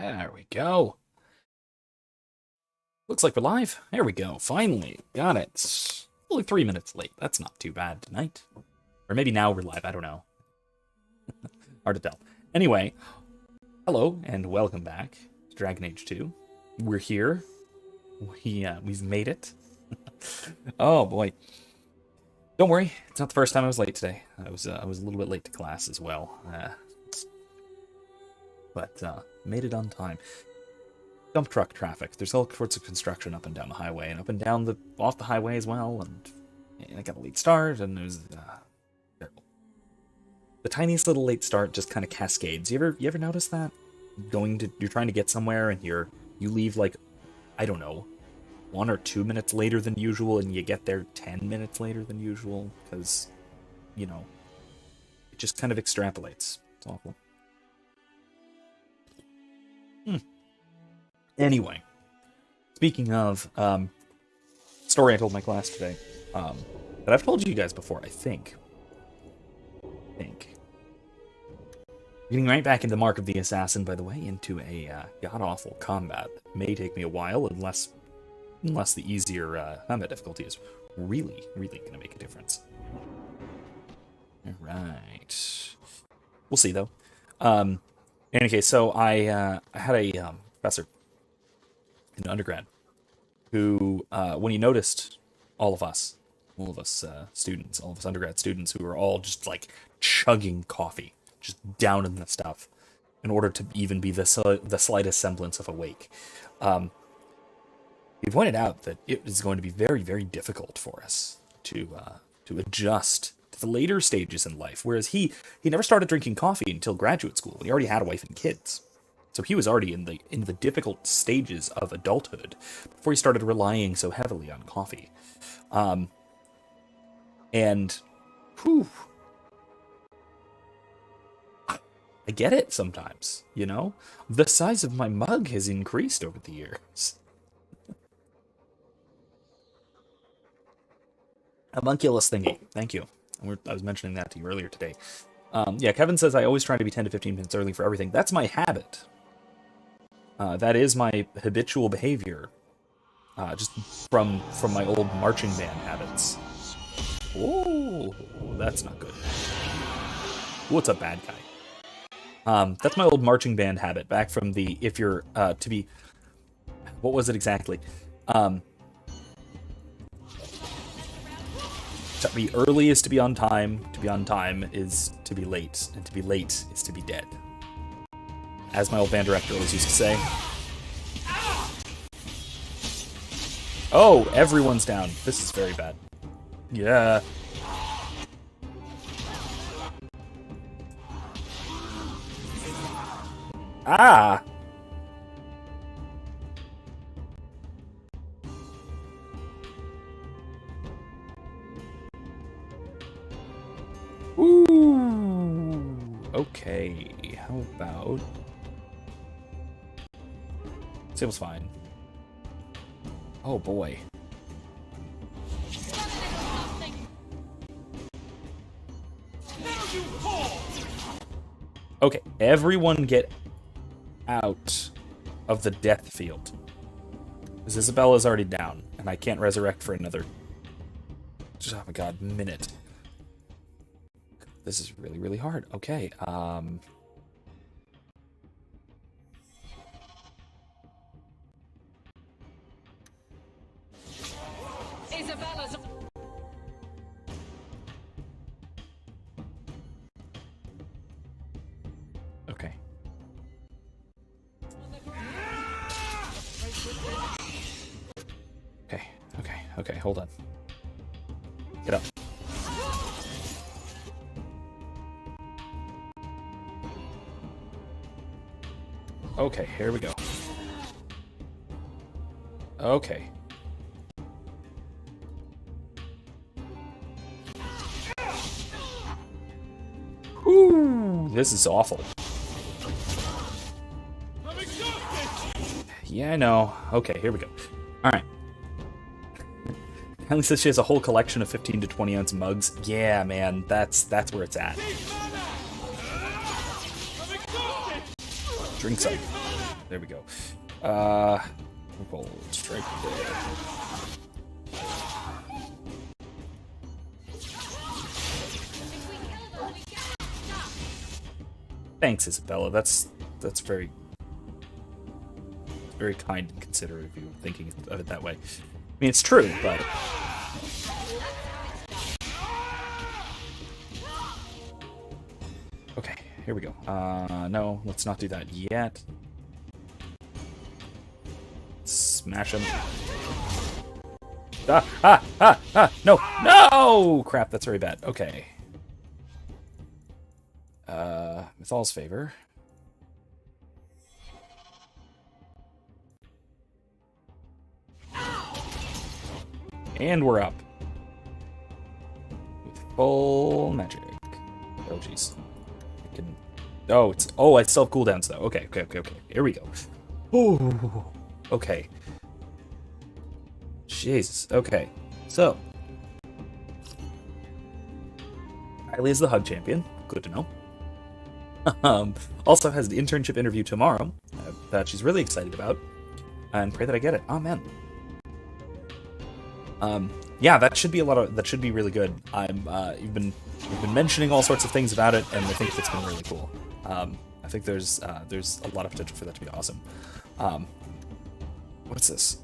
There we go. Looks like we're live. There we go. Finally. Got it. It's only 3 minutes late. That's not too bad tonight. Or maybe now we're live. I don't know. Hard to tell. Anyway, hello and welcome back to Dragon Age 2. We're here. We've made it. Oh boy. Don't worry. It's not the first time I was late today. I was a little bit late to class as well. But made it on time. Dump truck traffic. There's all sorts of construction up and down the highway, and up and down off the highway as well. And I got a late start, and it was terrible. The tiniest little late start just kind of cascades. You ever notice that? You're trying to get somewhere, and you leave like, I don't know, 1 or 2 minutes later than usual, and you get there 10 minutes later than usual because, you know, it just kind of extrapolates. It's awful. Anyway, speaking of story I told my class today, that I've told you guys before, I think. Getting right back into Mark of the Assassin, by the way, into a god-awful combat. It may take me a while, unless the easier combat difficulty is really going to make a difference. Alright. We'll see, though. In any case, so I had a professor in undergrad who, when he noticed all of us students, all of us undergrad students who were all just like chugging coffee, just downing the stuff in order to even be the slightest semblance of awake, he pointed out that it was going to be very, very difficult for us to adjust to the later stages in life. Whereas he never started drinking coffee until graduate school. He already had a wife and kids. So he was already in the difficult stages of adulthood before he started relying so heavily on coffee. And whew, I get it sometimes, you know? The size of my mug has increased over the years. Homunculus thingy. Thank you. I was mentioning that to you earlier today. Yeah, Kevin says I always try to be 10 to 15 minutes early for everything. That's my habit. That is my habitual behavior. Just from my old marching band habits. Oh, that's not good. What's a bad guy? That's my old marching band habit. Back from the if you're to be. What was it exactly? To be early is to be on time. To be on time is to be late, and to be late is to be dead. As my old band director always used to say. Oh, everyone's down. This is very bad. Yeah. Ah! Ooh. Okay. How about... Sable's fine. Oh boy. Okay, everyone get out of the death field. Because Isabella's already down, and I can't resurrect for another... Oh my god, minute. This is really, really hard. Okay, Isabella's... Okay. Okay, hold on. Get up. Okay, here we go. Okay. Whew, this is awful. Yeah, I know. Okay, here we go. Alright. At least she has a whole collection of 15 to 20 ounce mugs. Yeah, man, that's where it's at. Drink some. There we go. Bold strike there. Thanks, Isabella. That's very kind and considerate of you thinking of it that way. I mean, it's true, but okay, here we go. No, let's not do that yet. Smash him. No, no! Crap, that's very bad. Okay. Mythal's favor. And we're up. With full magic. Oh, jeez. I can... Oh, it's... Oh, I still have cooldowns, though. Okay. Here we go. Ooh. Okay. Jesus. Okay. So. Riley is the Hug Champion. Good to know. Also has the internship interview tomorrow that she's really excited about. And pray that I get it. Amen. Yeah, that should be really good. You've been mentioning all sorts of things about it, and I think it's been really cool. I think there's a lot of potential for that to be awesome. What's this?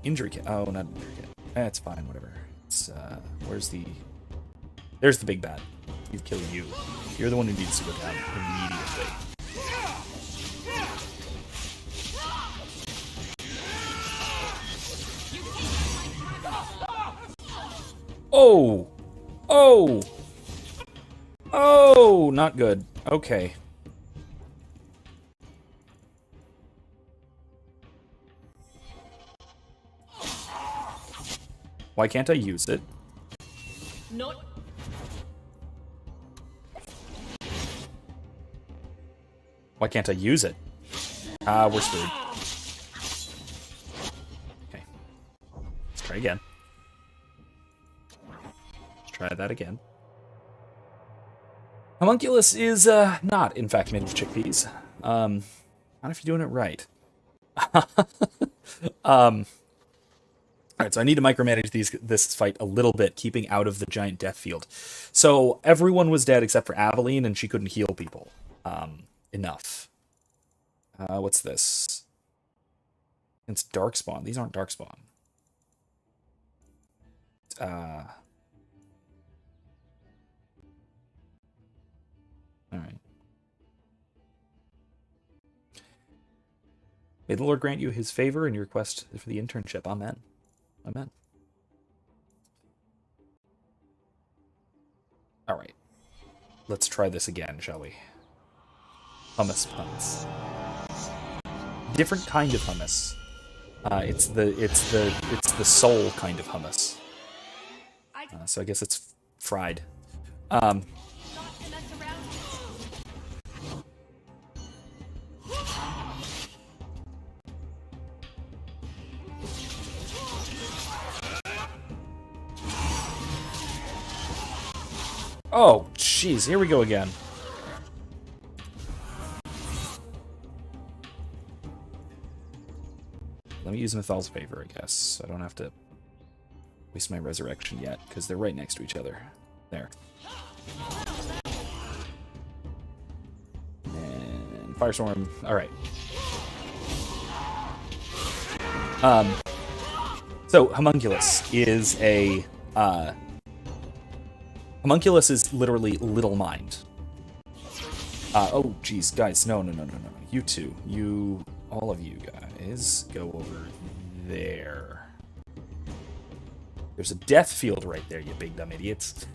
Injury kit. Oh, not injury kit. It's fine, whatever. It's there's the big bad. He'd kill you. You're the one who needs to go down immediately. Oh! Oh! Oh! Not good. Okay. Why can't I use it? Not. Why can't I use it? Ah, we're screwed. Okay. Let's try again. Try that again. Homunculus is not, in fact, made of chickpeas. Not if you're doing it right. Alright, so I need to micromanage this fight a little bit, keeping out of the giant death field. So everyone was dead except for Aveline, and she couldn't heal people. Enough. What's this? It's Darkspawn. These aren't Darkspawn. Alright. May the Lord grant you his favor in your quest for the internship. Amen. Amen. Alright. Let's try this again, shall we? Hummus puns. Different kind of hummus. It's the soul kind of hummus. So I guess it's fried. Oh, jeez, here we go again. Let me use Mythal's favor, I guess. I don't have to waste my resurrection yet, because they're right next to each other. There. And Firestorm. Alright. So, Homunculus is a... Homunculus is literally little mind. Oh, geez, guys, no. You two, all of you guys, go over there. There's a death field right there, you big dumb idiots.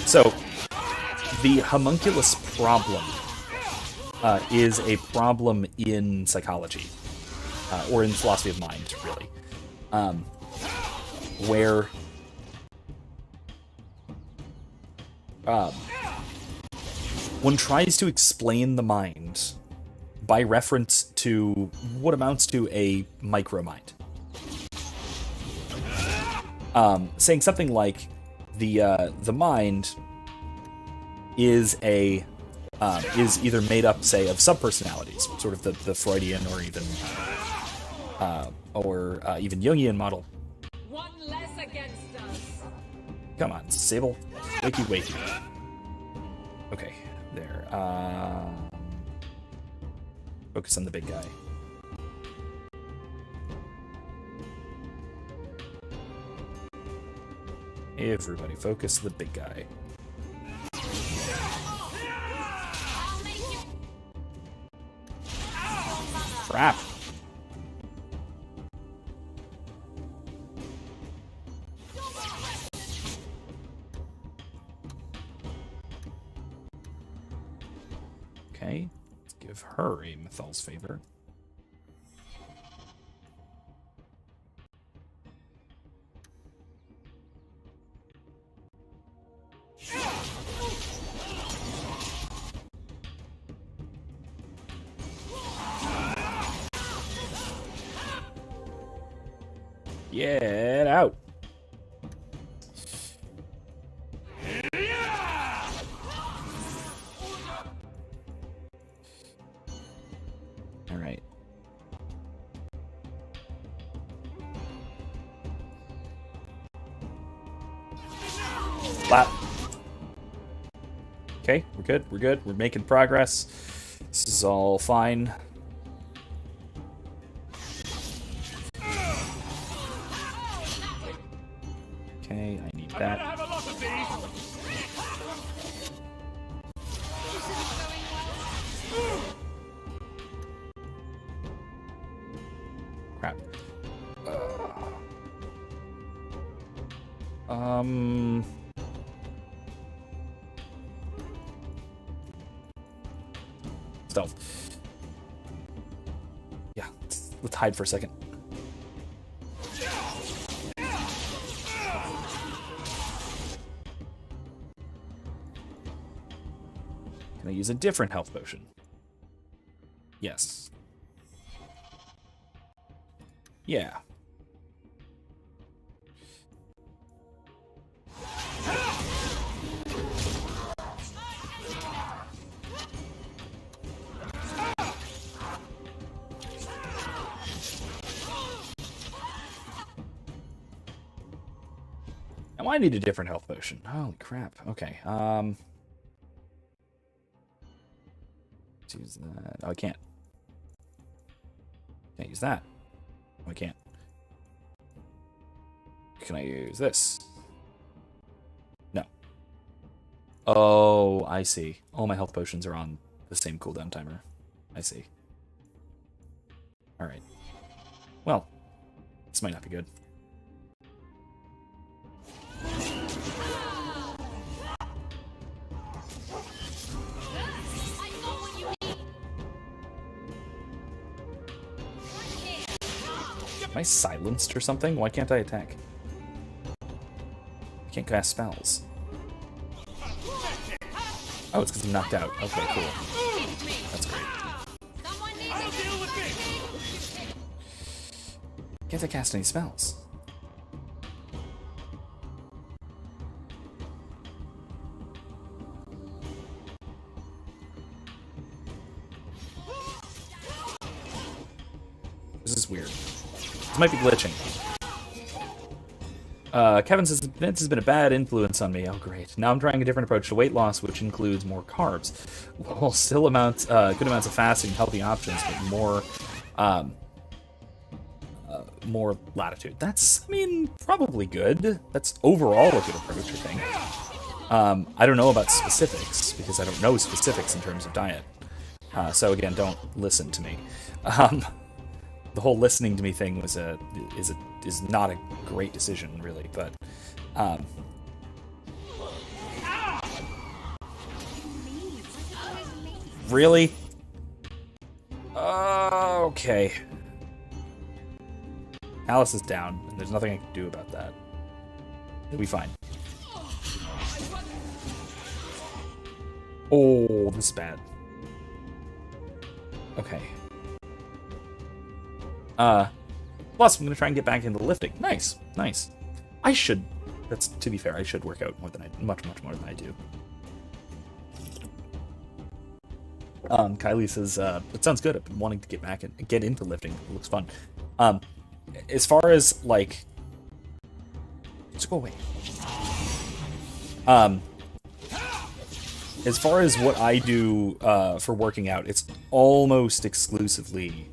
So, the homunculus problem is a problem in psychology, or in philosophy of mind, really, where one tries to explain the mind by reference to what amounts to a micro-mind. saying something like the mind is is either made up, say, of subpersonalities, sort of the Freudian or even even Jungian model. One less against us. Come on, Sable, wakey wakey. Okay, there. Focus on the big guy. Everybody focus the big guy. Crap. Okay, let's give her a Mythal's favor. Get out. All right. Slap. Okay, we're good. We're good. We're making progress. This is all fine. Okay, I need that. Crap. Stealth. Yeah, let's hide for a second. Can I use a different health potion? Yes. Yeah. Now I need a different health potion. Holy crap. Okay. Let's use that. Oh, I can't. Can't use that. Oh, I can't. Can I use this? No. Oh, I see. All my health potions are on the same cooldown timer. I see. Alright. Well, this might not be good. Am I silenced or something? Why can't I attack? I can't cast spells. Oh, it's because I'm knocked out. Okay, cool. That's great. Can't I cast any spells? This is weird. This might be glitching. Kevin says, Vince has been a bad influence on me. Oh, great. Now I'm trying a different approach to weight loss, which includes more carbs. Well, still good amounts of fasting, healthy options, but more latitude. That's, I mean, probably good. That's overall a good approach, I think. I don't know about specifics, because I don't know specifics in terms of diet. So again, don't listen to me. The whole listening to me thing was is not a great decision, really, but really? Okay. Alice is down, and there's nothing I can do about that. It'll be fine. Oh, this is bad. Okay. Plus, I'm going to try and get back into lifting. Nice, nice. I should. That's, to be fair, I should work out more than much more than I do. Kylie says, it sounds good. I've been wanting to get back and get into lifting. It looks fun. As far as, like... Just go away. As far as what I do for working out, it's almost exclusively...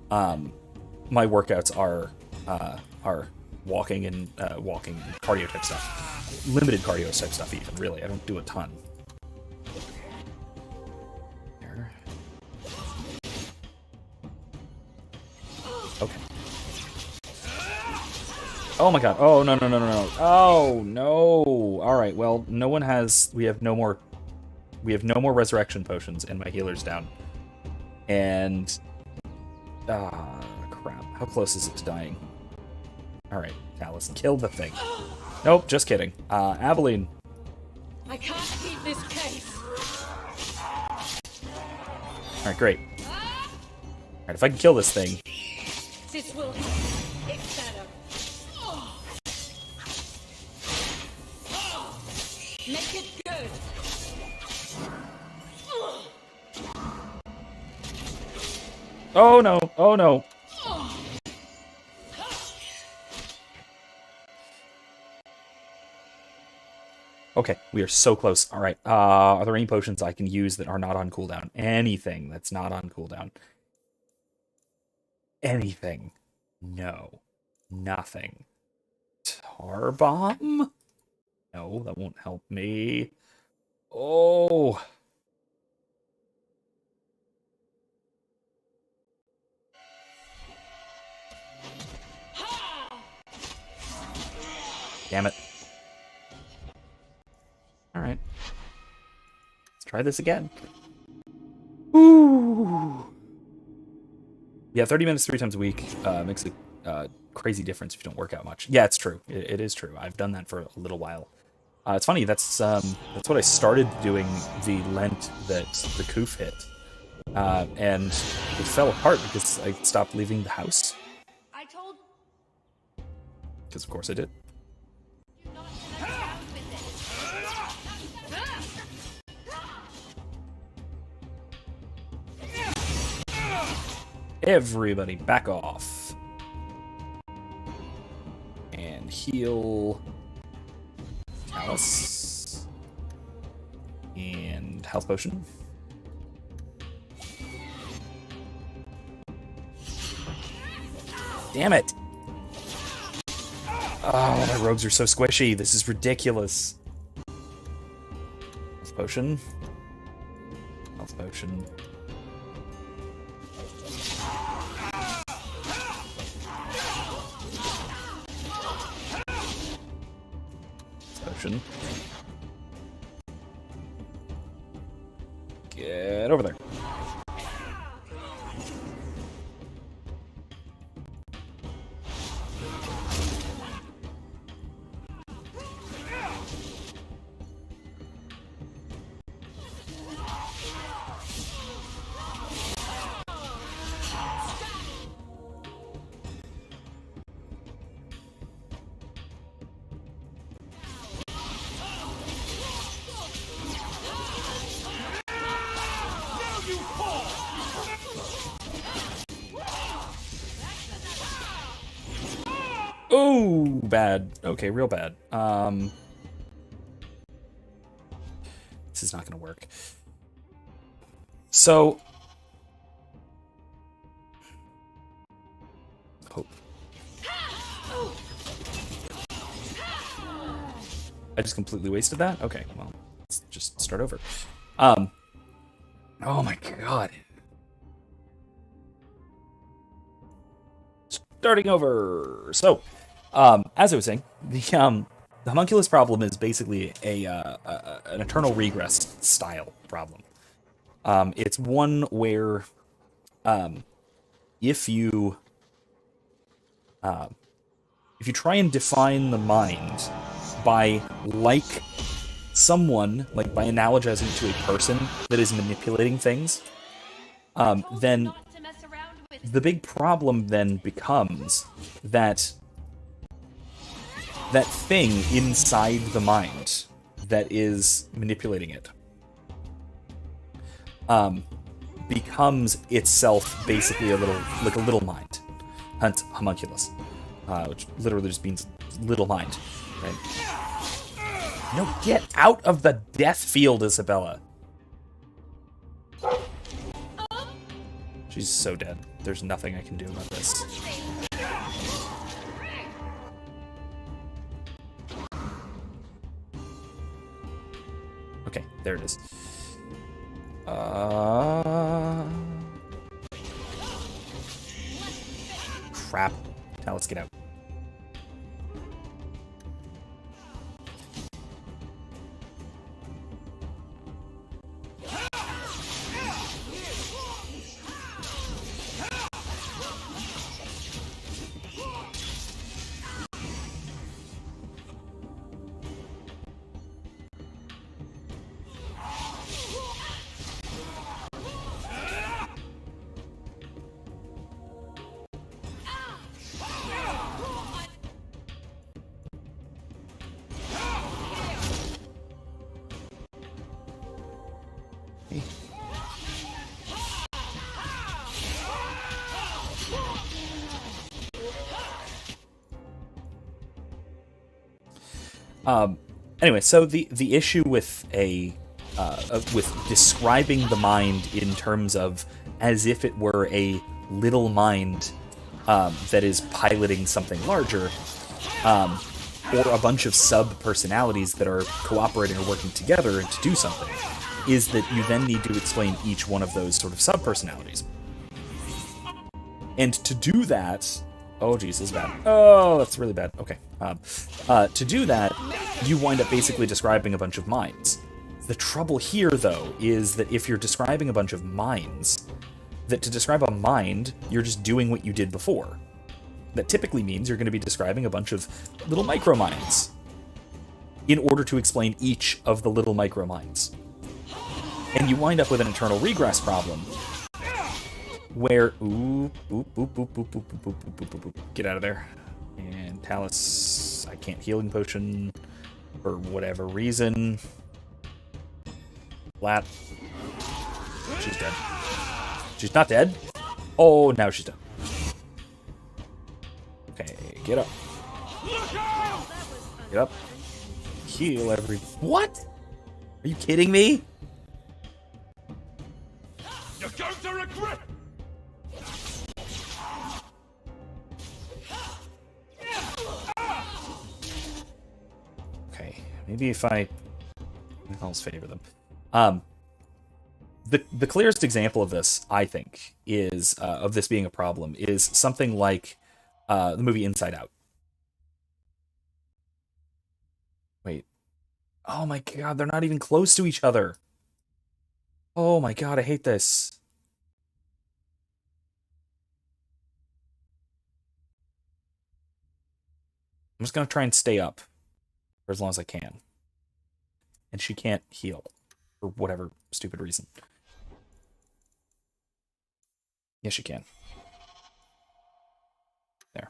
my workouts are walking and cardio type stuff. Limited cardio type stuff even, really. I don't do a ton. There. Okay. Oh my god. Oh, no. Oh, no. Alright, well, no one has... We have no more resurrection potions, and my healer's down. And... crap. How close is it to dying? Alright, Alice, kill the thing. Nope, just kidding. Aveline. I can't keep this pace. Alright, great. Alright, if I can kill this thing... This will... It's better. Make it good. Oh no, oh no. Okay, we are so close. All right, are there any potions I can use that are not on cooldown? Anything that's not on cooldown. Anything. No. Nothing. Tar bomb? No, that won't help me. Oh. Damn it. Alright. Let's try this again. Ooh. Yeah, 30 minutes 3 times a week makes a crazy difference if you don't work out much. Yeah, it's true. It is true. I've done that for a little while. It's funny, that's what I started doing the Lent that the Coof hit. And it fell apart because I stopped leaving the house. I told Because of course I did. you not to mess around with it. Everybody back off. And heal Alice. And health potion. Damn it! Oh, my rogues are so squishy. This is ridiculous. Health potion. Health potion. Potion. Get over there. Oh, bad. Okay, real bad. This is not gonna work. So, hope. I just completely wasted that? Okay, well, let's just start over. Oh my god. Starting over. So, as I was saying, the homunculus problem is basically an eternal regress style problem. It's one where if you try and define the mind by someone, like by analogizing it to a person that is manipulating things, then the big problem then becomes that that thing inside the mind that is manipulating it becomes itself basically a little mind. Hence homunculus, which literally just means little mind, right? No, get out of the death field, Isabella. She's so dead. There's nothing I can do about this. Okay, there it is. Crap. Now let's get out. Anyway, so the issue with with describing the mind in terms of as if it were a little mind that is piloting something larger, or a bunch of sub-personalities that are cooperating or working together to do something, is that you then need to explain each one of those sort of sub-personalities. And to do that... Oh, geez, this is bad. Oh, that's really bad. Okay. To do that, you wind up basically describing a bunch of minds. The trouble here, though, is that if you're describing a bunch of minds, that to describe a mind, you're just doing what you did before. That typically means you're going to be describing a bunch of little micro-minds in order to explain each of the little micro-minds. And you wind up with an internal regress problem, where get out of there. And Talus, I can't healing potion for whatever reason. Flat. She's dead. She's not dead. Oh, now she's dead. Okay, get up. Get up. Heal every... What? Are you kidding me? You're going to regret. Maybe if I almost favor them. The clearest example of this, I think, is of this being a problem, is something like the movie Inside Out. Wait. Oh my god, they're not even close to each other. Oh my god, I hate this. I'm just gonna try and stay up for as long as I can. And she can't heal for whatever stupid reason. Yes, she can. There.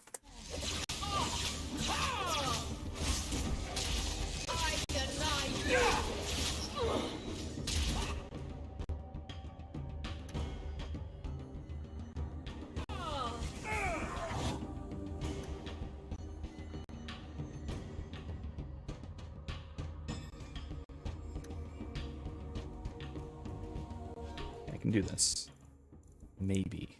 I can do this. Maybe.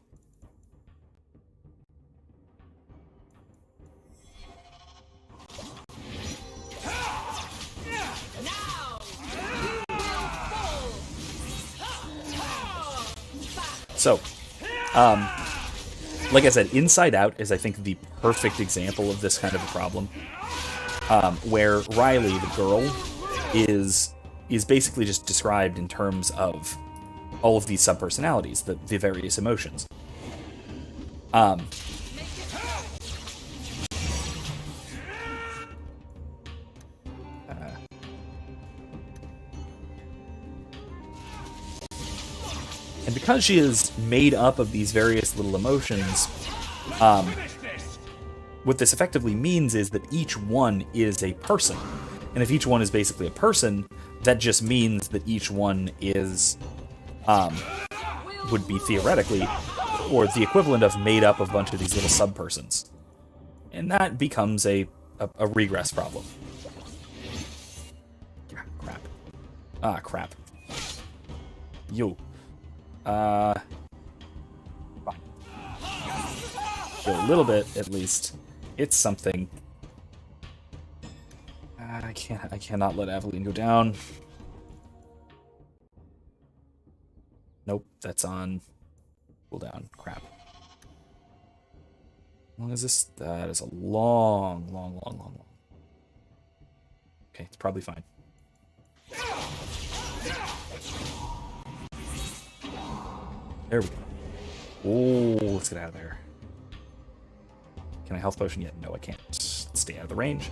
So, like I said, Inside Out is, I think, the perfect example of this kind of a problem, where Riley, the girl, is basically just described in terms of all of these subpersonalities, the various emotions. And because she is made up of these various little emotions, what this effectively means is that each one is a person. And if each one is basically a person, that just means that each one is, would be theoretically, or the equivalent of made up of a bunch of these little sub-persons. And that becomes a regress problem. Crap. Ah, crap. Yo. Fine. A little bit, at least. It's something. I cannot let Aveline go down. Nope, that's on cooldown. Crap. How long is this? That is a long. Okay, it's probably fine. There we go. Oh, let's get out of there. Can I health potion yet? No, I can't. Stay out of the range.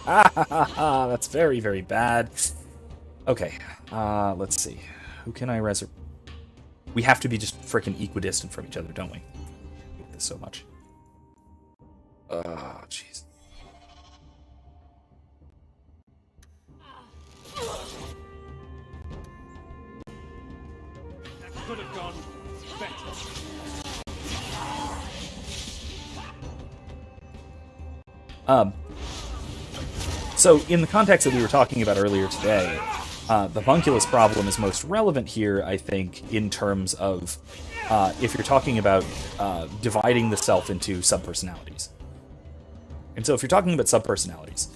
That's very, very bad. Okay, let's see. Who can I resurrect? We have to be just freaking equidistant from each other, don't we? I hate this so much. Oh, jeez. That could have gone better. So in the context that we were talking about earlier today, the Bunculus problem is most relevant here, I think, in terms of if you're talking about dividing the self into subpersonalities. And so if you're talking about subpersonalities,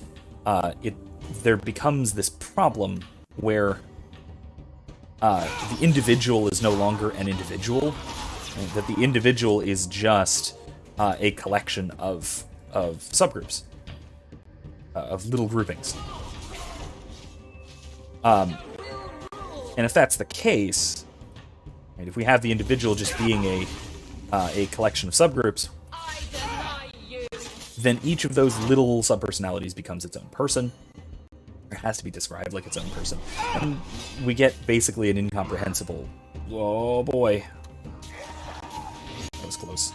there becomes this problem where the individual is no longer an individual, and that the individual is just a collection of subgroups, of little groupings. And if that's the case, right, if we have the individual just being a collection of subgroups, then each of those little subpersonalities becomes its own person. It has to be described like its own person. And we get basically an incomprehensible... Oh boy. That was close.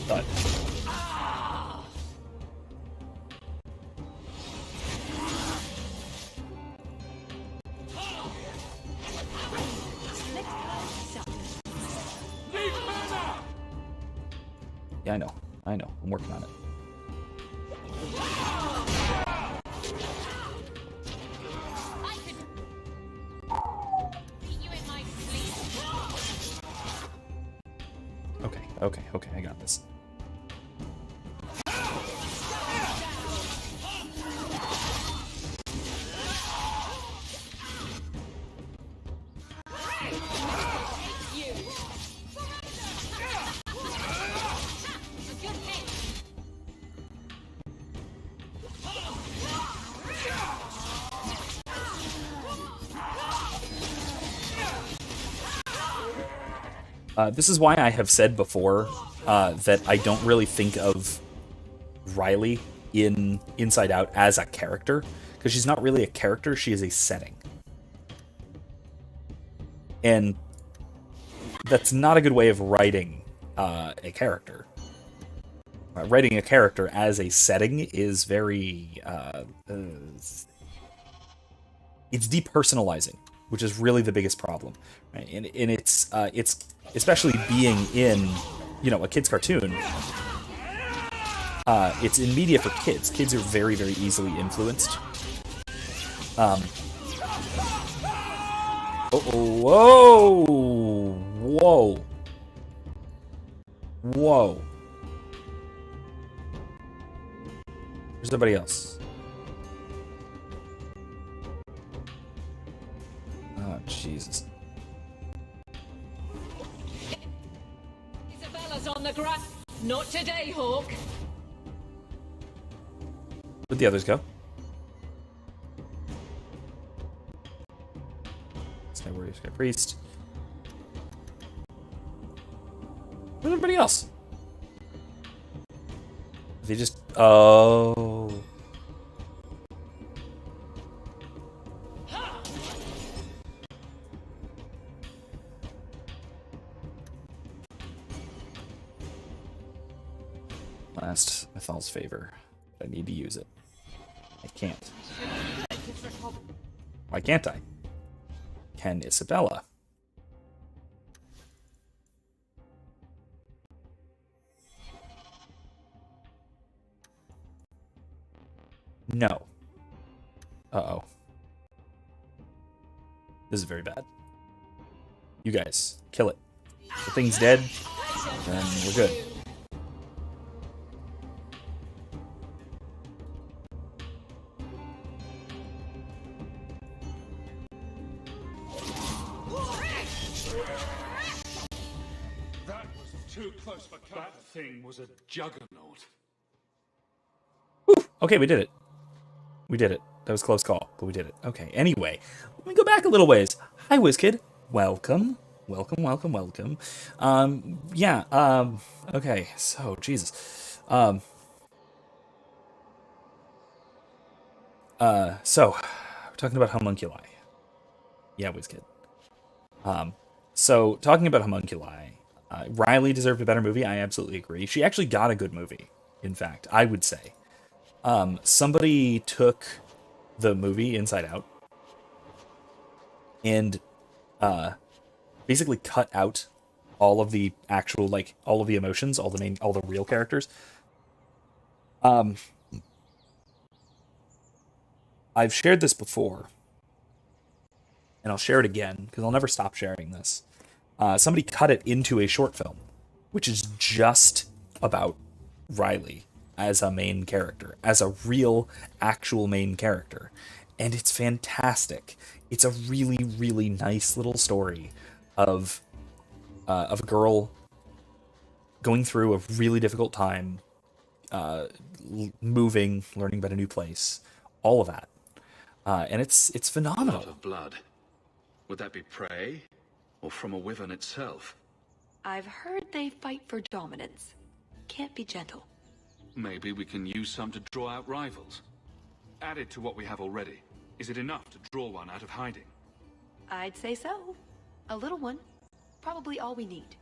But... yeah, I know. I'm working on it. Okay, I got this. This is why I have said before that I don't really think of Riley in Inside Out as a character, because she's not really a character, she is a setting. And that's not a good way of writing a character. Writing a character as a setting is very... it's depersonalizing, which is really the biggest problem. Right? And it's especially being in, a kid's cartoon. It's in media for kids. Kids are very, very easily influenced. Whoa! There's nobody else. Oh, Jesus. Isabella's on the ground. Not today, Hawke. Where'd the others go? Sky Warrior, Sky Priest. Where's everybody else? They just... Oh... last Mythal's favor. I need to use it. I can't. Why can't I? Can Isabella? No. Uh-oh. This is very bad. You guys, kill it. The thing's dead, then we're good. That was too close for comfort. That thing was a juggernaut. Whew. Okay, we did it. We did it. That was a close call, but we did it. Okay, anyway, let me go back a little ways. Hi, WizKid. Welcome. Welcome, welcome, welcome. Okay, so, Jesus. So, we're talking about homunculi. Yeah, WizKid. So, talking about homunculi, Riley deserved a better movie. I absolutely agree. She actually got a good movie, in fact, I would say. Somebody took the movie Inside Out and basically cut out all of the actual, like, all of the emotions, all the real characters. I've shared this before, and I'll share it again because I'll never stop sharing this. Somebody cut it into a short film, which is just about Riley as a main character, as a real, actual main character. And it's fantastic. It's a really, really nice little story of a girl going through a really difficult time, moving, learning about a new place, all of that. And it's phenomenal. A lot of blood. Would that be prey, or from a wyvern itself? I've heard they fight for dominance. Can't be gentle. Maybe we can use some to draw out rivals. Added to what we have already, is it enough to draw one out of hiding? I'd say so. A little one. Probably all we need.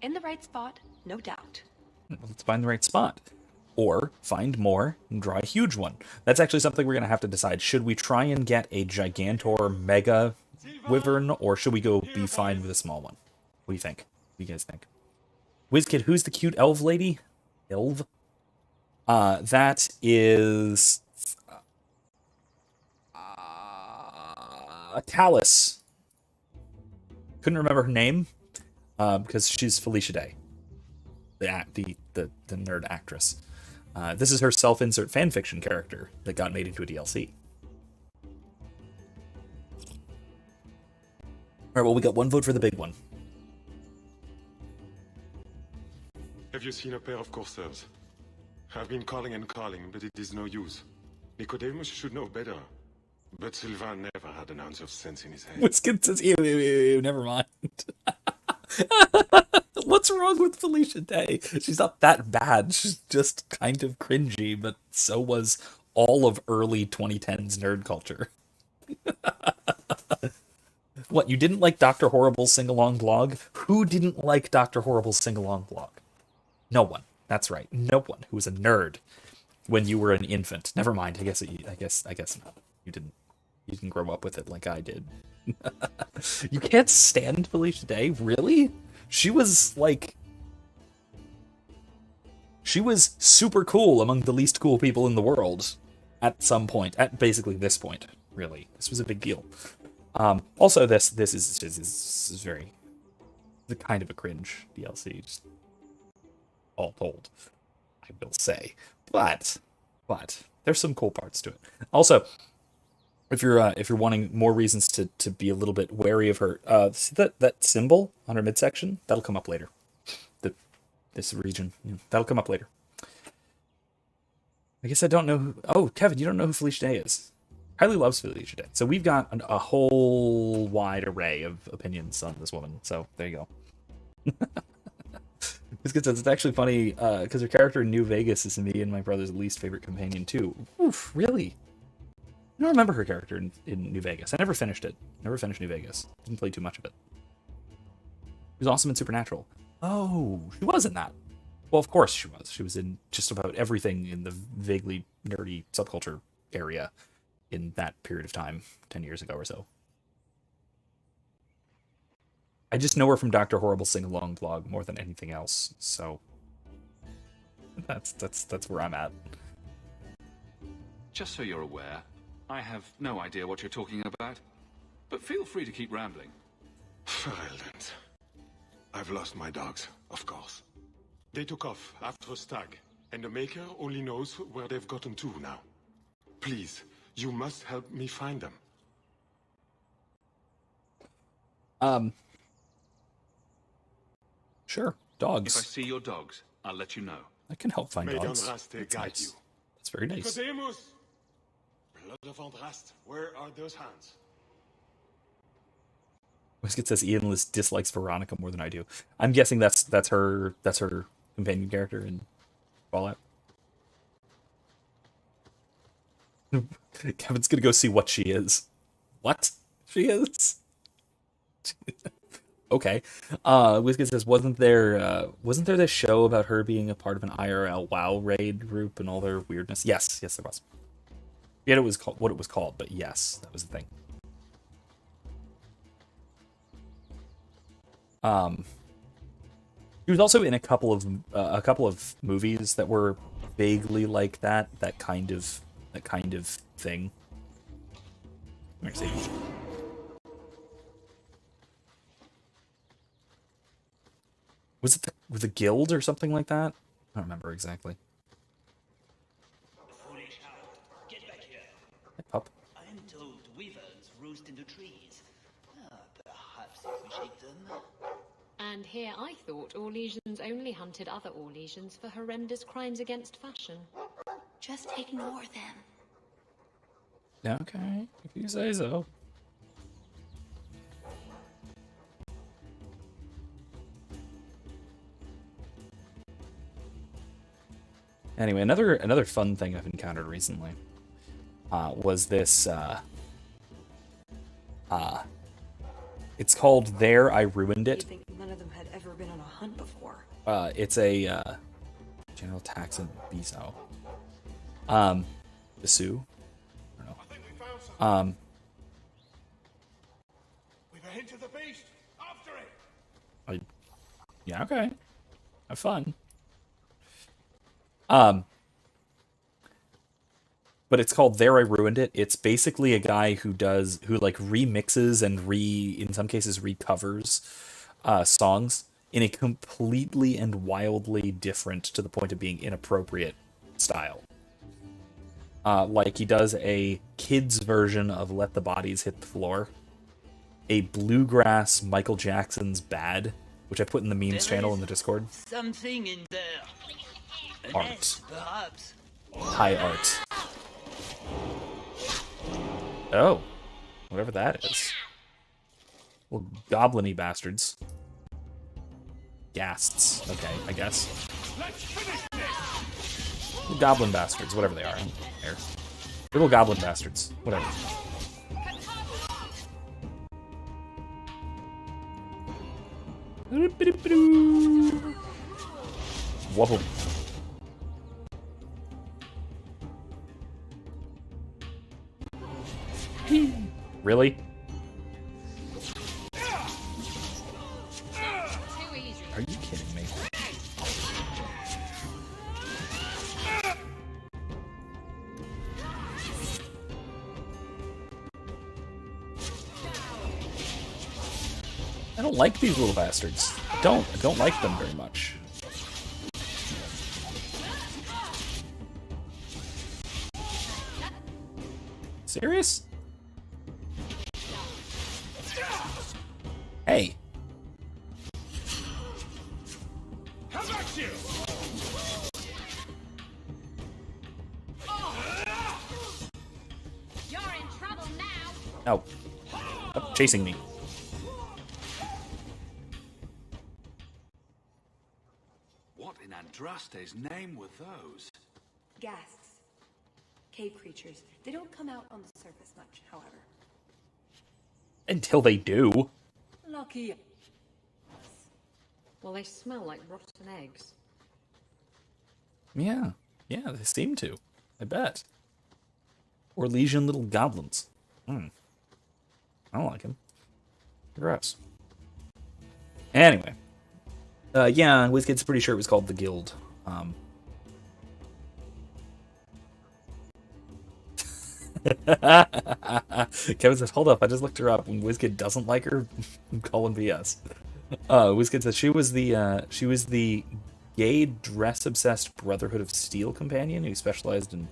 In the right spot, no doubt. Let's find the right spot. Or find more and draw a huge one. That's actually something we're going to have to decide. Should we try and get a Gigantor Mega Wyvern, or should we go be fine with a small one? What do you think? What do you guys think? WizKid, who's the cute elf lady? Elf? That is... Talus. Couldn't remember her name, because she's Felicia Day. The nerd actress. This is her self-insert fanfiction character that got made into a DLC. Alright, well, we got one vote for the big one. Have you seen a pair of coursers? I've been calling and calling, but it is no use. Nicodemus should know better. But Sylvain never had an ounce of sense in his head. WizKid says, ew, never mind. What's wrong with Felicia Day? She's not that bad. She's just kind of cringy, but so was all of early 2010s nerd culture. What, you didn't like Dr. Horrible's sing-along blog? Who didn't like Dr. Horrible's sing-along blog? No one. That's right. No one who was a nerd when you were an infant. Never mind. I guess not. You didn't grow up with it like I did. You can't stand Felicia Day? Really? She was super cool among the least cool people in the world at some point. At basically this point, really. This was a big deal. Also, this is very the kind of a cringe DLC, just all told, I will say. But there's some cool parts to it. Also, if you're wanting more reasons to be a little bit wary of her, see that symbol on her midsection? That'll come up later. This region, that'll come up later. I guess I don't know who... Oh, Kevin, you don't know who Felicia Day is. Kylie loves Felicia Day. So we've got a whole wide array of opinions on this woman. So there you go. It's actually funny because her character in New Vegas is me and my brother's least favorite companion too. Oof, really? I don't remember her character in New Vegas. I never finished it. Never finished New Vegas. Didn't play too much of it. She was awesome in Supernatural. Oh, she was in that. Well, of course she was. She was in just about everything in the vaguely nerdy subculture area in that period of time, 10 years ago or so. I just know her from Dr. Horrible Sing-Along blog more than anything else, so that's where I'm at. Just so you're aware, I have no idea what you're talking about. But feel free to keep rambling. Violent. I've lost my dogs, of course. They took off after a stag, and the Maker only knows where they've gotten to now. Please, you must help me find them. Sure, dogs. If I see your dogs, I'll let you know. I can help find May dogs. Andraste That's guide nice. you. That's very nice. Nicodemus! Blood of Andraste, where are those hands? Whisket says Ian dislikes Veronica more than I do. I'm guessing that's her companion character in Fallout. Kevin's gonna go see what she is. What she is? Okay. Whisket says, wasn't there this show about her being a part of an IRL WoW raid group and all their weirdness? Yes, there was. Yet it was called what it was called, but yes, that was the thing. He was also in a couple of movies that were vaguely like that kind of thing. Let me see. Was it with the guild or something like that? I don't remember exactly. Foolish hound, get back here. Hey, pup. I am told wyverns roost in the trees. Perhaps if we shake them. And here I thought Orlesians only hunted other Orlesians for horrendous crimes against fashion. Just ignore them. Okay, if you say so. Anyway, another fun thing I've encountered recently was this. It's called There I Ruined It. You'd think none of them had ever been on a hunt before. It's a General Taxon Biso. Bisu? I don't know. I think we found something. We've a hint of the beast. After it. Yeah, okay. Have fun. But it's called There I Ruined It. It's basically a guy who remixes and in some cases recovers songs in a completely and wildly different, to the point of being inappropriate, style. Like he does a kid's version of Let the Bodies Hit the Floor, a bluegrass Michael Jackson's Bad, which I put in the memes channel in the Discord. Something in there. An Art. S, perhaps. High art. Oh, whatever that is. Well, goblin-y bastards. Ghasts. Okay, I guess. Little goblin bastards, whatever they are. I don't care. Little goblin bastards, whatever. Whoa. Really? Are you kidding me? I don't like these little bastards. I don't like them very much. Serious? Hey. Come back here. You're in trouble now. Oh. Stop chasing me. What in Andraste's name were those? Ghasts. Cave creatures. They don't come out on the surface much, however. Until they do. Lucky. Well, they smell like rotten eggs. Yeah, yeah, they seem to. I bet. Or Legion little goblins. I don't like him. Gross. Anyway. Yeah, WizKid's pretty sure it was called the Guild. Kevin says, hold up, I just looked her up. When WizKid doesn't like her, I'm calling BS. WizKid says she was the gay dress-obsessed Brotherhood of Steel companion who specialized in...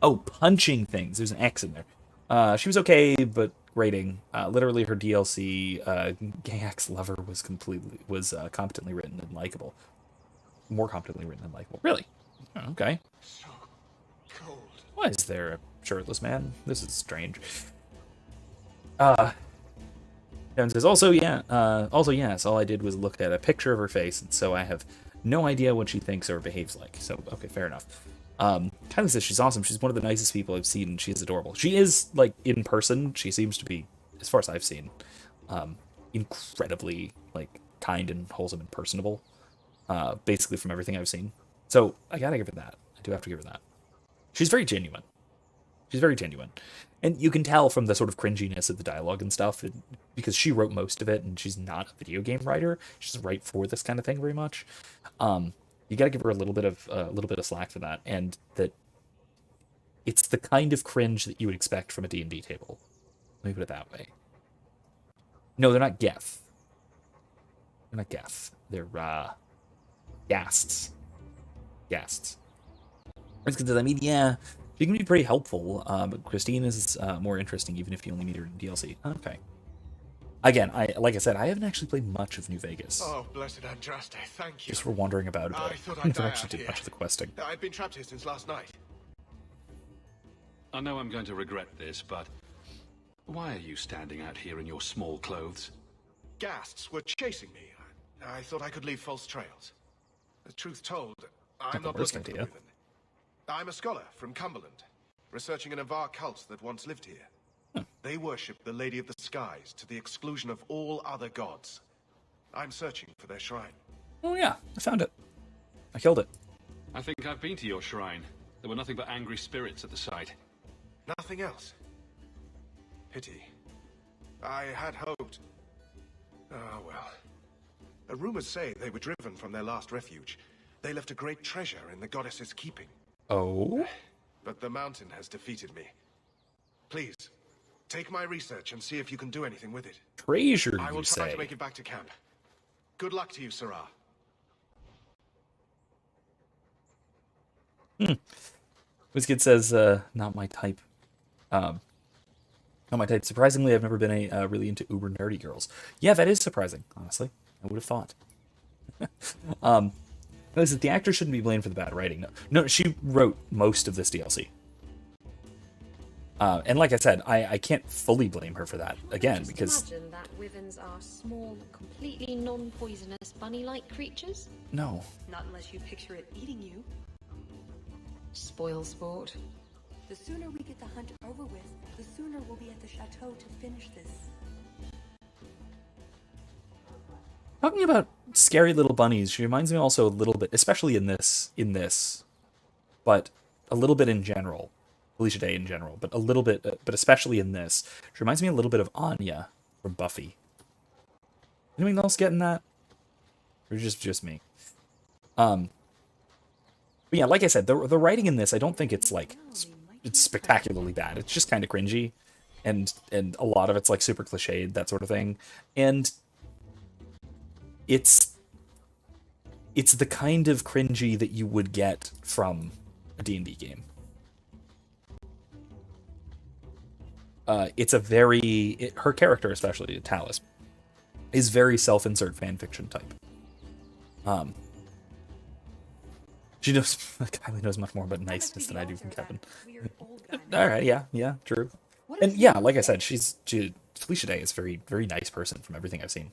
Oh, punching things. There's an X in there. She was okay, but rating. Literally, her DLC, Gay Axe Lover, was competently written and likable. More competently written and likable. Really? Oh, okay. So cold. Why is there a shirtless man? This is strange. Kevin says, also, yes, all I did was look at a picture of her face, and so I have no idea what she thinks or behaves like. So, okay, fair enough. Kylie says she's awesome. She's one of the nicest people I've seen, and she's adorable. She is, like, in person, she seems to be, as far as I've seen, incredibly, like, kind and wholesome and personable, basically from everything I've seen. So, I gotta give her that. I do have to give her that. She's very genuine. She's very genuine. And you can tell from the sort of cringiness of the dialogue and stuff, because she wrote most of it, and she's not a video game writer. She's right for this kind of thing very much. You got to give her a little bit of slack for that, and that it's the kind of cringe that you would expect from a D&D table. Let me put it that way. No, they're not Geth. They're not Geth. They're Ghasts. Ghasts. I mean, yeah, she can be pretty helpful, but Christine is more interesting, even if you only meet her in DLC. Okay. Again, like I said, I haven't actually played much of New Vegas. Oh, blessed Andraste, thank you. Just for wandering about a bit. I thought I I'd never die actually out did here. much of the questing. I've been trapped here since last night. I know I'm going to regret this, but why are you standing out here in your small clothes? Ghasts were chasing me. I thought I could leave false trails. The truth told, I'm the not worst looking for idea. Wyvern. I'm a scholar from Cumberland, researching an Avar cult that once lived here. They worship the Lady of the Skies to the exclusion of all other gods. I'm searching for their shrine. Oh yeah, I found it. I killed it. I think I've been to your shrine. There were nothing but angry spirits at the site. Nothing else. Pity. I had hoped. Ah, well. Rumors say they were driven from their last refuge. They left a great treasure in the goddess's keeping. Oh? But the mountain has defeated me. Please, take my research and see if you can do anything with it. Treasure, I will you try say? to make it back to camp. Good luck to you, Sarah. WizKid says, not my type. Not my type. Surprisingly, I've never been really into uber nerdy girls. Yeah, that is surprising, honestly. I would have thought. Listen, the actor shouldn't be blamed for the bad writing. No, she wrote most of this DLC. And like I said, I can't fully blame her for that, again, Just because... imagine that wyverns are small, completely non-poisonous, bunny-like creatures. No. Not unless you picture it eating you. Spoil sport. The sooner we get the hunt over with, the sooner we'll be at the chateau to finish this. Talking about scary little bunnies, she reminds me also a little bit, especially in this, but a little bit in general. Felicia Day in general, but a little bit, but especially in this. She reminds me a little bit of Anya from Buffy. Anyone else getting that? Or just me? But yeah, like I said, the writing in this, I don't think it's like, it's spectacularly bad. It's just kind of cringy, and a lot of it's like super cliched, that sort of thing. And it's the kind of cringy that you would get from a D&D game. It's a very... her character, especially, Talus, is very self-insert fanfiction type. She knows... Kylie knows much more about niceness than I do from Kevin. Alright, yeah, true. And yeah, like I said, Felicia Day is a very, very nice person from everything I've seen.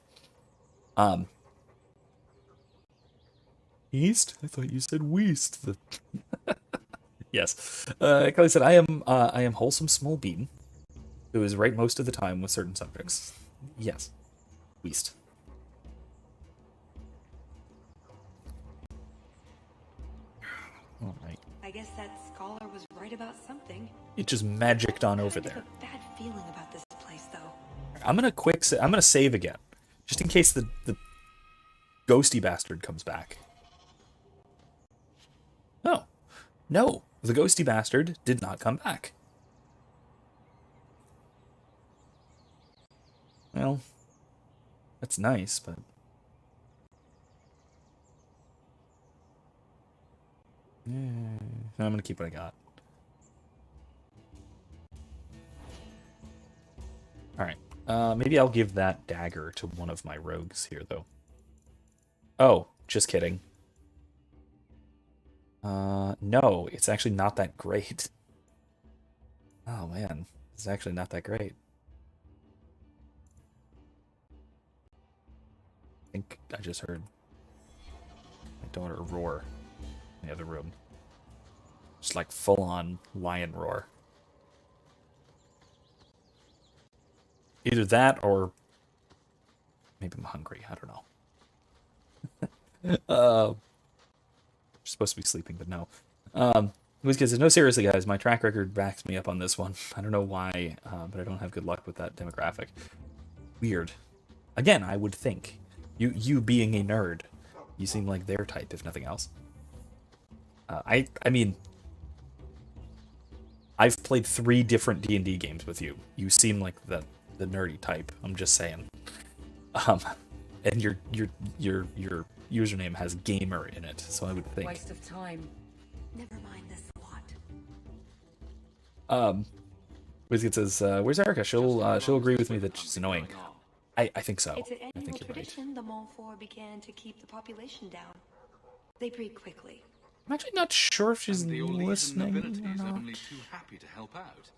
East? I thought you said West. Yes. Kylie said, I am wholesome small bean who is right most of the time with certain subjects. Yes. West. I guess that scholar was right about something. It just magicked on over I have there. a bad feeling about this place, though. I'm gonna save again, just in case the ghosty bastard comes back. Oh, no, the ghosty bastard did not come back. Well, that's nice, but yeah, I'm gonna keep what I got. All right. Maybe I'll give that dagger to one of my rogues here, though. Oh, just kidding. No, it's actually not that great. Oh, man. It's actually not that great. I think I just heard my daughter roar in the other room. Just like full-on lion roar. Either that or maybe I'm hungry. I don't know. Supposed to be sleeping, but no. Because no, seriously, guys, my track record backs me up on this one. I don't know why, but I don't have good luck with that demographic. Weird. Again, I would think you being a nerd, you seem like their type, if nothing else. I mean, I've played 3 different D&D games with you. You seem like the nerdy type. I'm just saying. And your username has gamer in it, so I would think. Waste of time. Never mind this lot. Wizkid says, "Where's Erica? She'll agree with me that she's annoying." I think so. It's an I annual think you're right. tradition the Montfort began to keep the population down. They breed quickly. I'm actually not sure if she's And the Orlesian listening nobility or is not. only too happy to help out.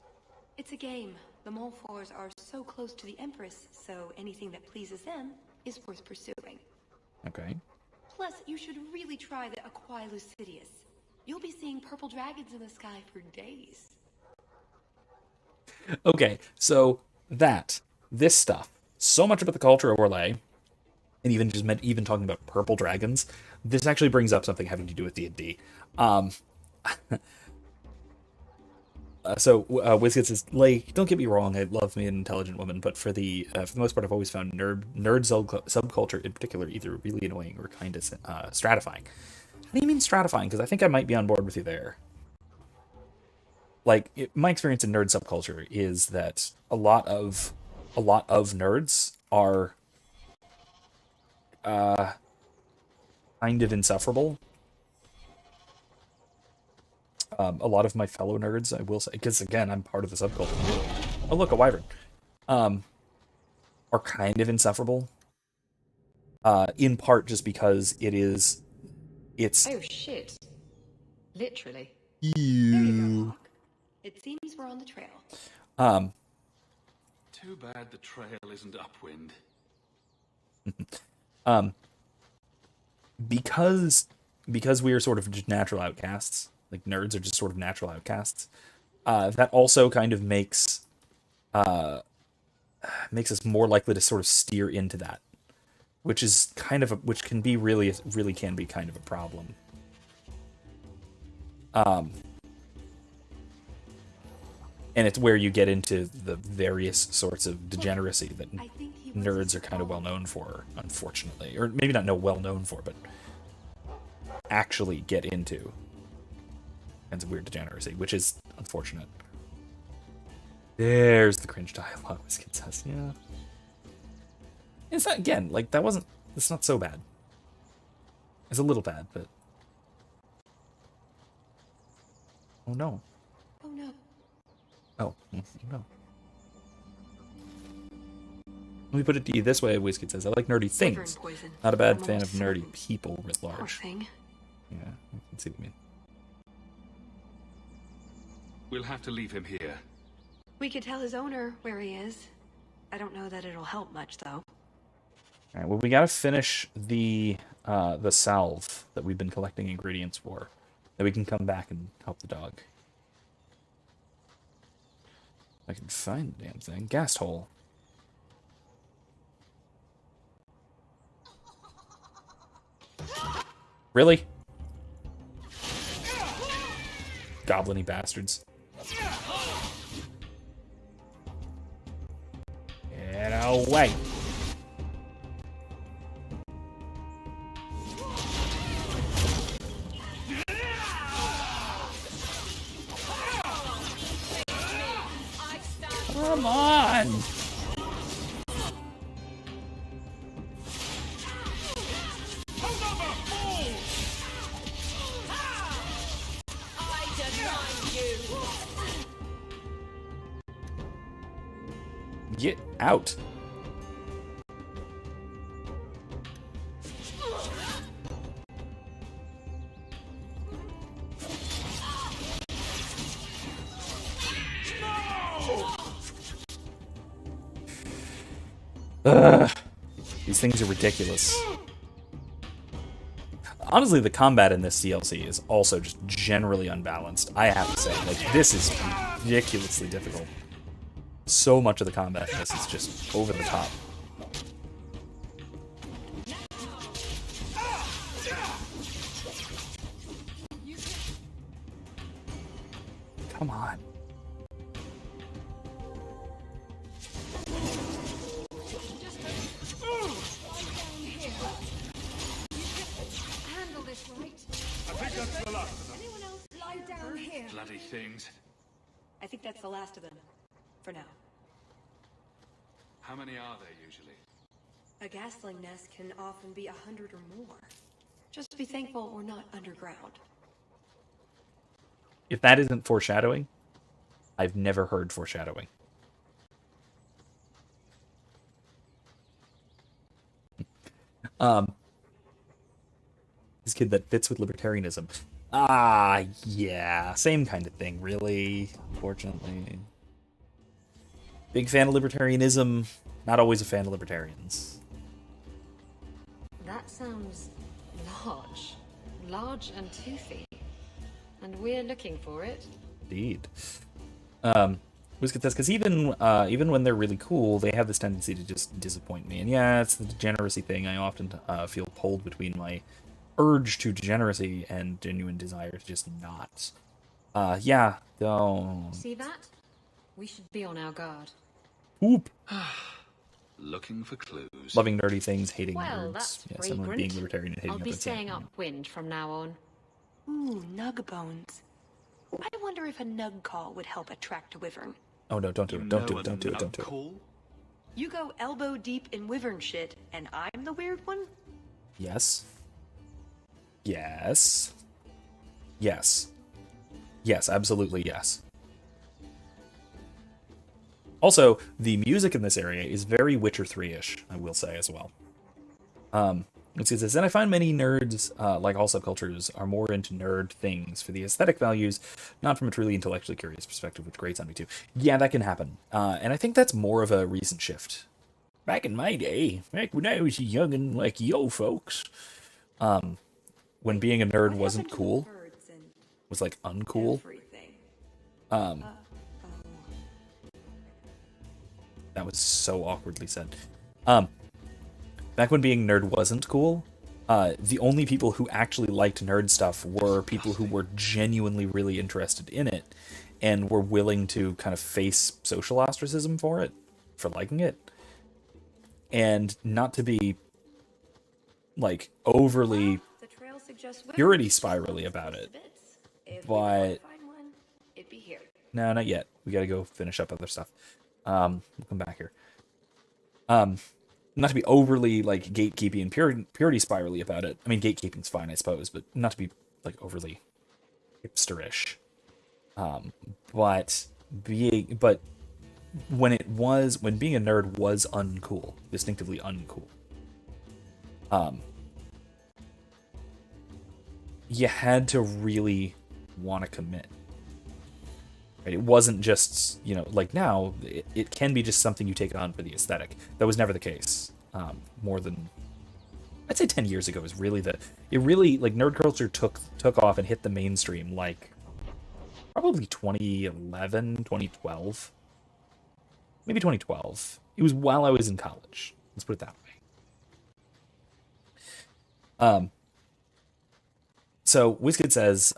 It's a game. The Montforts are so close to the Empress, so anything that pleases them is worth pursuing. Okay. Plus, you should really try the Aquae Lucidius. You'll be seeing purple dragons in the sky for days. Okay, so this stuff, so much about the culture of Orlais, and even talking about purple dragons, this actually brings up something having to do with D&D. So Wizkid says, like, don't get me wrong, I love me an intelligent woman, but for the most part, I've always found nerd subculture in particular either really annoying or kind of stratifying. How do you mean stratifying? Because I think I might be on board with you there. Like, my experience in nerd subculture is that a lot of nerds are kind of insufferable. A lot of my fellow nerds, I will say, because again, I'm part of the subculture. Oh, look, a wyvern. Are kind of insufferable. In part just because it's. Oh shit. Literally. There you go, Hawke. It seems we're on the trail. Too bad the trail isn't upwind. Because we are sort of just natural outcasts. Like, nerds are just sort of natural outcasts. That also kind of makes us more likely to sort of steer into that, which is kind of which can be really can be kind of a problem. And it's where you get into the various sorts of degeneracy that nerds are kind of well known for, unfortunately, or maybe not well known for, but actually get into. Kinds of weird degeneracy, which is unfortunate. There's the cringe dialogue, Wizkid says. Yeah. It's not, again, like, it's not so bad. It's a little bad, but... Oh, no. Oh no. Oh, no. Let me put it to you this way, Wizkid says. I like nerdy things. Poison. Not a bad I'm fan of almost nerdy certain. people writ Poor large. thing. Yeah, I can see what you mean. We'll have to leave him here. We could tell his owner where he is. I don't know that it'll help much, though. Alright, well, we gotta finish the salve that we've been collecting ingredients for. Then we can come back and help the dog. If I can find the damn thing. Ghast hole. Really? goblin-y bastards. Get away. Come on. Get out. Ugh. These things are ridiculous. Honestly, the combat in this DLC is also just generally unbalanced. I have to say, like, this is ridiculously difficult. So much of the combat in this is just over the top. Come on. Handle this right. I think that's the last of them. Anyone else lie down here? Bloody things. I think that's the last of them. For now. How many are there usually? A gasling nest can often be 100 or more. Just be thankful we're not underground. If that isn't foreshadowing, I've never heard foreshadowing. This kid that fits with libertarianism. Ah, yeah, same kind of thing, really, unfortunately. Big fan of libertarianism, not always a fan of libertarians. That sounds large. Large and toothy. And we're looking for it. Indeed. Wizkid says, because even when they're really cool, they have this tendency to just disappoint me. And yeah, it's the degeneracy thing. I often feel pulled between my urge to degeneracy and genuine desire to just not. Yeah, don't. See that? We should be on our guard. Oop. Looking for clues. Loving nerdy things, hating Well, nerds. that's Yeah, someone fragrant. being libertarian and hating I'll be up staying upwind from now on. Ooh, nug bones. I wonder if a nug call would help attract a wyvern. Oh no, don't do it, don't do it, don't do it, don't do it. Call? You go elbow deep in wyvern shit, and I'm the weird one? Yes. Yes. Yes. Yes, absolutely yes. Also, the music in this area is very Witcher 3-ish, I will say as well. It says, and I find many nerds, like all subcultures, are more into nerd things for the aesthetic values, not from a truly intellectually curious perspective, which grates on me too. Yeah, that can happen. And I think that's more of a recent shift. Back in my day, back when I was young and like yo folks, when being a nerd wasn't cool, was like uncool. That was so awkwardly said. Back when being nerd wasn't cool, the only people who actually liked nerd stuff were people who were genuinely really interested in it and were willing to kind of face social ostracism for it, for liking it. And not to be like overly purity spirally about it. But no, not yet. We gotta go finish up other stuff. We'll come back here. Not to be overly like gatekeeping and purity spirally about it. I mean, gatekeeping's fine, I suppose, but not to be like overly hipsterish. But when being a nerd was uncool, distinctively uncool, you had to really want to commit. Right? It wasn't just, like now, it can be just something you take on for the aesthetic. That was never the case. More than, I'd say 10 years ago was really nerd culture took off and hit the mainstream, like, probably 2011, 2012. Maybe 2012. It was while I was in college. Let's put it that way. So, Wizkid says,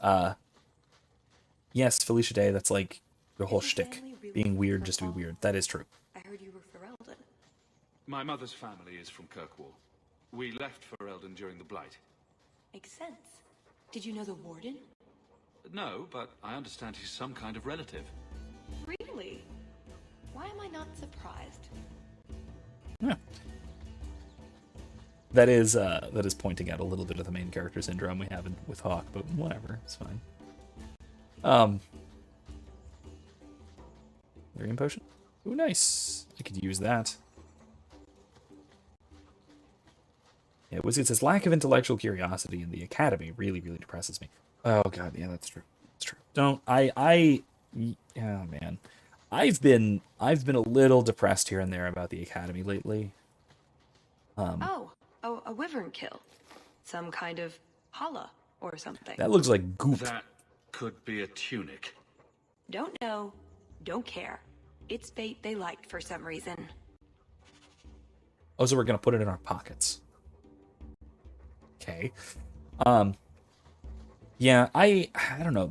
Yes, Felicia Day, that's like the whole Is your shtick. family really Being from weird just to be Kirkwall? weird. That is true. I heard you were Ferelden. My mother's family is from Kirkwall. We left for Eldon during the Blight. Makes sense. Did you know the Warden? No, but I understand he's some kind of relative. Really? Why am I not surprised? Yeah. That is pointing out a little bit of the main character syndrome we have with Hawke, but whatever, it's fine. Variant potion. Ooh, nice. I could use that. Yeah, it says lack of intellectual curiosity in the academy really, really depresses me. Oh god, yeah, that's true. That's true. Oh man. I've been a little depressed here and there about the academy lately. A wyvern kill. Some kind of holla or something. That looks like goop. That could be a tunic. Don't know. Don't care. It's fate they liked for some reason. Oh, so we're gonna put it in our pockets. Okay. Yeah, I don't know.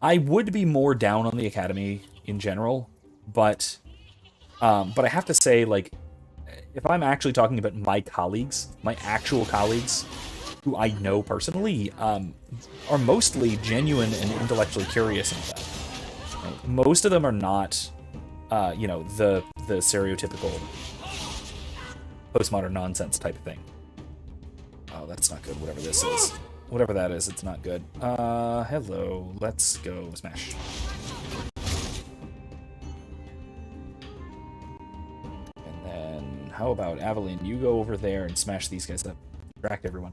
I would be more down on the academy in general, but I have to say, like, if I'm actually talking about my colleagues, my actual colleagues, who I know personally, are mostly genuine and intellectually curious in that. Right? Most of them are not, the stereotypical postmodern nonsense type of thing. Oh, that's not good. Whatever this is, whatever that is, it's not good. Hello. Let's go smash. And then, how about Aveline? You go over there and smash these guys up. Distract everyone.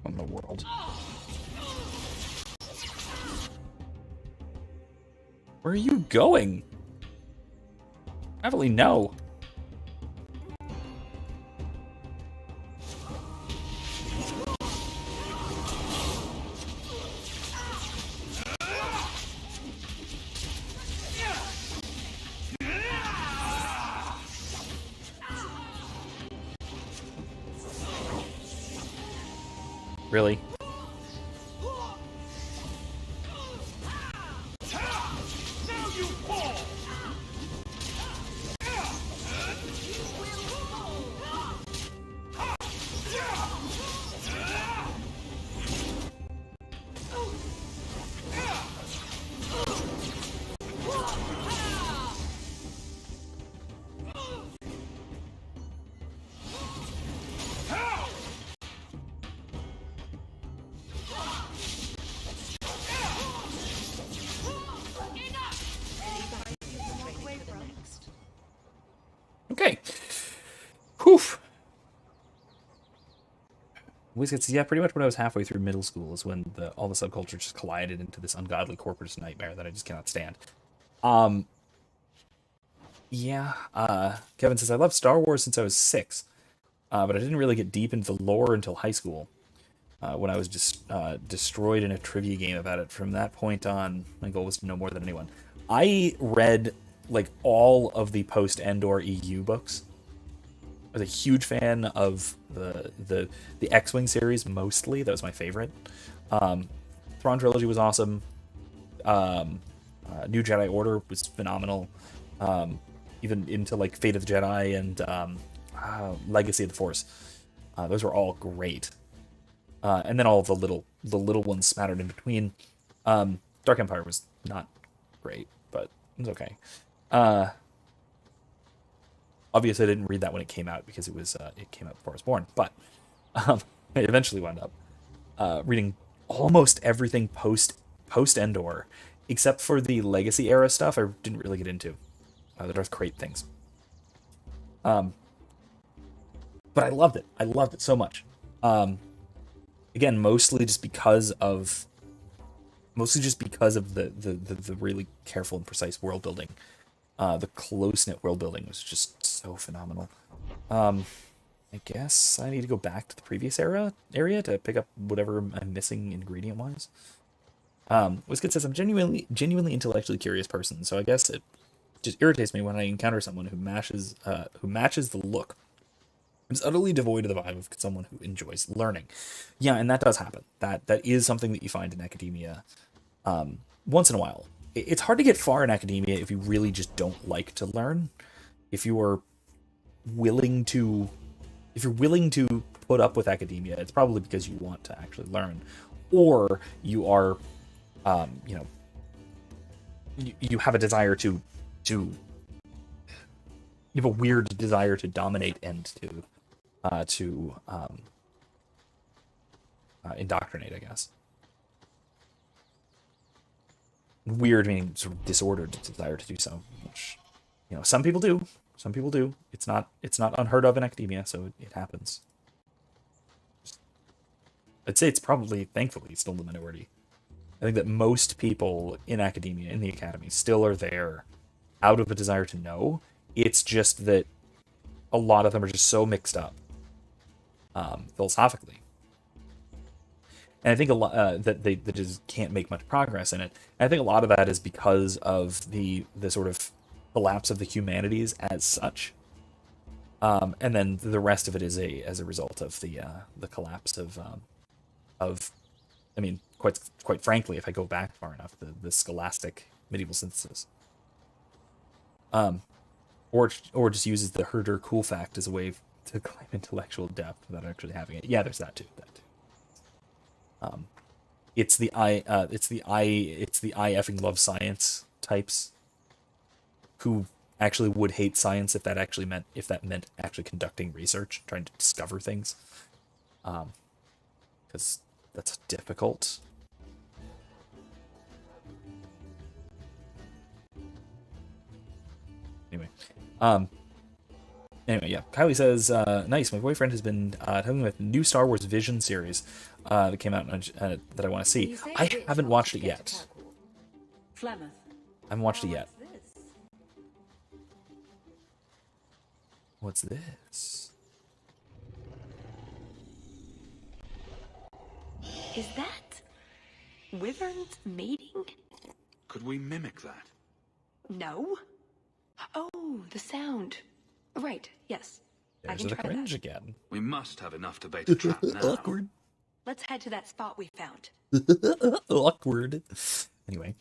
In the world. Where are you going? Aveline, no. Really? Okay. Whew. Yeah, pretty much when I was halfway through middle school is when all the subculture just collided into this ungodly corporate nightmare that I just cannot stand. Kevin says, I loved Star Wars since I was 6, but I didn't really get deep into the lore until high school, when I was just destroyed in a trivia game about it. From that point on, my goal was to know more than anyone. I read, like, all of the post-Endor EU books. I was a huge fan of the X-Wing series, mostly. That was my favorite. Thrawn Trilogy was awesome. New Jedi Order was phenomenal. Even into, like, Fate of the Jedi and Legacy of the Force. Those were all great. And then all of the little ones spattered in between. Dark Empire was not great, but it was okay. Obviously, I didn't read that when it came out because it came out before I was born. But I eventually wound up reading almost everything post Endor, except for the Legacy era stuff. I didn't really get into the Darth Krayt things. But I loved it. I loved it so much. Again, mostly just because of the really careful and precise world building. The close-knit world building was just so phenomenal. I guess I need to go back to the previous area to pick up whatever I'm missing ingredient-wise. Wizkid says, I'm genuinely intellectually curious person, so I guess it just irritates me when I encounter someone who matches the look. It's utterly devoid of the vibe of someone who enjoys learning. Yeah, and that does happen. That is something that you find in academia once in a while. It's hard to get far in academia if you really just don't like to learn. If you're willing to put up with academia, it's probably because you want to actually learn, or you are, you have a desire to you have a weird desire to dominate and to indoctrinate, I guess. Weird meaning sort of disordered desire to do so, which some people do. Some people do. It's not unheard of in academia, so it happens. I'd say it's probably, thankfully, still the minority. I think that most people in academia, in the academy, still are there out of a desire to know. It's just that a lot of them are just so mixed up philosophically. And I think a lot that they just can't make much progress in it. And I think a lot of that is because of the sort of collapse of the humanities as such, and then the rest of it is as a result of the collapse of I mean, quite frankly, if I go back far enough, the scholastic medieval synthesis, or just uses the Herder cool fact as a way to claim intellectual depth without actually having it. Yeah, there's that too. It's the I effing love science types who actually would hate science if that meant actually conducting research, trying to discover things, because that's difficult. Anyway, yeah. Kylie says, nice. My boyfriend has been telling me about the new Star Wars Vision series that came out that I want to see. I haven't watched it yet. I haven't watched it yet. What's this? Is that wyverns mating? Could we mimic that? No. Oh, the sound. Right, yes. There's I can the try cringe that. again. We must have enough to bait a trap now. Awkward. Let's head to that spot we found. Awkward. Anyway,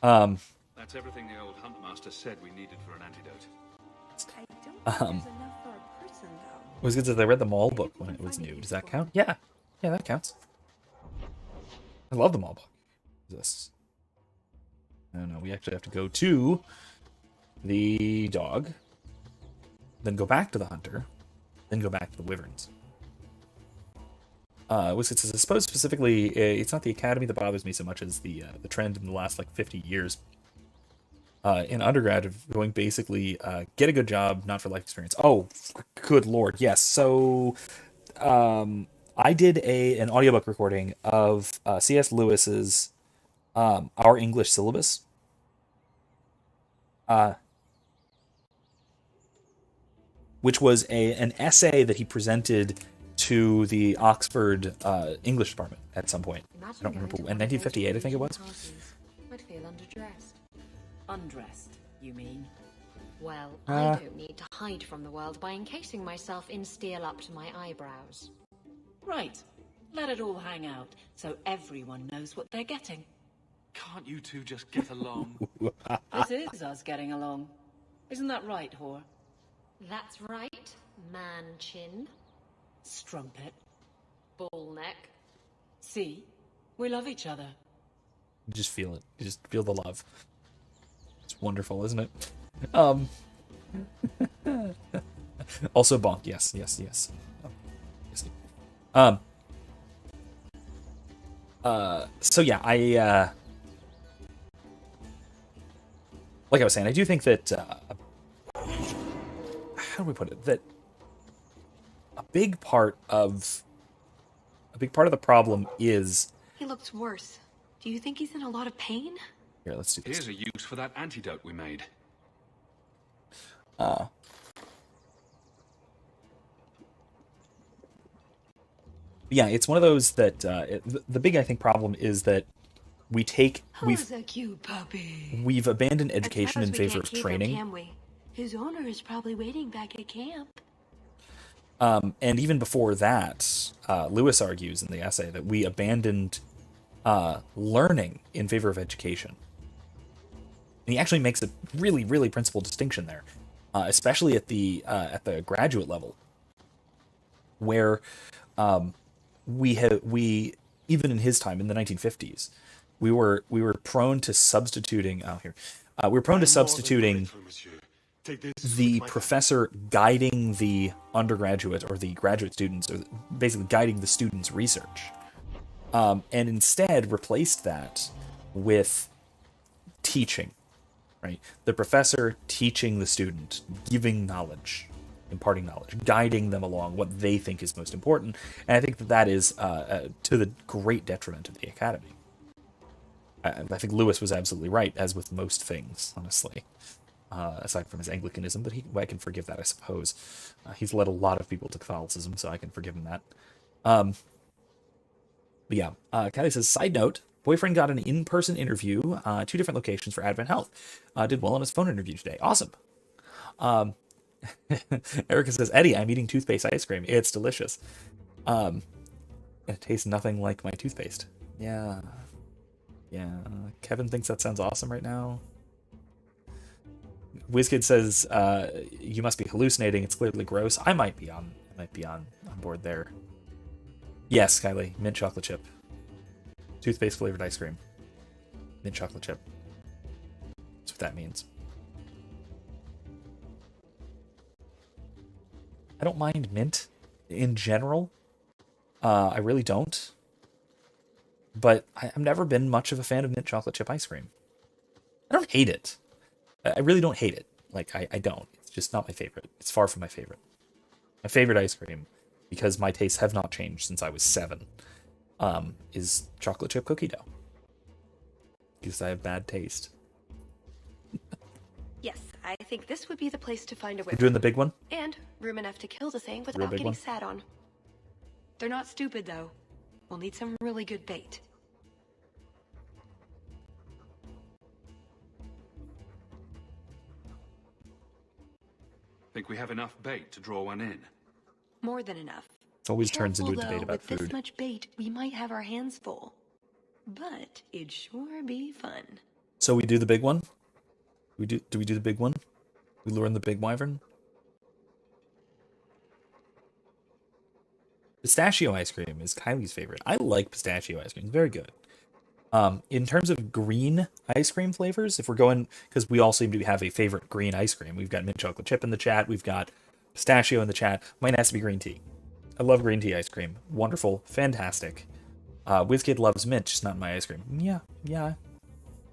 That's everything the old huntmaster said we needed for an antidote. I don't think there's enough for a person, though. it was good that I read the Maul book when it was new. Does that count? Yeah, that counts. I love the Maul book. This. No, we actually have to go to the dog, then go back to the hunter, then go back to the wyverns. Which it says, I suppose specifically, it's not the academy that bothers me so much as the trend in the last 50 years in undergrad of going basically get a good job, not for life experience. Oh, good lord, yes. So I did an audiobook recording of C.S. Lewis's Our English Syllabus. Which was an essay that he presented to the Oxford English department at some point. I don't remember when, 1958, I think it was. I'd feel underdressed. Undressed, you mean? Well, I don't need to hide from the world by encasing myself in steel up to my eyebrows. Right. Let it all hang out, so everyone knows what they're getting. Can't you two just get along? This is us getting along. Isn't that right, whore? That's right, man chin, Strumpet. ball neck. See? We love each other. You just feel it. You just feel the love. It's wonderful, isn't it? Also bonk. Yes. Oh, yes. So yeah, like I was saying, I do think that how do we put it? That a big part of the problem is He looks worse. Do you think he's in a lot of pain? here. Let's do this. Here's a use for that antidote we made. Yeah, it's one of those that the big, I think, problem is that Who's a cute puppy? we've abandoned I education suppose in we favor can't of keep him, training. can we? His owner is probably waiting back at camp. And even before that, Lewis argues in the essay that we abandoned learning in favor of education. And he actually makes a really, really principled distinction there, especially at the graduate level, where we even in his time in the 1950s, we were prone to substituting. We were prone to substituting the professor guiding the undergraduate or the graduate students, or basically guiding the students' research, and instead replaced that with teaching, right? The professor teaching the student, giving knowledge, imparting knowledge, guiding them along what they think is most important. And I think that is to the great detriment of the academy. I think Lewis was absolutely right, as with most things, honestly. Aside from his Anglicanism, but I can forgive that, I suppose. He's led a lot of people to Catholicism, so I can forgive him that. But yeah, Callie says, side note, boyfriend got an in-person interview, 2 different locations for Advent Health. Did well on his phone interview today. Awesome. Erica says, Eddie, I'm eating toothpaste ice cream. It's delicious. It tastes nothing like my toothpaste. Yeah. Kevin thinks that sounds awesome right now. WizKid says, you must be hallucinating. It's clearly gross. I might be on board there. Yes, Kylie, mint chocolate chip. Toothpaste flavored ice cream. Mint chocolate chip. That's what that means. I don't mind mint in general. I really don't. But I've never been much of a fan of mint chocolate chip ice cream. I don't hate it. I really don't hate it. Like, I don't. It's just not my favorite. It's far from my favorite. My favorite ice cream, because my tastes have not changed since I was 7, is chocolate chip cookie dough. Because I have bad taste. Yes, I think this would be the place to find a We're whip. doing the big one? And room enough to kill the thing Real without big getting one? sat on. They're not stupid, though. We'll need some really good bait. Think we have enough bait to draw one in? More than enough. It always turns into a Careful, debate though, about with this food. much bait, we might have our hands full. But it'd sure be fun. So we do the big one? Do we do the big one? We lure in the big wyvern? Pistachio ice cream is Kylie's favorite. I like pistachio ice cream. It's very good. In terms of green ice cream flavors, if we're going, because we all seem to have a favorite green ice cream. We've got mint chocolate chip in the chat. We've got pistachio in the chat. Mine has to be green tea. I love green tea ice cream. Wonderful. Fantastic. WizKid loves mint, just not my ice cream. Yeah.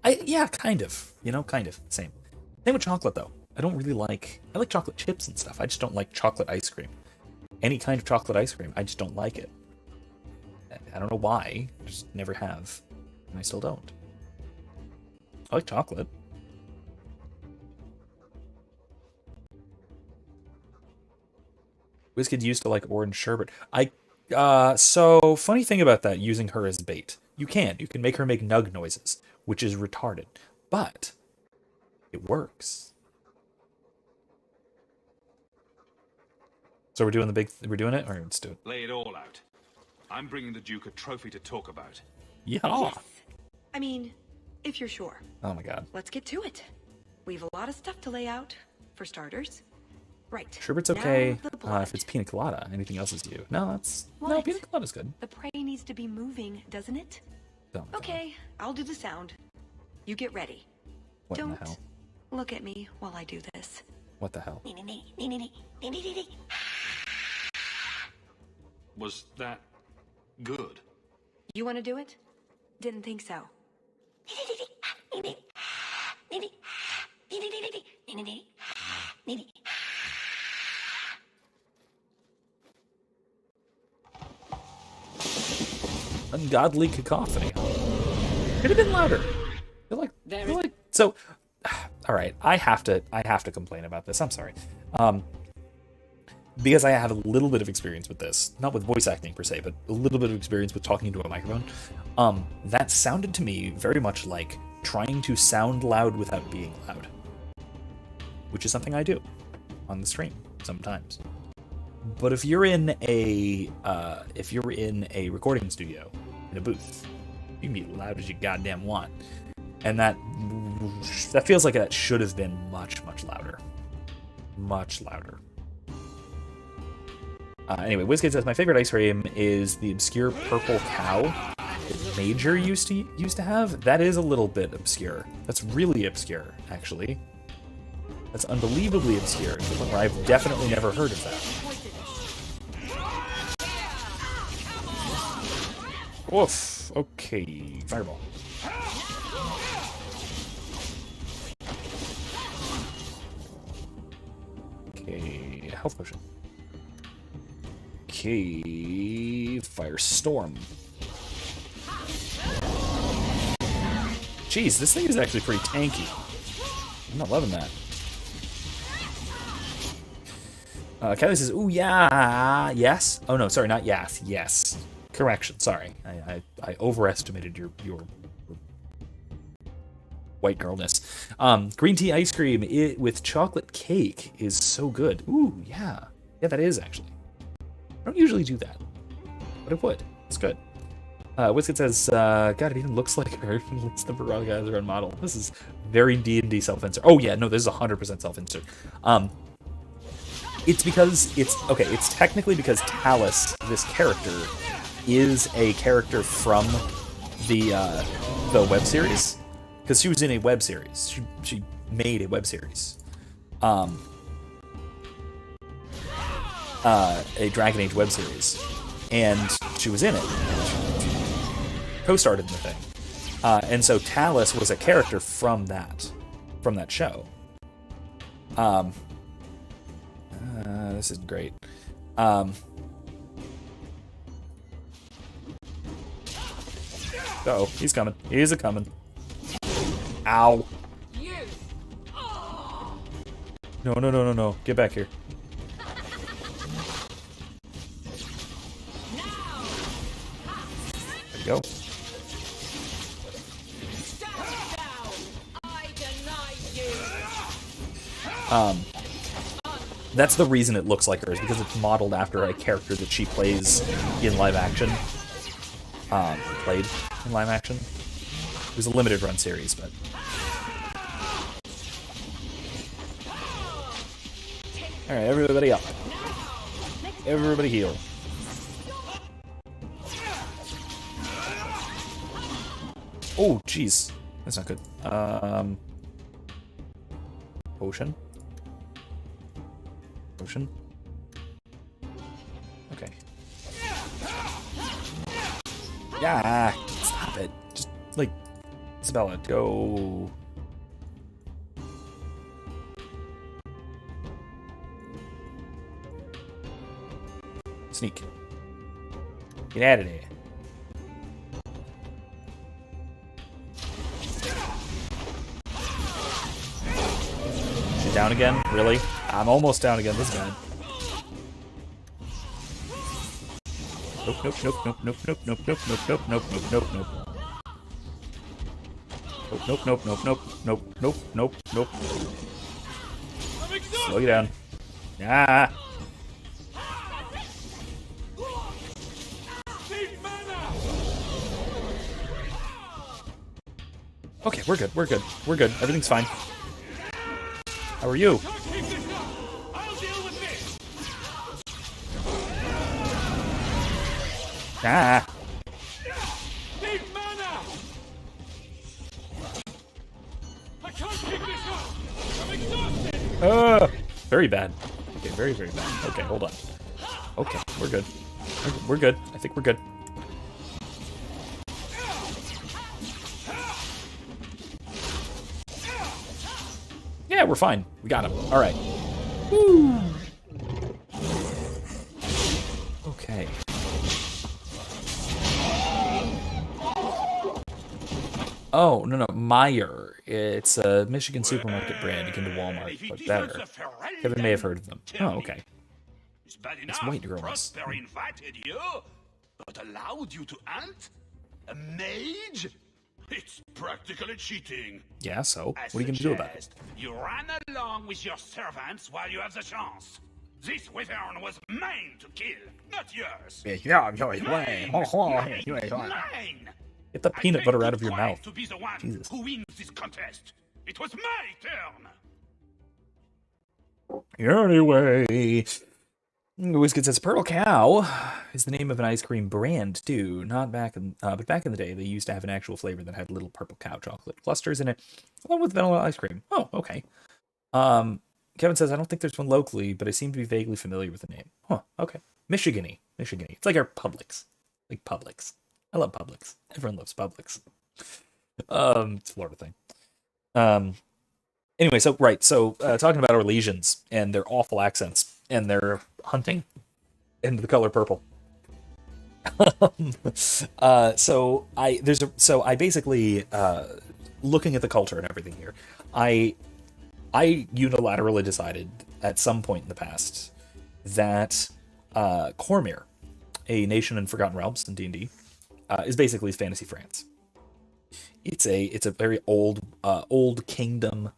Kind of. Kind of. Same with chocolate, though. I like chocolate chips and stuff. I just don't like chocolate ice cream. Any kind of chocolate ice cream, I just don't like it. I don't know why. I just never have. And I still don't. I like chocolate. WizKid used to like orange sherbet. So funny thing about that, using her as bait. You can make her make nug noises, which is retarded. But it works. So we're doing it, or let's do it. Lay it all out. I'm bringing the Duke a trophy to talk about. Yeah. Yes. I mean, if you're sure. Oh my god. Let's get to it. We've a lot of stuff to lay out, for starters. Right. Sherbet's now okay the blood. if it's pina colada. Anything else is you. No, What? Pina colada's good. The prey needs to be moving, doesn't it? Oh my Okay, I'll do the sound. You get ready. God. What in Don't the hell? look at me while I do this. What the hell? Was that good? You want to do it? Didn't think so. Ungodly cacophony. Could have been louder. So. All right, I have to complain about this. I'm sorry, because I have a little bit of experience with this, not with voice acting per se, but a little bit of experience with talking into a microphone. That sounded to me very much like trying to sound loud without being loud, which is something I do on the stream sometimes. But if you're in a recording studio in a booth, you can be loud as you goddamn want. And that feels like that should have been much, much louder. Much louder. Anyway, WizKid says, my favorite ice cream is the obscure purple cow that Major used to have. That is a little bit obscure. That's really obscure, actually. That's unbelievably obscure, to the point where I've definitely never heard of that. Oof. Okay. Fireball. Okay, health potion. Okay, firestorm. Jeez, this thing is actually pretty tanky. I'm not loving that. Kylie says, "Ooh, yeah, yes." Oh no, sorry, not yes. Yes, correction. Sorry, I overestimated your white girlness. Green tea ice cream with chocolate cake is so good. Ooh, yeah. Yeah, that is actually. I don't usually do that, but I would. It's good. Wizkid says, God, it even looks like her. It's the Baragazer on model. This is very D&D self-insert. Oh yeah, no, this is 100% self-insert. It's because it's technically because Talus, this character, is a character from the web series. Because she was in a web series. She made a web series. A Dragon Age web series. And she was in it. She co-starred in the thing. And so Talus was a character from that show. This is great. Uh-oh, he's coming. He's a-coming. Ow. No. Get back here. There you go. That's the reason it looks like her, is because it's modeled after a character that she plays in live action. Played in live action. It was a limited run series, but... Alright, everybody up. Everybody heal. Oh, jeez. That's not good. Potion. Potion. Okay. Yeah, stop it. Just, like, Isabella, go. Sneak. Get out of there. She's down again? Really? I'm almost down again. This is bad. Nope. Slow you down. Ah. Okay, we're good. Everything's fine. How are you? Ah. I can't keep this up. I'm exhausted. very bad. Okay, very, very bad. Okay, hold on. Okay, we're good. We're good. I think we're good. Yeah, we're fine. We got him. All right. Woo. Okay. Oh, no, Meyer. It's a Michigan supermarket brand akin to Walmart, but better. Kevin may have heard of them. Oh, okay. It's white girls. Prosper invited you, but allowed you to hunt? A mage? It's practically cheating. Yeah, so? What are you going to do about it? You run along with your servants while you have the chance. This wyvern was mine to kill, not yours. Mine! Get the peanut butter out of your mouth. To be the one Jesus. who wins this contest. It was my turn. Anyway, Whiskey says Pearl Cow is the name of an ice cream brand too. Not back in, but back in the day, they used to have an actual flavor that had little purple cow chocolate clusters in it, along with vanilla ice cream. Oh, okay. Kevin says I don't think there's one locally, but I seem to be vaguely familiar with the name. Huh? Okay. Michigan-y. It's like our Publix, like Publix. I love Publix. Everyone loves Publix. It's a Florida thing. Anyway, so talking about our legions and their awful accents and their hunting and the color purple. I basically looking at the culture and everything here, I unilaterally decided at some point in the past that Cormyr, a nation in Forgotten Realms in D&D, is basically fantasy France. It's a very old kingdom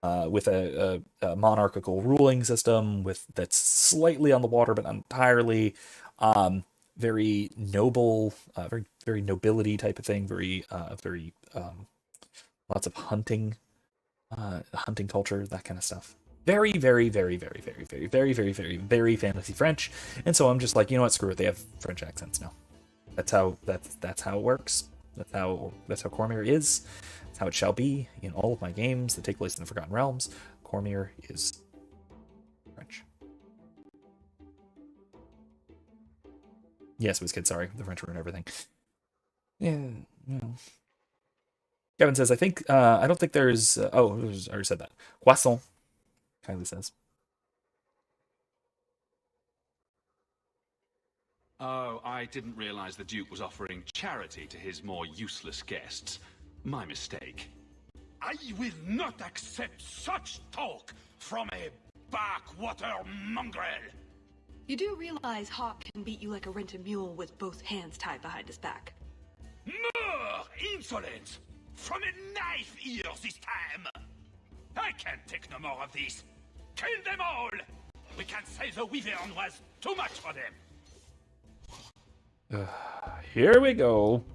with a monarchical ruling system that's slightly on the water but not entirely. Very noble, very nobility type of thing. Very lots of hunting culture, that kind of stuff. Very, very, very, very, very, very, very, very, very, very fantasy French. And so I'm just like, you know what, screw it. They have French accents now. That's how it works. That's how Cormyr is. That's how it shall be in all of my games that take place in the Forgotten Realms. Cormyr is French. Yes, WizKid, sorry. The French ruin everything. Yeah, no. Kevin says, I don't think there's... I already said that. Poisson, Kylie says. Oh, I didn't realize the Duke was offering charity to his more useless guests. My mistake. I will not accept such talk from a backwater mongrel. You do realize Hawke can beat you like a rented mule with both hands tied behind his back. More insolence! From a knife ear this time! I can't take no more of this. Kill them all! We can't say the wyvern was too much for them. Here we go.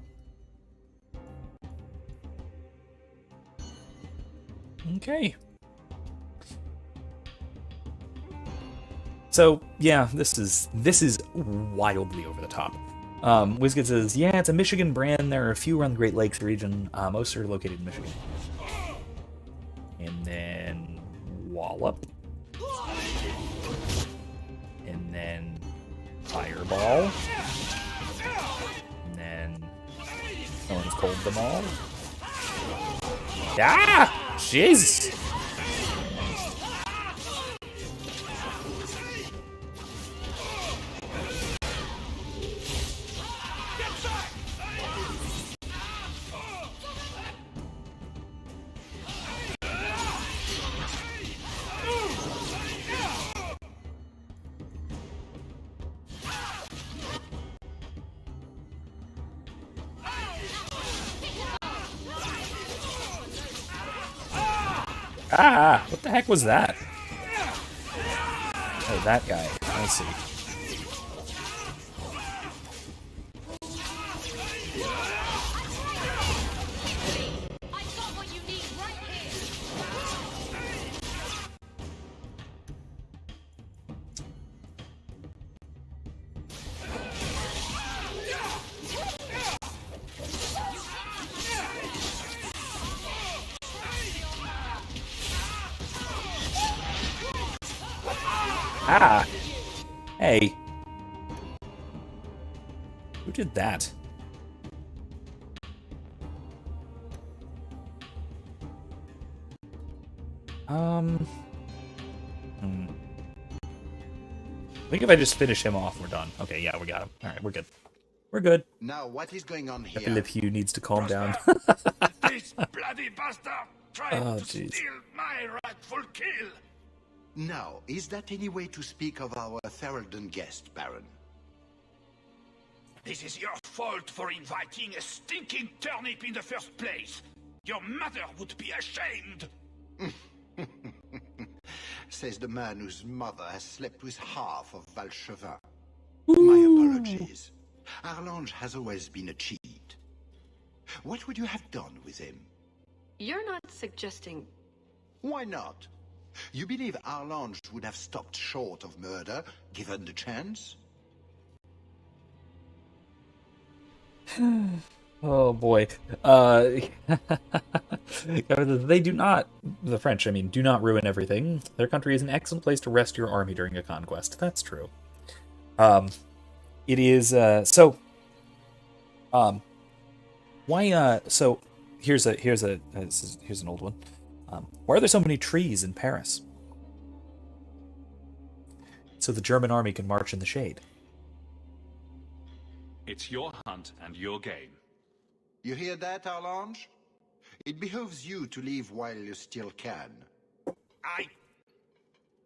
Okay. So yeah, this is wildly over the top. WizKid says, yeah, it's a Michigan brand. There are a few around the Great Lakes region. Most are located in Michigan. And then Wallop. And then Fireball. And then someone's cold them all. Ah! Jesus! Ah! What the heck was that? Oh, that guy. I see. Ah! Hey. Who did that? I think if I just finish him off, we're done. Okay, yeah, we got him. Alright, we're good. We're good. Now, what is going on here? Philip Hugh needs to calm down. This bloody bastard tried to steal my rightful kill. Now, is that any way to speak of our Theraldon guest, Baron? This is your fault for inviting a stinking turnip in the first place. Your mother would be ashamed. Says the man whose mother has slept with half of Valchevin. My apologies. Arlange has always been a cheat. What would you have done with him? You're not suggesting... Why not? You believe Arlange would have stopped short of murder, given the chance? Oh boy. They do not, the French, I mean, do not ruin everything. Their country is an excellent place to rest your army during a conquest. That's true. It is, why, so, here's an old one. Why are there so many trees in Paris? So the German army can march in the shade. It's your hunt and your game. You hear that, Arlange? It behooves you to leave while you still can.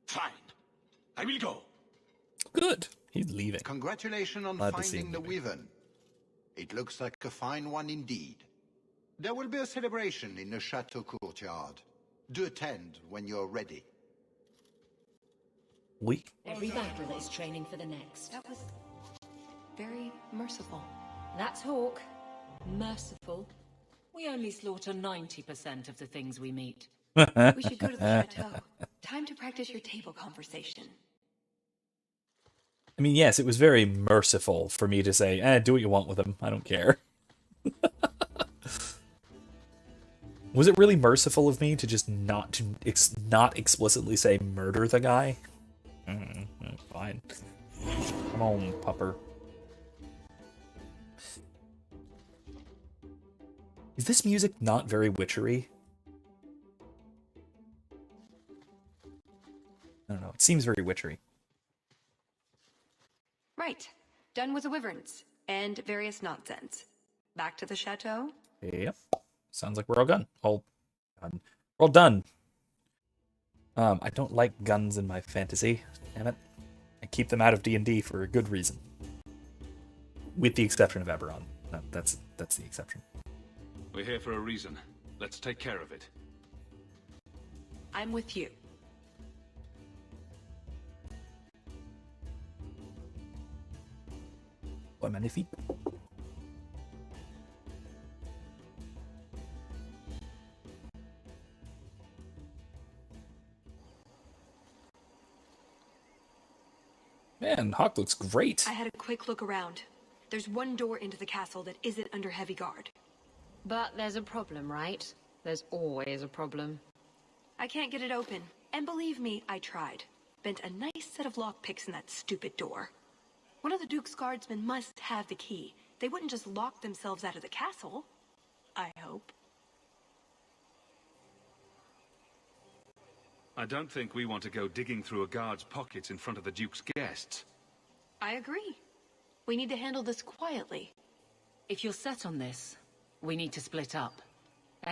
Fine. I will go. Good. He's leaving. Congratulations on Glad to see finding him the leaving. Wyvern. It looks like a fine one indeed. There will be a celebration in the chateau courtyard. Do attend when you're ready. Every battle is training for the next. That was very merciful. That's Hawke. Merciful. We only slaughter 90% of the things we meet. We should go to the chateau. Time to practice your table conversation. I mean, yes, it was very merciful for me to say, do what you want with him. I don't care. Was it really merciful of me to just not explicitly say murder the guy? Fine. Come on, pupper. Is this music not very witchery? I don't know. It seems very witchery. Right. Done with the wyverns and various nonsense. Back to the chateau? Yep. Sounds like we're all done. All done. We're all done. I don't like guns in my fantasy. Damn it. I keep them out of D&D for a good reason. With the exception of Eberron. That's the exception. We're here for a reason. Let's take care of it. I'm with you. What, magnifique? Man, Hawke looks great. I had a quick look around. There's one door into the castle that isn't under heavy guard. But there's a problem, right? There's always a problem. I can't get it open. And believe me, I tried. Bent a nice set of lockpicks in that stupid door. One of the Duke's guardsmen must have the key. They wouldn't just lock themselves out of the castle. I hope. I don't think we want to go digging through a guard's pockets in front of the Duke's guests. I agree. We need to handle this quietly. If you're set on this, we need to split up.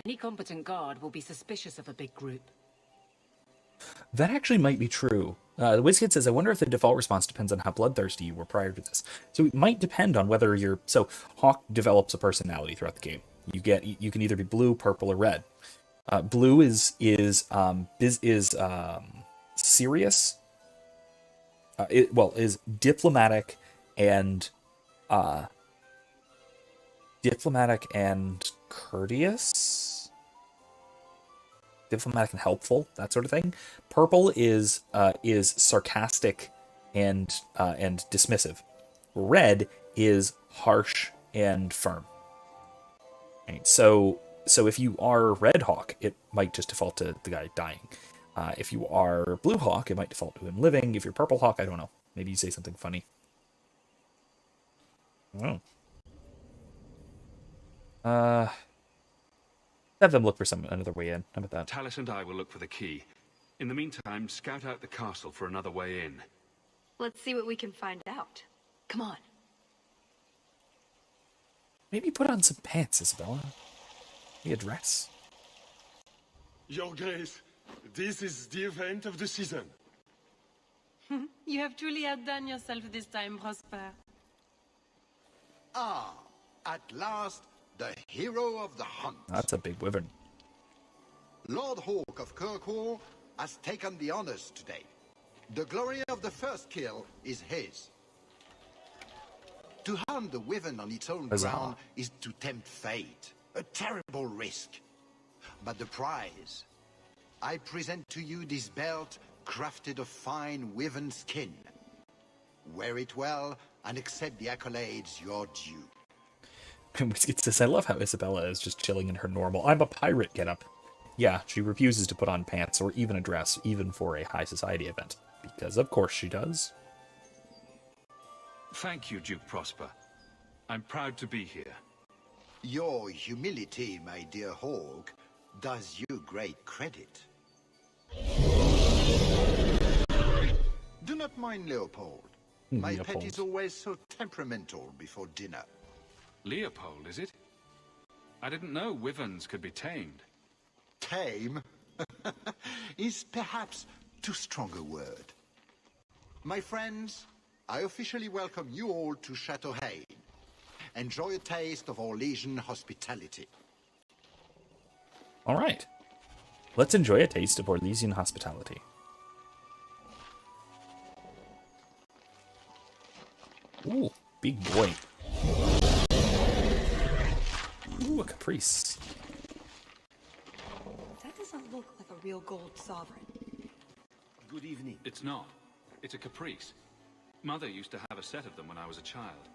Any competent guard will be suspicious of a big group. That actually might be true. The WizKid says, I wonder if the default response depends on how bloodthirsty you were prior to this. So it might depend on whether you're... So Hawke develops a personality throughout the game. You can either be blue, purple, or red. Blue is serious. Is diplomatic and courteous. Diplomatic and helpful, that sort of thing. Purple is sarcastic and dismissive. Red is harsh and firm. Right? So if you are Red Hawke, it might just default to the guy dying. If you are Blue Hawke, it might default to him living. If you're Purple Hawke, I don't know. Maybe you say something funny. Oh. Have them look for another way in. How about that? Tallis and I will look for the key. In the meantime, scout out the castle for another way in. Let's see what we can find out. Come on. Maybe put on some pants, Isabella. Maybe a dress. Your Grace, this is the event of the season. You have truly outdone yourself this time, Prosper. Ah, at last, the hero of the hunt. That's a big wyvern. Lord Hawke of Kirkwall has taken the honors today. The glory of the first kill is his. To hunt the wyvern on its own ground is to tempt fate. A terrible risk. But the prize... I present to you this belt crafted of fine wyvern skin. Wear it well and accept the accolades you're due. It says, I love how Isabella is just chilling in her normal, I'm a pirate getup. Yeah, she refuses to put on pants or even a dress, even for a high society event. Because of course she does. Thank you, Duke Prosper. I'm proud to be here. Your humility, my dear Hawke, does you great credit. Do not mind Leopold. My pet is always so temperamental before dinner. Leopold, is it? I didn't know wyverns could be tamed. Tame is perhaps too strong a word. My friends, I officially welcome you all to Chateau Haine. Enjoy a taste of Orlesian hospitality. All right. Let's enjoy a taste of Orlesian hospitality. Ooh, big boy. Ooh, a caprice. That doesn't look like a real gold sovereign. Good evening. It's not. It's a caprice. Mother used to have a set of them when I was a child.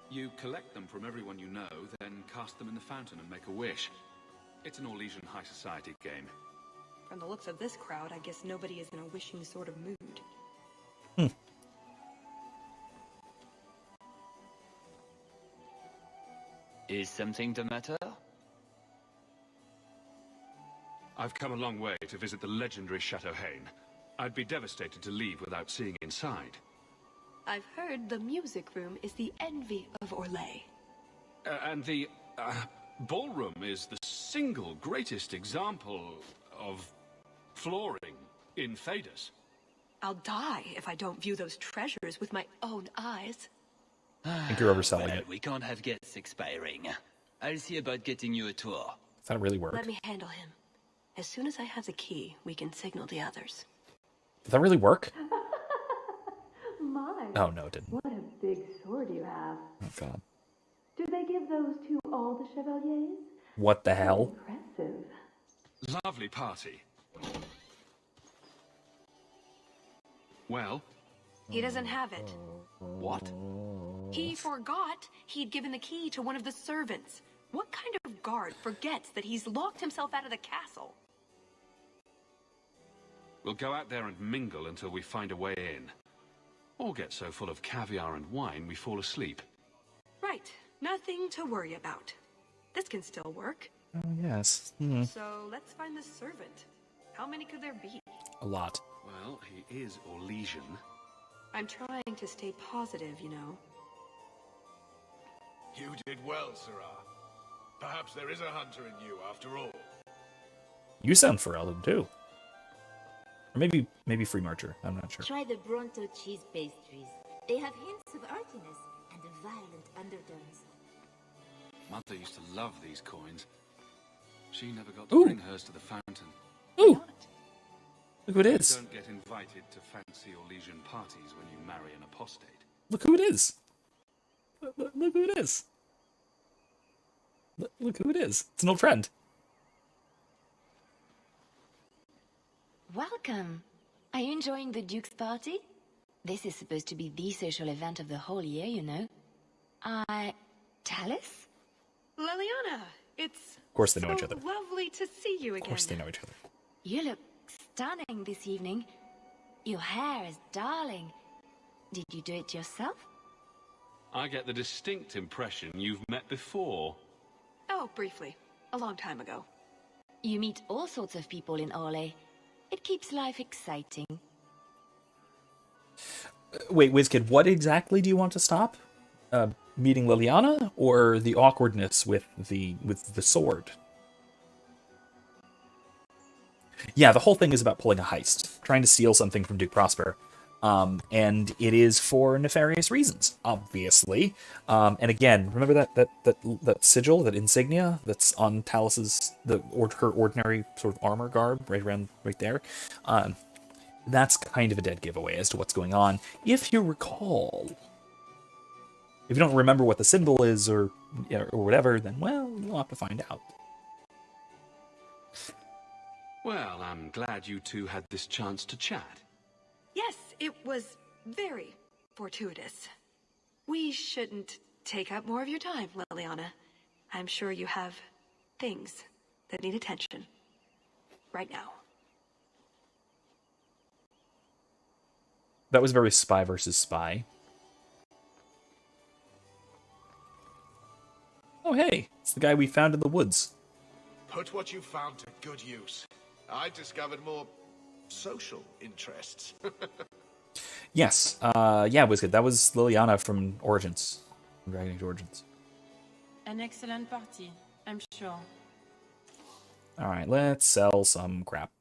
You collect them from everyone you know, then cast them in the fountain and make a wish. It's an Orlesian high society game. From the looks of this crowd, I guess nobody is in a wishing sort of mood. Is something the matter? I've come a long way to visit the legendary Chateau Haine. I'd be devastated to leave without seeing inside. I've heard the music room is the envy of Orlais. And the ballroom is the single greatest example of flooring in Thedas. I'll die if I don't view those treasures with my own eyes. I think you're overselling it. We can't have guests expiring. I'll see about getting you a tour. Does that really work? Let me handle him. As soon as I have the key, we can signal the others. Does that really work? My, Oh, no, it didn't. what a big sword you have. Oh, God. Do they give those to all the chevaliers? What the hell? Impressive. Lovely party. Well? He doesn't have it. What? He forgot he'd given the key to one of the servants. What kind of guard forgets that he's locked himself out of the castle? We'll go out there and mingle until we find a way in. Or get so full of caviar and wine we fall asleep. Right. Nothing to worry about. This can still work. Oh, yes. So let's find the servant. How many could there be? A lot. Well, he is Orlesian. I'm trying to stay positive, you know. You did well, Sirrah. Perhaps there is a hunter in you after all. You sound Ferelden, too. Or maybe Free Marcher. I'm not sure. Try the Bronto cheese pastries. They have hints of artiness and violent undertones. Mother used to love these coins. She never got to bring hers to the fountain. Ooh! Look who it is. You don't get invited to fancy Orlesian parties when you marry an apostate. Look who it is. Look who it is. Look who it is. It's an old friend. Welcome. Are you enjoying the Duke's party? This is supposed to be the social event of the whole year, you know. Tallis? Liliana, it's Of course they know each other. lovely to see you again. Of course they know each other. You look stunning this evening. Your hair is darling. Did you do it yourself? I get the distinct impression you've met before. Oh, briefly. A long time ago. You meet all sorts of people in Orlais. It keeps life exciting. Wait, WizKid, what exactly do you want to stop? Meeting Liliana, or the awkwardness with the sword? Yeah, the whole thing is about pulling a heist, trying to steal something from Duke Prosper. And it is for nefarious reasons, obviously. And again, remember that sigil, that insignia that's on Talus's her ordinary sort of armor garb right there. That's kind of a dead giveaway as to what's going on, if you recall. If you don't remember what the symbol is or whatever, then well, you'll have to find out. Well, I'm glad you two had this chance to chat. Yes, it was very fortuitous. We shouldn't take up more of your time, Liliana. I'm sure you have things that need attention. Right now. That was very spy versus spy. Oh hey, it's the guy we found in the woods. Put what you found to good use. I discovered more social interests. Yes, yeah, WizKid, that was Liliana from Origins. From Dragon Age Origins. An excellent party, I'm sure. Alright, let's sell some crap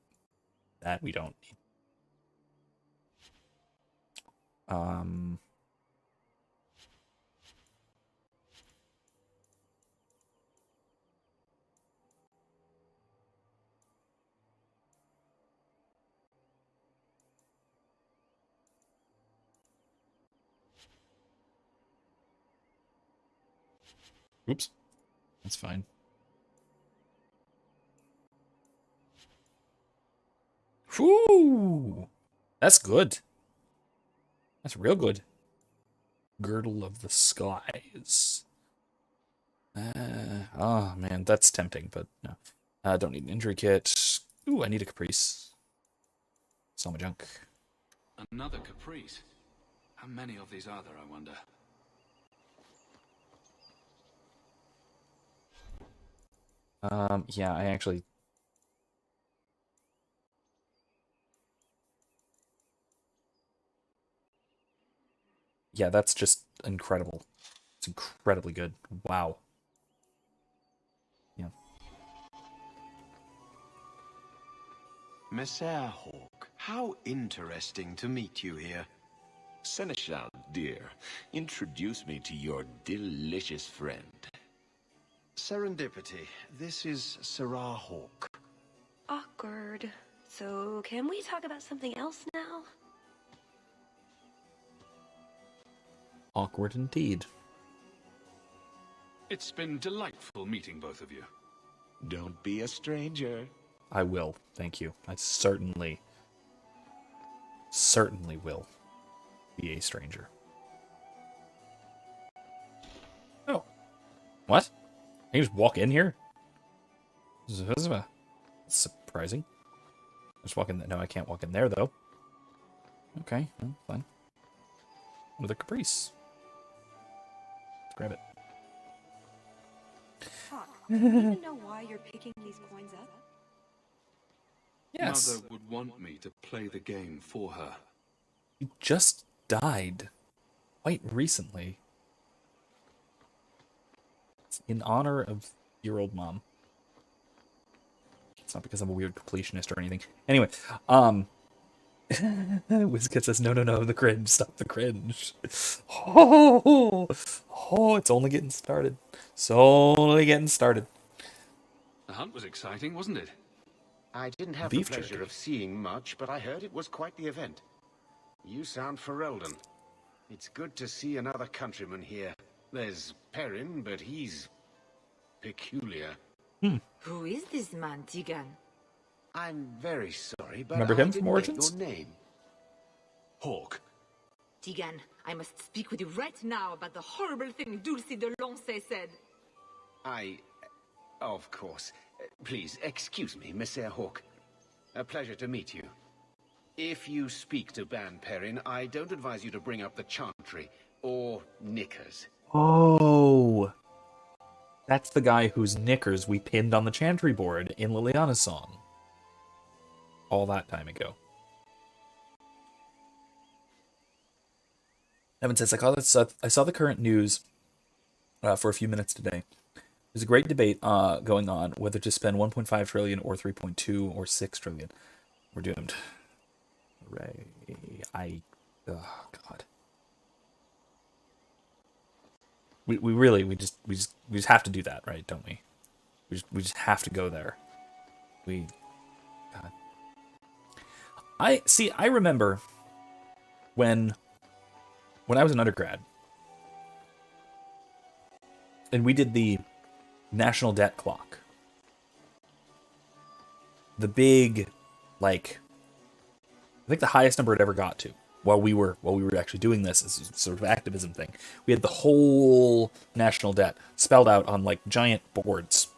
that we don't need. Oops. That's fine. Whew! That's good. That's real good. Girdle of the Skies. Oh man, that's tempting, but no. I don't need an injury kit. Ooh, I need a Caprice. Sell my junk. Another Caprice? How many of these are there, I wonder? Yeah, I actually... Yeah, that's just incredible. It's incredibly good. Wow. Yeah. Messere Hawke, how interesting to meet you here. Seneschal, dear, introduce me to your delicious friend. Serendipity, this is Sarah Hawke. Awkward. So, can we talk about something else now? Awkward indeed. It's been delightful meeting both of you. Don't be a stranger. I will, thank you. I certainly will be a stranger. Oh. What? Can you just walk in here? That's surprising. Just walk in there. No, I can't walk in there, though. Okay, well, fine. Another Caprice. Let's grab it. Hawke, do you even know why you're picking these coins up? Yes. Mother would want me to play the game for her. You just died quite recently. It's in honor of your old mom. It's not because I'm a weird completionist or anything. Anyway, WizKid says, no, the cringe. Stop the cringe. Oh, it's only getting started. It's only getting started. The hunt was exciting, wasn't it? I didn't have the pleasure of seeing much, but I heard it was quite the event. You sound Ferelden. It's good to see another countryman here. There's Perrin, but he's peculiar. Who is this man, Tigan? I'm very sorry, but remember him from Origins? Your name. Hawke. Tigan, I must speak with you right now about the horrible thing Dulce de Lancey said. Of course. Please, excuse me, Messere Hawke. A pleasure to meet you. If you speak to Ban Perrin, I don't advise you to bring up the Chantry or knickers. Oh, that's the guy whose knickers we pinned on the Chantry board in Liliana's song. All that time ago. Evan says, I saw the current news for a few minutes today. There's a great debate going on whether to spend 1.5 trillion or 3.2 or 6 trillion. We're doomed. Hooray. Oh, God. We just have to do that, right? Don't we? We just have to go there. God. I remember when I was an undergrad and we did the national debt clock. The big, like, I think the highest number it ever got to while we were actually doing this as a sort of activism thing. We had the whole national debt spelled out on like giant boards.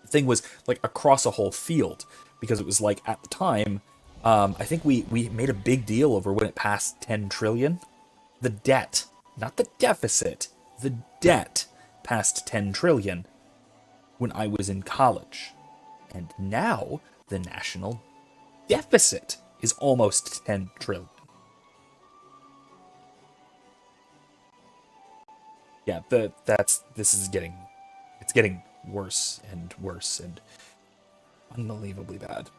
The thing was like across a whole field because it was like at the time, I think we made a big deal over when it passed 10 trillion. The debt, not the deficit, the debt passed 10 trillion when I was in college. And now the national deficit is almost 10 trillion. Yeah, this is getting worse and worse and unbelievably bad.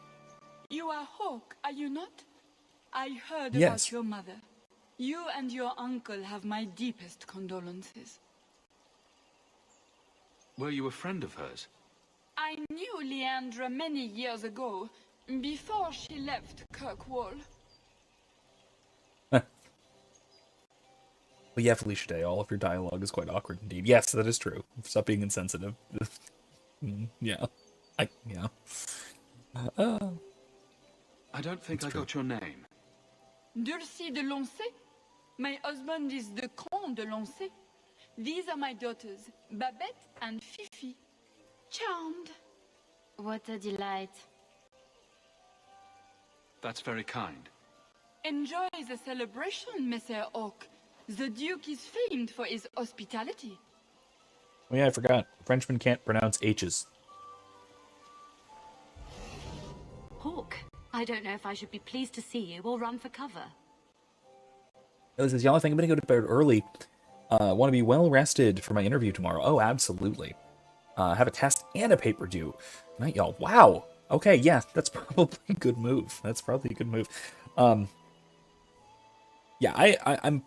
You are Hawke, are you not? I heard Yes. about your mother. You and your uncle have my deepest condolences. Were you a friend of hers? I knew Leandra many years ago, before she left Kirkwall. Well, yeah, Felicia Day, all of your dialogue is quite awkward indeed. Yes, that is true. Stop being insensitive. Yeah. Yeah. I don't think I got your name. Dulcie de Lancey? My husband is the Comte de Lancey. These are my daughters, Babette and Fifi. Charmed. What a delight. That's very kind. Enjoy the celebration, Messire Hawke. The Duke is famed for his hospitality. Oh yeah, I forgot. Frenchmen can't pronounce H's. Hawke, I don't know if I should be pleased to see you or run for cover. This is the only thing. I'm going to go to bed early. Want to be well rested for my interview tomorrow. Oh, absolutely. Have a test and a paper due. Night, y'all. Wow. Okay, yeah, that's probably a good move. Yeah, I'm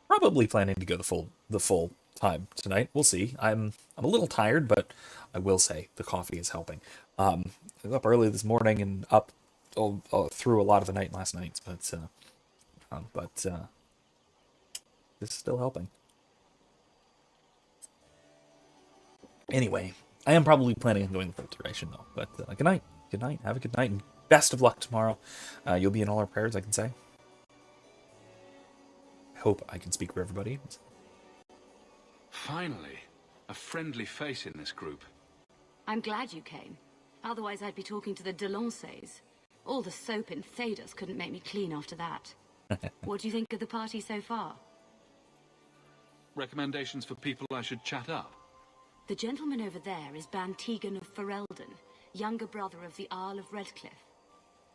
probably planning to go the full time tonight. We'll see. I'm a little tired, but I will say the coffee is helping. I was up early this morning and up through a lot of the night last night, but this is still helping. Anyway, I am probably planning on going the full duration though. But good night. Good night. Have a good night and best of luck tomorrow. You'll be in all our prayers, I can say. I hope I can speak for everybody. Finally, a friendly face in this group. I'm glad you came. Otherwise I'd be talking to the Delanceys. All the soap in Thados couldn't make me clean after that. What do you think of the party so far? Recommendations for people I should chat up? The gentleman over there is Bantegan of Ferelden, younger brother of the Earl of Redcliffe.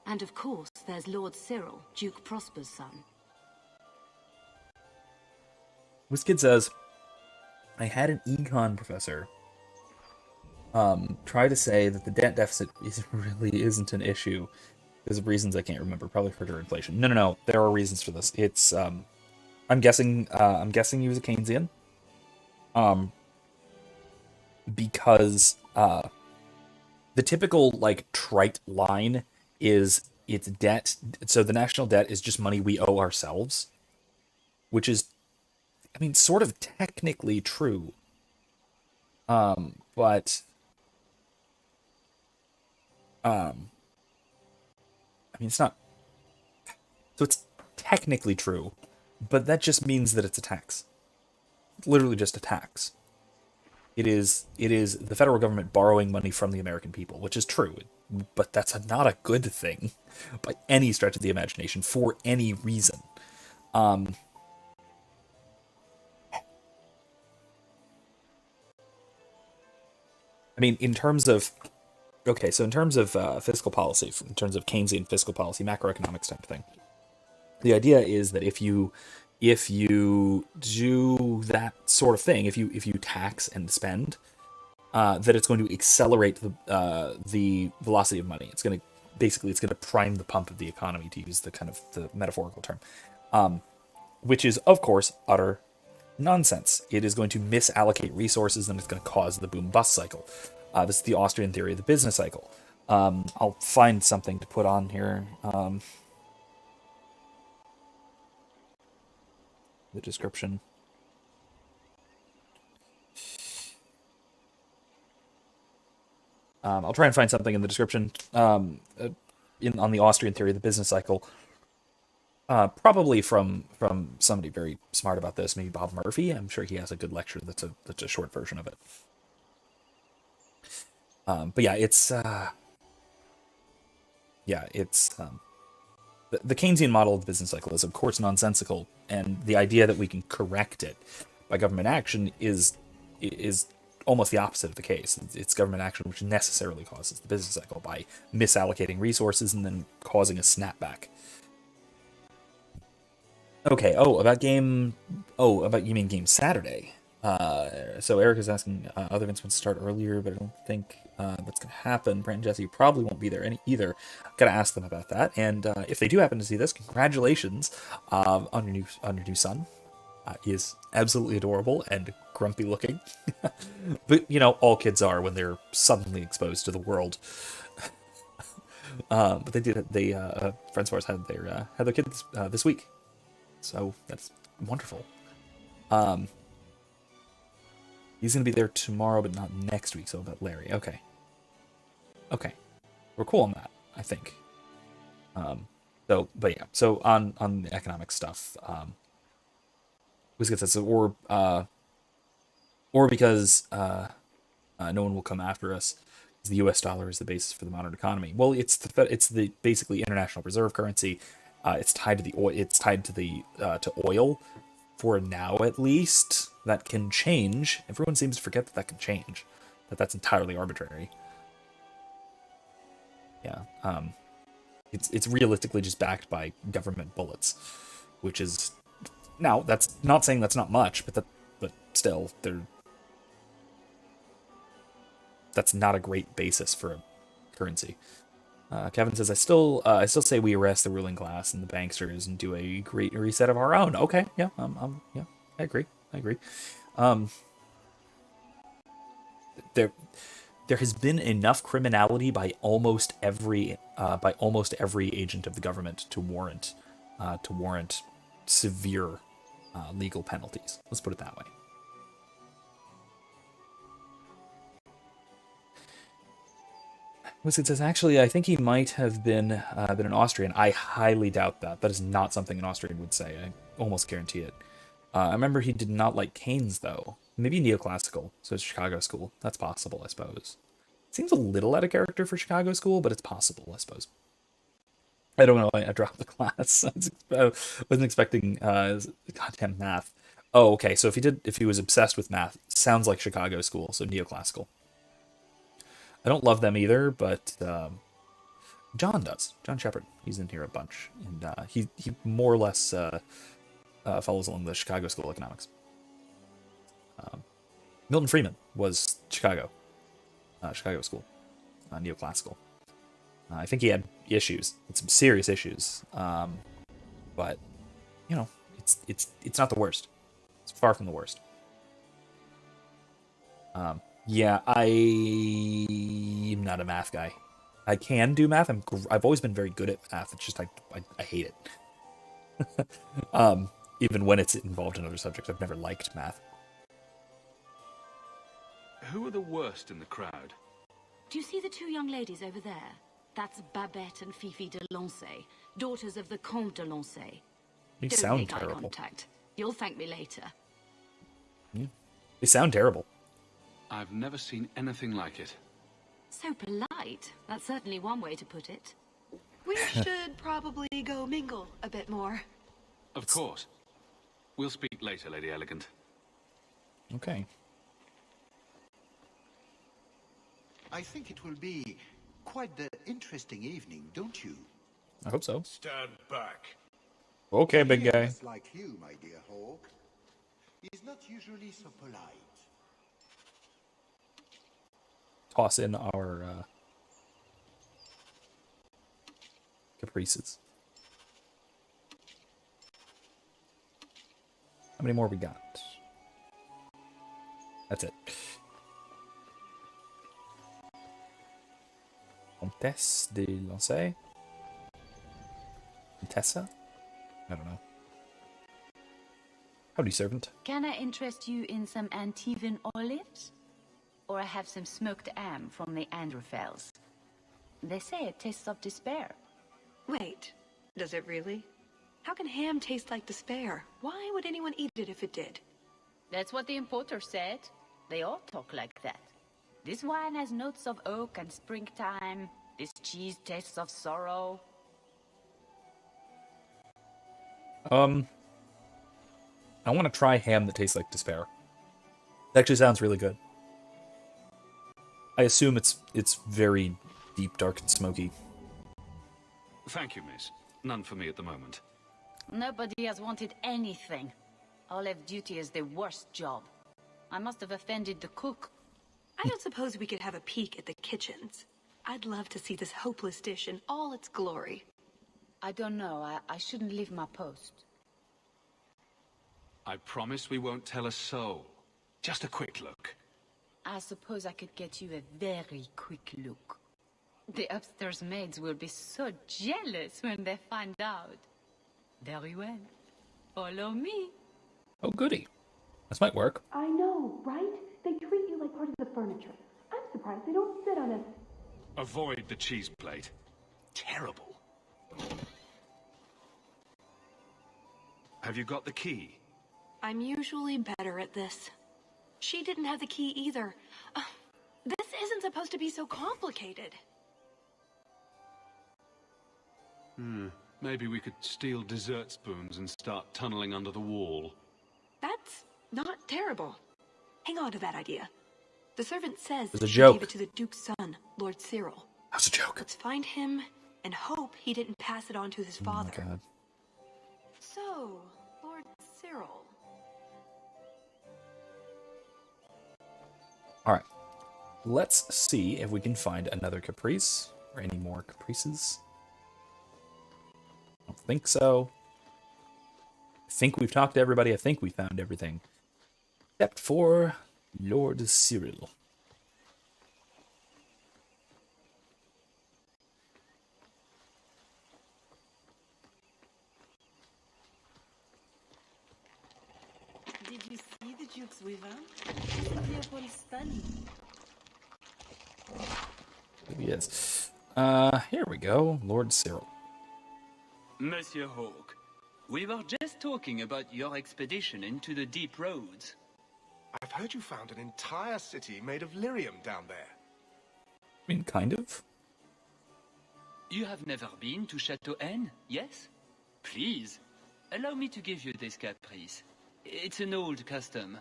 And of course, there's Lord Cyril, Duke Prosper's son. WizKid says, I had an econ professor try to say that the debt deficit really isn't an issue because of reasons I can't remember, probably further inflation. No, there are reasons for this. It's I'm guessing he was a Keynesian. Because the typical like trite line is it's debt. So the national debt is just money we owe ourselves, which is, I mean, sort of technically true. But I mean, it's not. So it's technically true, but that just means that it's a tax. It's literally just a tax. It is the federal government borrowing money from the American people, which is true. but that's not a good thing by any stretch of the imagination for any reason. I mean, in terms of fiscal policy, in terms of Keynesian fiscal policy, macroeconomics type of thing, the idea is that if you do that sort of thing, if you tax and spend, that it's going to accelerate the velocity of money. It's going to prime the pump of the economy, to use the metaphorical term, which is of course utter nonsense. It is going to misallocate resources, and it's going to cause the boom bust cycle. This is the Austrian theory of the business cycle. I'll find something to put on here. The description. I'll try and find something in the description on the Austrian theory of the business cycle. Probably from somebody very smart about this, maybe Bob Murphy. I'm sure he has a good lecture that's a short version of it. But yeah, it's the Keynesian model of the business cycle is of course nonsensical, and the idea that we can correct it by government action is almost the opposite of the case. It's government action which necessarily causes the business cycle by misallocating resources and then causing a snapback. Okay, you mean Game Saturday. So Eric is asking, other events want to start earlier, but I don't think that's going to happen. Brent and Jesse probably won't be there either. Gotta ask them about that. And if they do happen to see this, congratulations on your new son. He is absolutely adorable and grumpy looking. But all kids are when they're suddenly exposed to the world. But they friends of ours had their kids this week, so that's wonderful. He's gonna be there tomorrow, but not next week. So about Larry, okay, we're cool on that, I think. So on the economic stuff, or because no one will come after us, because the U.S. dollar is the basis for the modern economy. Well, it's the basically international reserve currency. It's tied to the oil. It's tied to oil for now, at least. That can change. Everyone seems to forget that can change. That's entirely arbitrary. Yeah. It's realistically just backed by government bullets, which is now that's not saying that's not much, but still that's not a great basis for a currency. Kevin says, I still say we arrest the ruling class and the banksters and do a great reset of our own. Okay, yeah, yeah, I agree. There has been enough criminality by almost every agent of the government to warrant severe legal penalties. Let's put it that way. It says, actually, I think he might have been an Austrian. I highly doubt that. That is not something an Austrian would say. I almost guarantee it. I remember he did not like Keynes, though. Maybe neoclassical, so it's Chicago school. That's possible, I suppose. Seems a little out of character for Chicago school, but it's possible, I suppose. I don't know. I dropped the class. I wasn't expecting goddamn math. Oh, okay. So if he was obsessed with math, sounds like Chicago school, so neoclassical. I don't love them either, but John does. John Shepard. He's in here a bunch, and he more or less follows along the Chicago School of Economics. Milton Friedman was Chicago school, neoclassical. I think he had issues, some serious issues, but it's not the worst. It's far from the worst. Yeah, I'm not a math guy. I can do math. I've always been very good at math. It's just I hate it. Even when it's involved in other subjects, I've never liked math. Who are the worst in the crowd? Do you see the two young ladies over there? That's Babette and Fifi de Lancey, daughters of the Comte de Lancey. They Don't sound make eye terrible. contact. You'll thank me later. Yeah. They sound terrible. I've never seen anything like it. So polite. That's certainly one way to put it. We should probably go mingle a bit more. Of course. We'll speak later, Lady Elegant. Okay. I think it will be quite the interesting evening, don't you? I hope so. Stand back. Okay, big guy. Just like you, my dear Hawke. He's not usually so polite. Toss in our caprices. How many more we got? That's it. Comtesse de Lancey? Contessa? I don't know. Howdy, servant. Can I interest you in some Antivan olives? Or I have some smoked ham from the Androphels. They say it tastes of despair. Wait, does it really? How can ham taste like despair? Why would anyone eat it if it did? That's what the importer said. They all talk like that. This wine has notes of oak and springtime. This cheese tastes of sorrow. I want to try ham that tastes like despair. It actually sounds really good. I assume it's very deep, dark, and smoky. Thank you, miss. None for me at the moment. Nobody has wanted anything. Olive duty is the worst job. I must have offended the cook. I don't suppose we could have a peek at the kitchens. I'd love to see this hopeless dish in all its glory. I don't know. I shouldn't leave my post. I promise we won't tell a soul. Just a quick look. I suppose I could get you a very quick look. The upstairs maids will be so jealous when they find out. Very well. Follow me. Oh, goody. This might work. I know, right? They treat you like part of the furniture. I'm surprised they don't sit on it. Avoid the cheese plate. Terrible. Have you got the key? I'm usually better at this. She didn't have the key either. This isn't supposed to be so complicated. Maybe we could steal dessert spoons and start tunneling under the wall. That's not terrible. Hang on to that idea. The servant says It's a she joke. gave it to the Duke's son, Lord Cyril. That's a joke. Let's find him and hope he didn't pass it on to his father. Oh my God. So, Lord Cyril. Alright. Let's see if we can find another caprice. Or any more caprices. I don't think so. I think we've talked to everybody. I think we found everything. Except for Lord Cyril. Did you see the Duke's wyvern? It's Leopold's stunning. Maybe he is. Here we go. Lord Cyril. Monsieur Hawke, we were just talking about your expedition into the deep roads. I've heard you found an entire city made of lyrium down there. I mean, kind of. You have never been to Chateau N, yes? Please, allow me to give you this caprice. It's an old custom.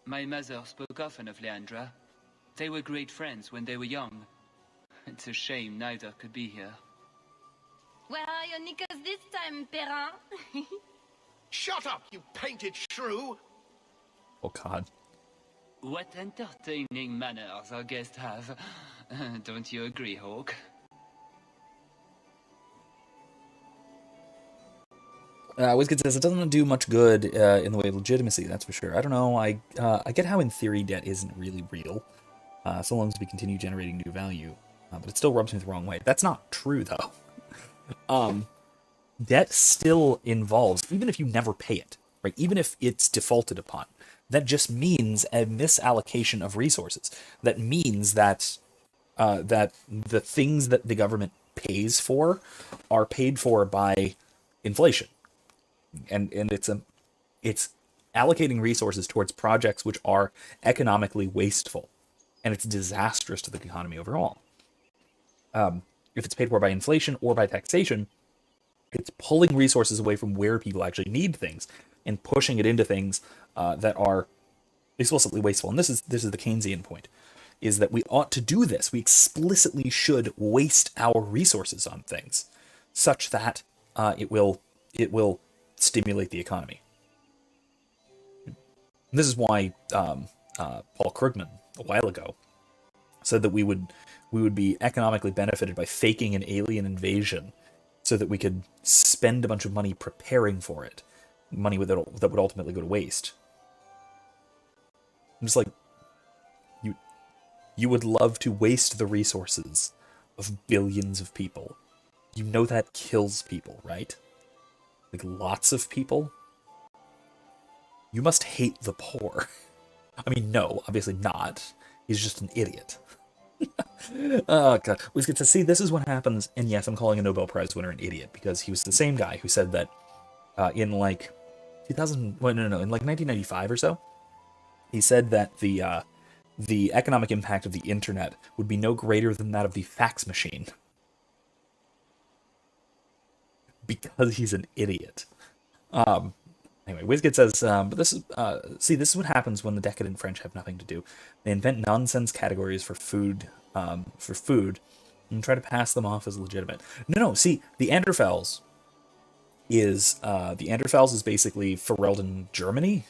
My mother spoke often of Leandra. They were great friends when they were young. It's a shame neither could be here. Where are your knickers this time, Perrin? Shut up, you painted shrew! Oh, God. What entertaining manners our guests have. Don't you agree, Hawke? Wizkid says it doesn't do much good in the way of legitimacy, that's for sure. I don't know. I get how in theory debt isn't really real, so long as we continue generating new value. But it still rubs me the wrong way. That's not true, though. Debt still involves, even if you never pay it, right? Even if it's defaulted upon, that just means a misallocation of resources. That means that that the things that the government pays for are paid for by inflation. And it's allocating resources towards projects which are economically wasteful and it's disastrous to the economy overall. If it's paid for by inflation or by taxation, it's pulling resources away from where people actually need things and pushing it into things that are explicitly wasteful. And this is the Keynesian point, is that we ought to do this. We explicitly should waste our resources on things such that it will stimulate the economy. And this is why Paul Krugman a while ago said that we would be economically benefited by faking an alien invasion so that we could spend a bunch of money preparing for it, money that would ultimately go to waste. I'm just like, you would love to waste the resources of billions of people. You know that kills people, right? Like, lots of people. You must hate the poor. I mean, no, obviously not. He's just an idiot. Oh, God. We get to see, this is what happens, and yes, I'm calling a Nobel Prize winner an idiot, because he was the same guy who said that in like 1995 or so, he said that the economic impact of the internet would be no greater than that of the fax machine. Because he's an idiot. Anyway, WizKid says, but this is, this is what happens when the decadent French have nothing to do. They invent nonsense categories for food, and try to pass them off as legitimate. No, see, the Anderfels is basically Ferelden, Germany,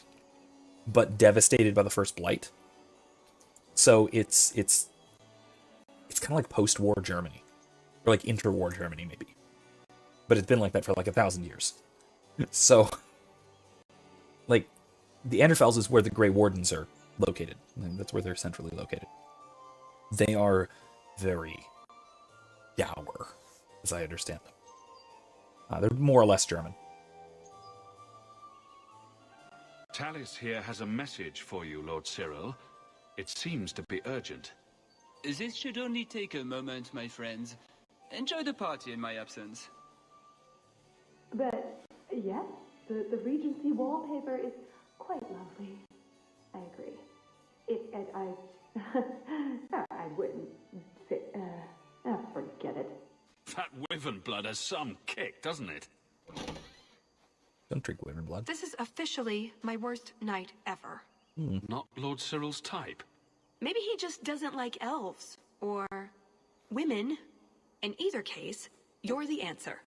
but devastated by the first blight. So it's kind of like post-war Germany, or like interwar Germany maybe, but it's been like that for like 1,000 years. So, like, the Anderfels is where the Grey Wardens are located. That's where they're centrally located. They are very dour, as I understand them. They're more or less German. Talis here has a message for you, Lord Cyril. It seems to be urgent. This should only take a moment, my friends. Enjoy the party in my absence. But, yes, the Regency wallpaper is quite lovely. I agree. I wouldn't say, forget it. That wyvern blood has some kick, doesn't it? Don't drink wyvern blood. This is officially my worst night ever. Not Lord Cyril's type. Maybe he just doesn't like elves, or women. In either case, you're the answer.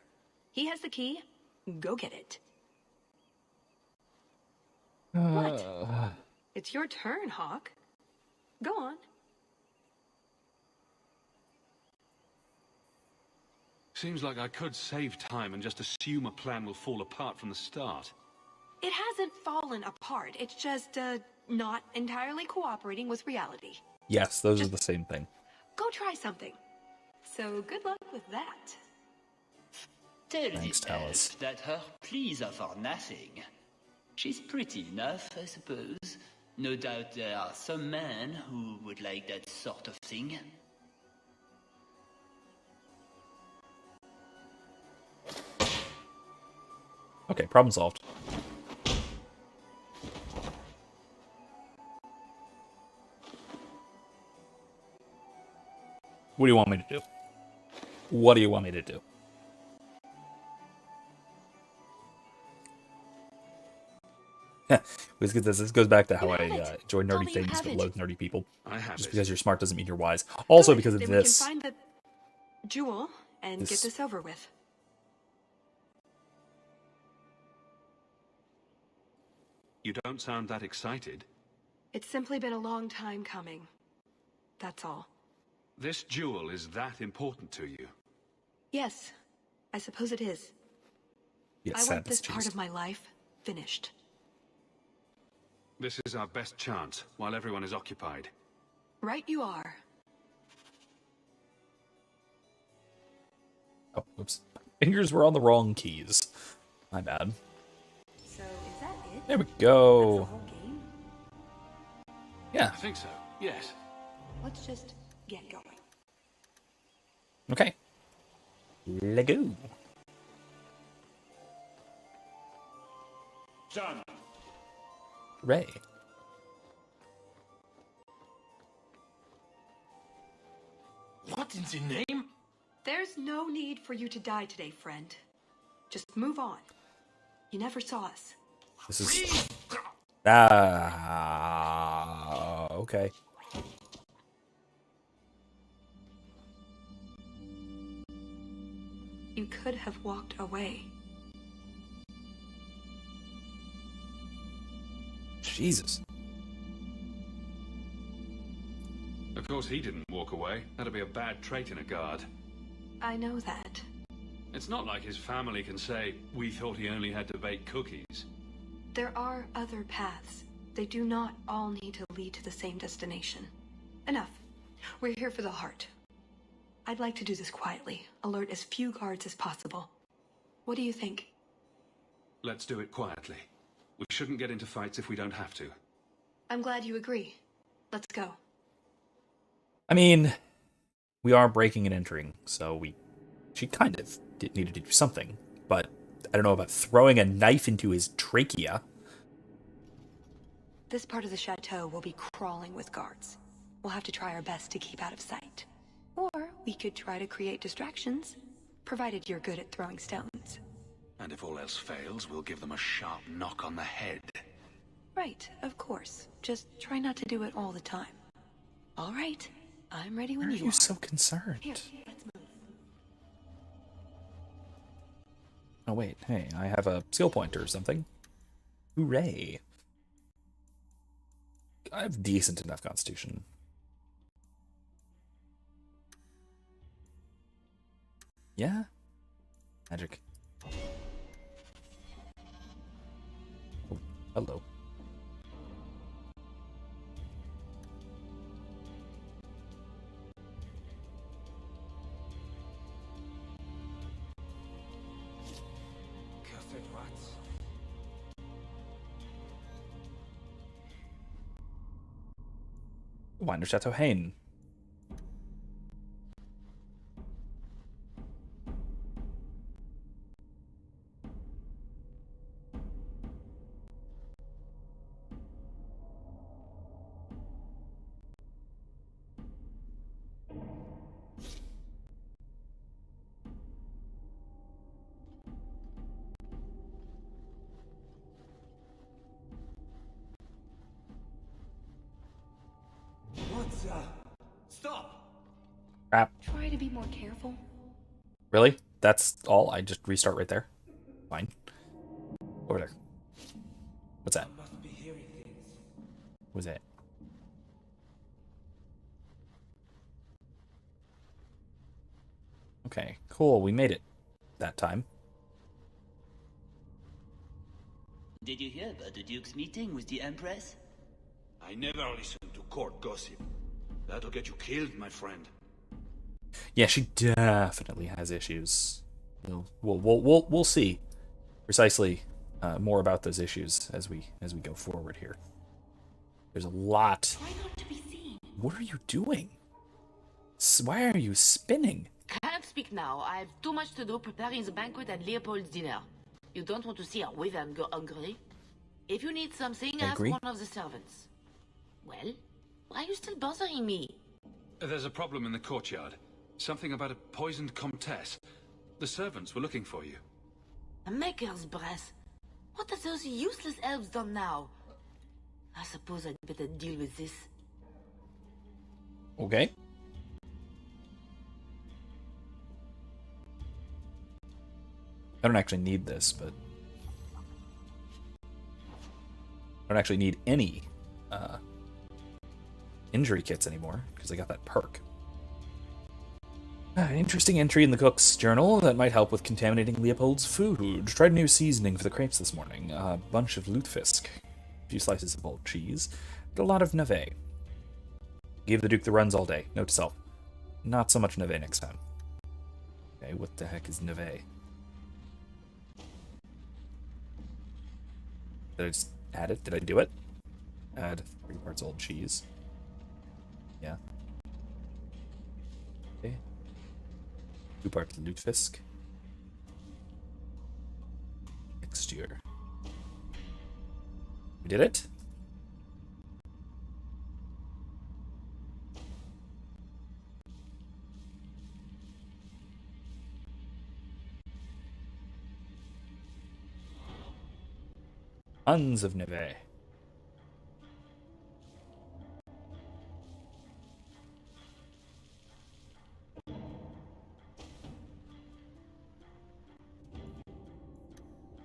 He has the key. Go get it. What? It's your turn, Hawke. Go on. Seems like I could save time and just assume a plan will fall apart from the start. It hasn't fallen apart. It's just, not entirely cooperating with reality. Yes, those are the same thing. Go try something. So good luck with that. Tell Thanks, the Talis. elf that her pleas are for nothing. She's pretty enough, I suppose. No doubt there are some men who would like that sort of thing. Okay, problem solved. What do you want me to do? What do you want me to do? This goes back to how I enjoy nerdy things but loathe nerdy people. Just because you're smart doesn't mean you're wise. Also Good, because of then this. we can find the jewel and get this over with. You don't sound that excited. It's simply been a long time coming. That's all. This jewel is that important to you? Yes, I suppose it is. Yes, I want this part of my life finished. This is our best chance, while everyone is occupied. Right you are. Oh, oops. Fingers were on the wrong keys. My bad. So, is that it? There we go. That's the whole game? Yeah. I think so, yes. Let's just get going. Okay. Let go. Done. Ray. What in the name? There's no need for you to die today, friend. Just move on. You never saw us. This is... okay. You could have walked away. Jesus. Of course he didn't walk away. That'd be a bad trait in a guard. I know that. It's not like his family can say, we thought he only had to bake cookies. There are other paths. They do not all need to lead to the same destination. Enough. We're here for the heart. I'd like to do this quietly, alert as few guards as possible. What do you think? Let's do it quietly. We shouldn't get into fights if we don't have to. I'm glad you agree. Let's go. I mean, we are breaking and entering, so she kind of needed to do something, but I don't know about throwing a knife into his trachea. This part of the chateau will be crawling with guards. We'll have to try our best to keep out of sight. Or we could try to create distractions, provided you're good at throwing stones. And if all else fails, we'll give them a sharp knock on the head. Right, of course. Just try not to do it all the time. All right, I'm ready when Why are you you are. so concerned? Here, let's move. Oh wait, hey, I have a skill point or something. Hooray. I have decent enough constitution. Yeah? Magic. Oh, hello. Winder Chateau Hain. Stop! Crap. Try to be more careful. Really? That's all? I just restart right there? Fine. Over there. What's that? What's that? Okay, cool. We made it that time. Did you hear about the Duke's meeting with the Empress? I never listen to court gossip. That'll get you killed, my friend. Yeah, she definitely has issues. We'll see precisely more about those issues as we go forward here. There's a lot. Try not to be seen. What are you doing? Why are you spinning? Can't speak now. I have too much to do preparing the banquet and Leopold's dinner. You don't want to see a wyvern go hungry. If you need something, ask one of the servants. Well, why are you still bothering me? There's a problem in the courtyard. Something about a poisoned comtesse. The servants were looking for you. A maker's breath. What have those useless elves done now? I suppose I'd better deal with this. Okay. I don't actually need this, but I don't actually need any injury kits anymore because I got that perk. Interesting entry in the cook's journal that might help with contaminating Leopold's food. Tried a new seasoning for the crepes this morning. A bunch of lutefisk, a few slices of old cheese, and a lot of navet. Gave the Duke the runs all day. Note to self: not so much navet next time. Okay, what the heck is navet? Did I just add it? Did I do it? Add 3 parts old cheese. Yeah. Okay. 2 parts lutefisk. Mixture. We did it? Tons of neve.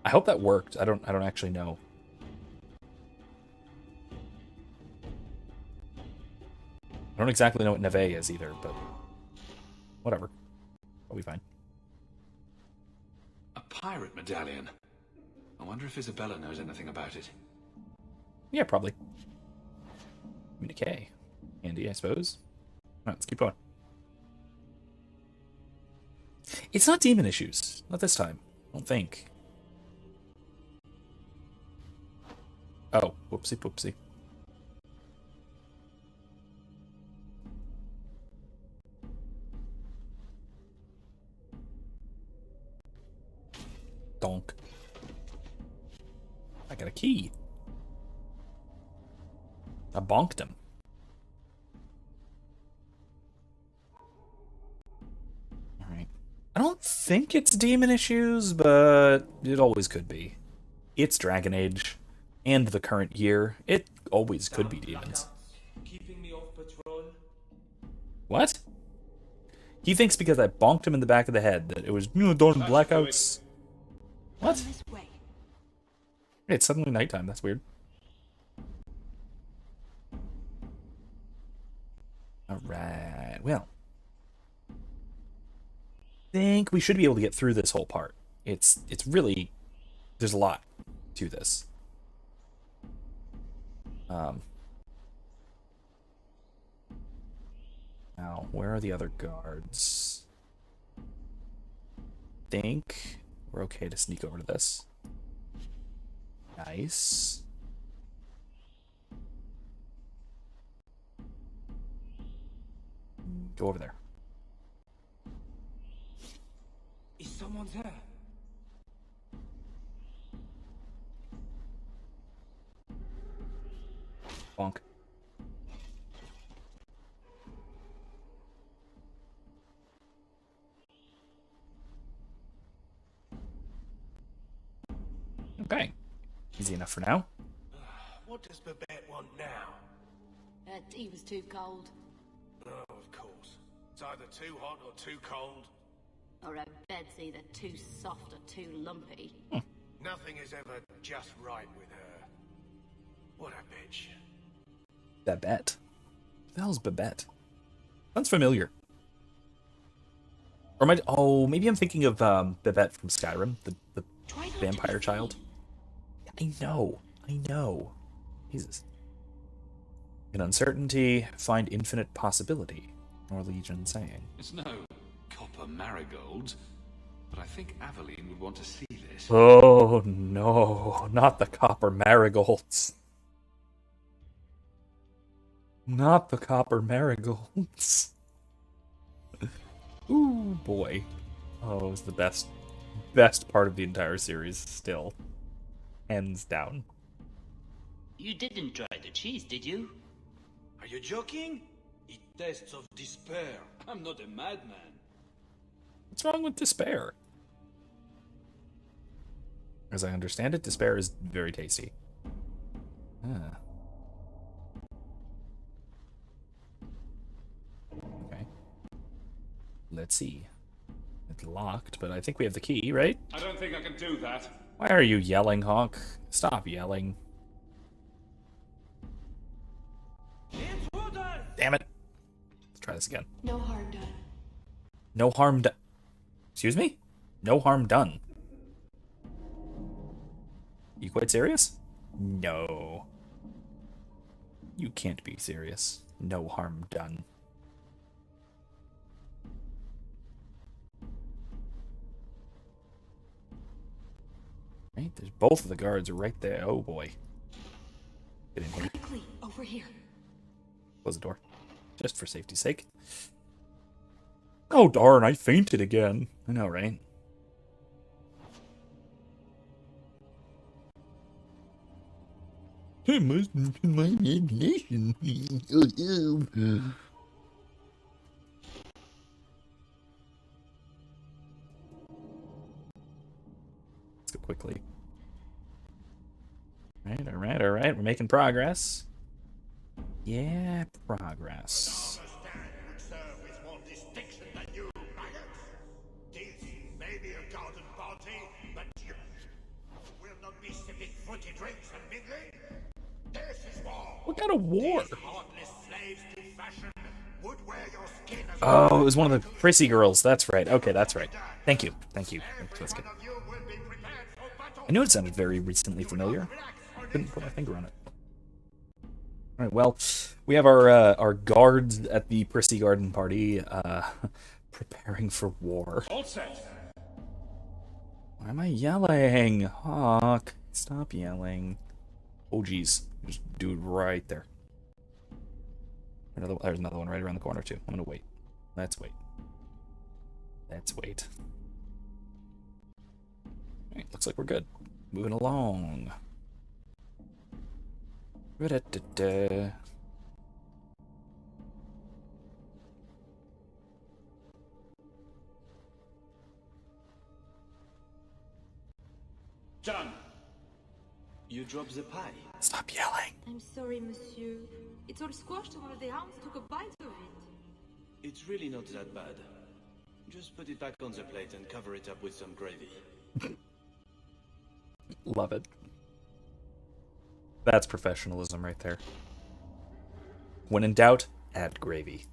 I hope that worked. I don't actually know. I don't exactly know what neve is either, but whatever. I'll be fine. A pirate medallion. I wonder if Isabella knows anything about it. Yeah, probably. Communique. Handy, I suppose. Alright, let's keep going. It's not demon issues. Not this time. I don't think. Oh, whoopsie poopsie. Donk. I got a key. I bonked him. Alright. I don't think it's demon issues, but it always could be. It's Dragon Age. And the current year. It always could be demons. Keeping me off patrol? What? He thinks because I bonked him in the back of the head that it was, darn blackouts. What? It's suddenly nighttime. That's weird. Alright, well. I think we should be able to get through this whole part. It's really... There's a lot to this. Now, where are the other guards? Think we're okay to sneak over to this. Nice. Go over there. Is someone there? Bonk. Okay. Easy enough for now. What does Babette want now? Her tea was too cold. Oh, of course. It's either too hot or too cold. Or her bed's either too soft or too lumpy. Nothing is ever just right with her. What a bitch. Babette. Who the hell's Babette? Sounds familiar. Or am I... Oh, maybe I'm thinking of Babette from Skyrim, the vampire child. I know. Jesus. In uncertainty, find infinite possibility. Or Legion saying. It's no copper marigolds, but I think Aveline would want to see this. Oh no, not the copper marigolds. Not the copper marigolds. Ooh boy. Oh, it was the best part of the entire series still. Hands down. You didn't try the cheese, did you? Are you joking? It tastes of despair. I'm not a madman. What's wrong with despair? As I understand it, despair is very tasty. Ah. Okay. Let's see. It's locked, but I think we have the key, right? I don't think I can do that. Why are you yelling, Hawke? Stop yelling. Damn it. Let's try this again. No harm done. No harm done. Excuse me? No harm done. You quite serious? No. You can't be serious. No harm done. Right, there's both of the guards are right there. Oh boy. Get in here. Quickly, over here. Close the door. Just for safety's sake. Oh darn, I fainted again. I know, right? I must my imagination. Let's go quickly. right, we're making progress. Yeah, progress. What kind of war? Oh, it was one of the prissy girls. That's right. Okay, that's right. Thank you. Thank you. That's good. I knew it sounded very recently familiar. Couldn't put my finger on it. All right, well, we have our guards at the Prissy Garden party preparing for war. All set. Why am I yelling? Hawke, stop yelling. Oh, geez. Just do it right there. There's another one right around the corner, too. I'm going to wait. Let's wait. Let's wait. All right, looks like we're good. Moving along. Da-da-da-da. Done. You dropped the pie. Stop yelling. I'm sorry, monsieur. It's all squashed and one of the hounds took a bite of it. It's really not that bad. Just put it back on the plate and cover it up with some gravy. Love it. That's professionalism right there. When in doubt, add gravy.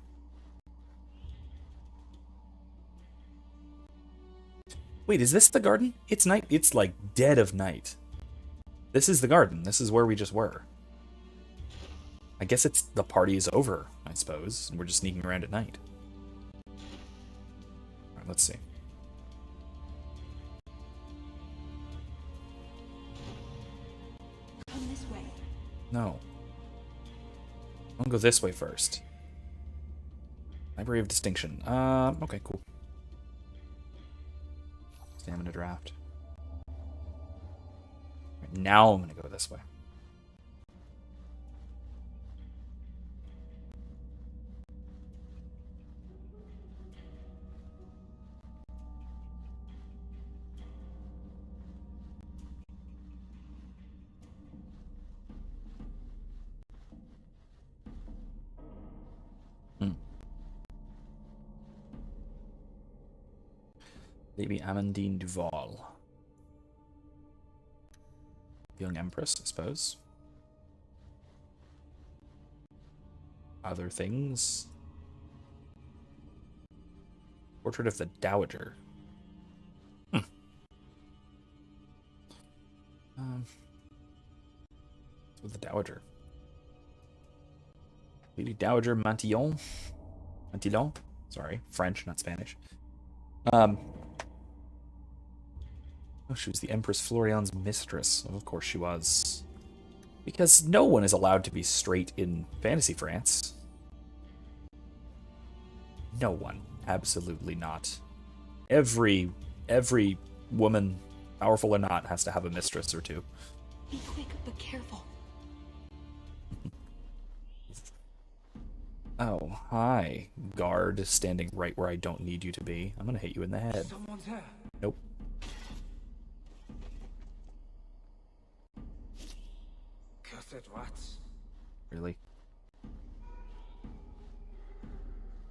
Wait, is this the garden? It's night. It's like dead of night. This is the garden. This is where we just were. I guess it's the party is over, I suppose. And we're just sneaking around at night. All right, let's see. Come this way. No. I'll go this way first. Library of Distinction. Okay, cool. Stamina draft. Right, now I'm gonna go this way. Lady Amandine Duval. Young Empress, I suppose. Other things. Portrait of the Dowager. What's with the Dowager? Lady Dowager Mantillon. Mantillon? Sorry, French, not Spanish. Oh, she was the Empress Florian's mistress. Of course she was. Because no one is allowed to be straight in Fantasy France. No one. Absolutely not. Every woman, powerful or not, has to have a mistress or two. Be quick, but careful. Oh, hi. Guard standing right where I don't need you to be. I'm gonna hit you in the head. Someone's here. Nope. Cursed rats. Really?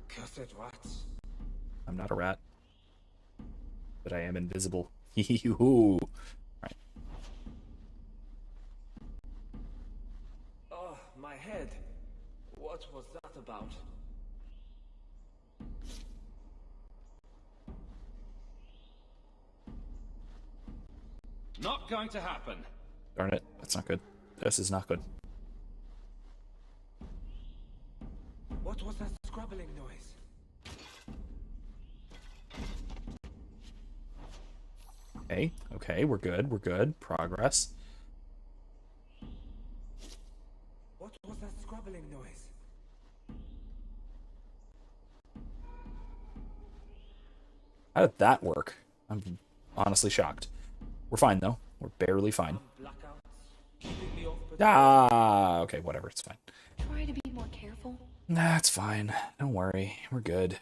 Cursed rats. I'm not a rat. But I am invisible. Hee-hee-hoo. Right. Oh, my head. What was that about? Not going to happen. Darn it. That's not good. This is not good. What was that scrabbling noise? Okay, okay, we're good, we're good. Progress. What was that scrabbling noise? How did that work? I'm honestly shocked. We're fine, though. We're barely fine. Ah, okay, whatever, it's fine. Try to be more careful. Nah, it's fine. Don't worry. We're good.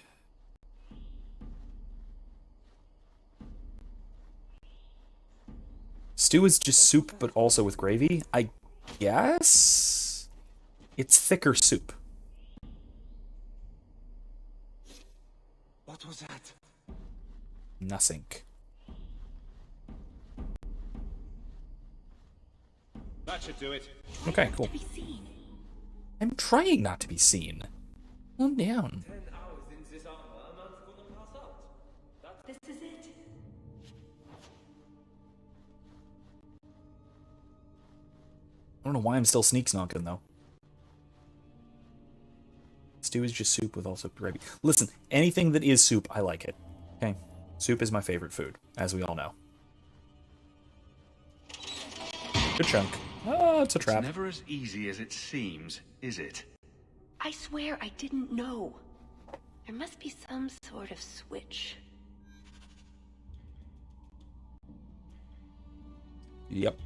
Stew is just soup, but also with gravy. I Yes. It's thicker soup. What was that? Nothing. That should do it. Okay, cool. I'm trying not to be seen. Calm down. 10 hours in this armor, a man's gonna pass out. This is it. I don't know why I'm still sneak snonking though. Stew is just soup with also gravy. Listen, anything that is soup, I like it. Okay? Soup is my favorite food, as we all know. Good chunk. Oh, it's a trap. It's never as easy as it seems, is it? I swear I didn't know. There must be some sort of switch. Yep.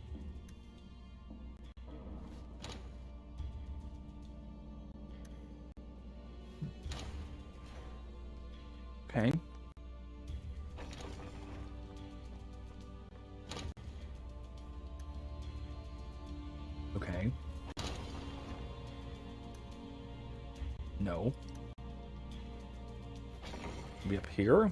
Okay. Okay. No. Be up here.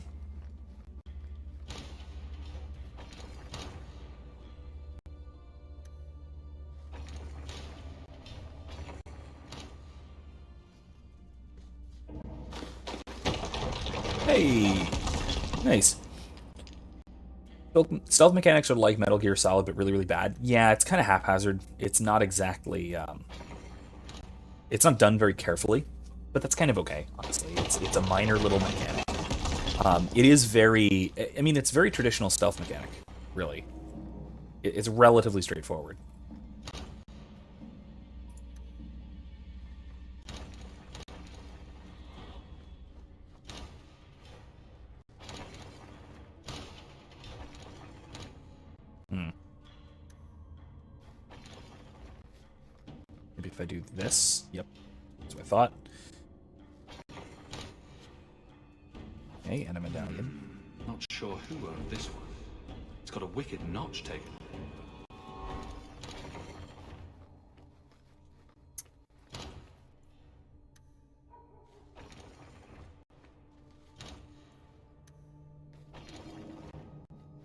Hey! Nice. Stealth mechanics are like Metal Gear Solid, but really, really bad. Yeah, it's kind of haphazard. It's not exactly... it's not done very carefully, but that's kind of okay, honestly. It's a minor little mechanic. It is very... I mean, it's very traditional stealth mechanic, really. It's relatively straightforward. Maybe if I do this. Yep. That's what I thought. Okay, and a medallion. Not sure who owned this one. It's got a wicked notch taken.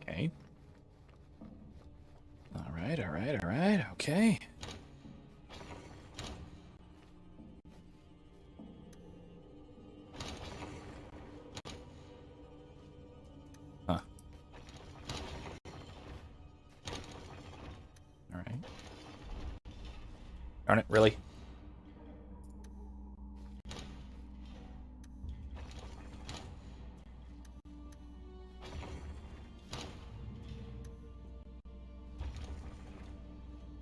Okay. Alright, okay. Huh. Alright. Darn it, really?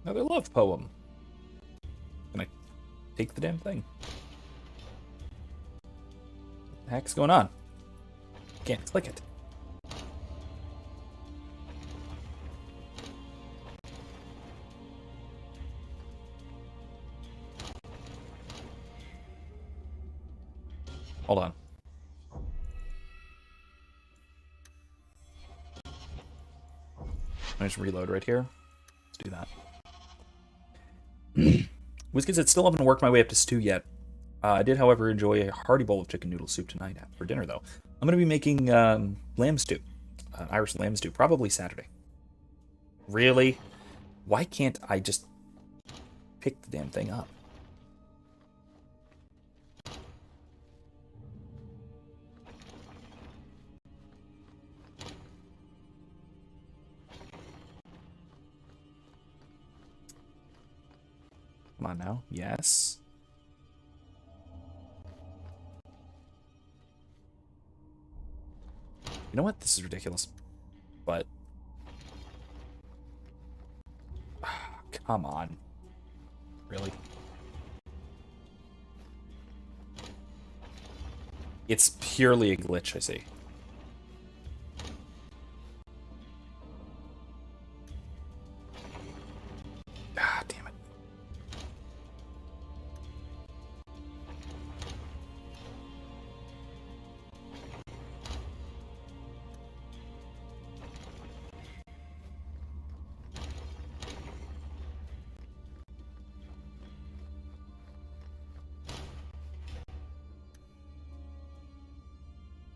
Another love poem. Can I take the damn thing? What the heck's going on? Can't click it. Hold on. I just reload right here. Let's do that. Whiskers, I still haven't worked my way up to stew yet. I did, however, enjoy a hearty bowl of chicken noodle soup tonight for dinner, though. I'm going to be making lamb stew. Irish lamb stew, probably Saturday. Really? Why can't I just pick the damn thing up? Come on now. Yes. You know what? This is ridiculous. But... come on. Really? It's purely a glitch, I see. Ah, damn it.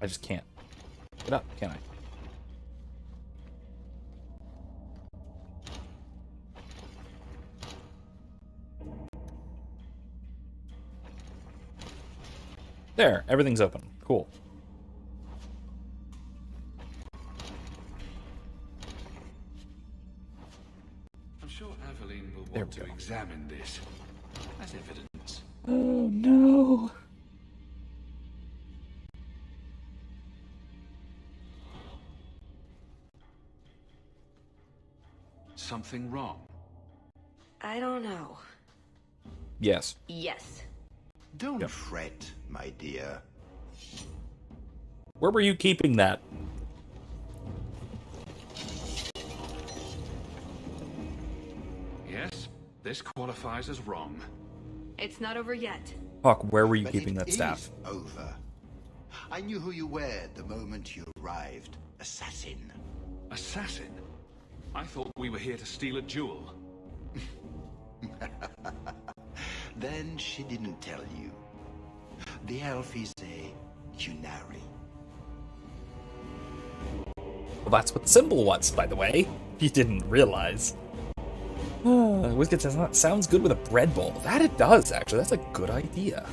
I just can't. Get up, can I? There, everything's open. Cool. I'm sure Aveline will want to examine this as evidence. Oh no. Something wrong? I don't know. Yes. Yes. Don't fret, my dear. Where were you keeping that? Yes, this qualifies as wrong. It's not over yet. Hawke, where were you But keeping it that staff? is over. I knew who you were the moment you arrived. Assassin. Assassin? I thought we were here to steal a jewel. Then she didn't tell you. The elf is a Qunari. Well, that's what the symbol was, by the way. You didn't realize. Wizkid says, that sounds good with a bread bowl. That it does, actually. That's a good idea.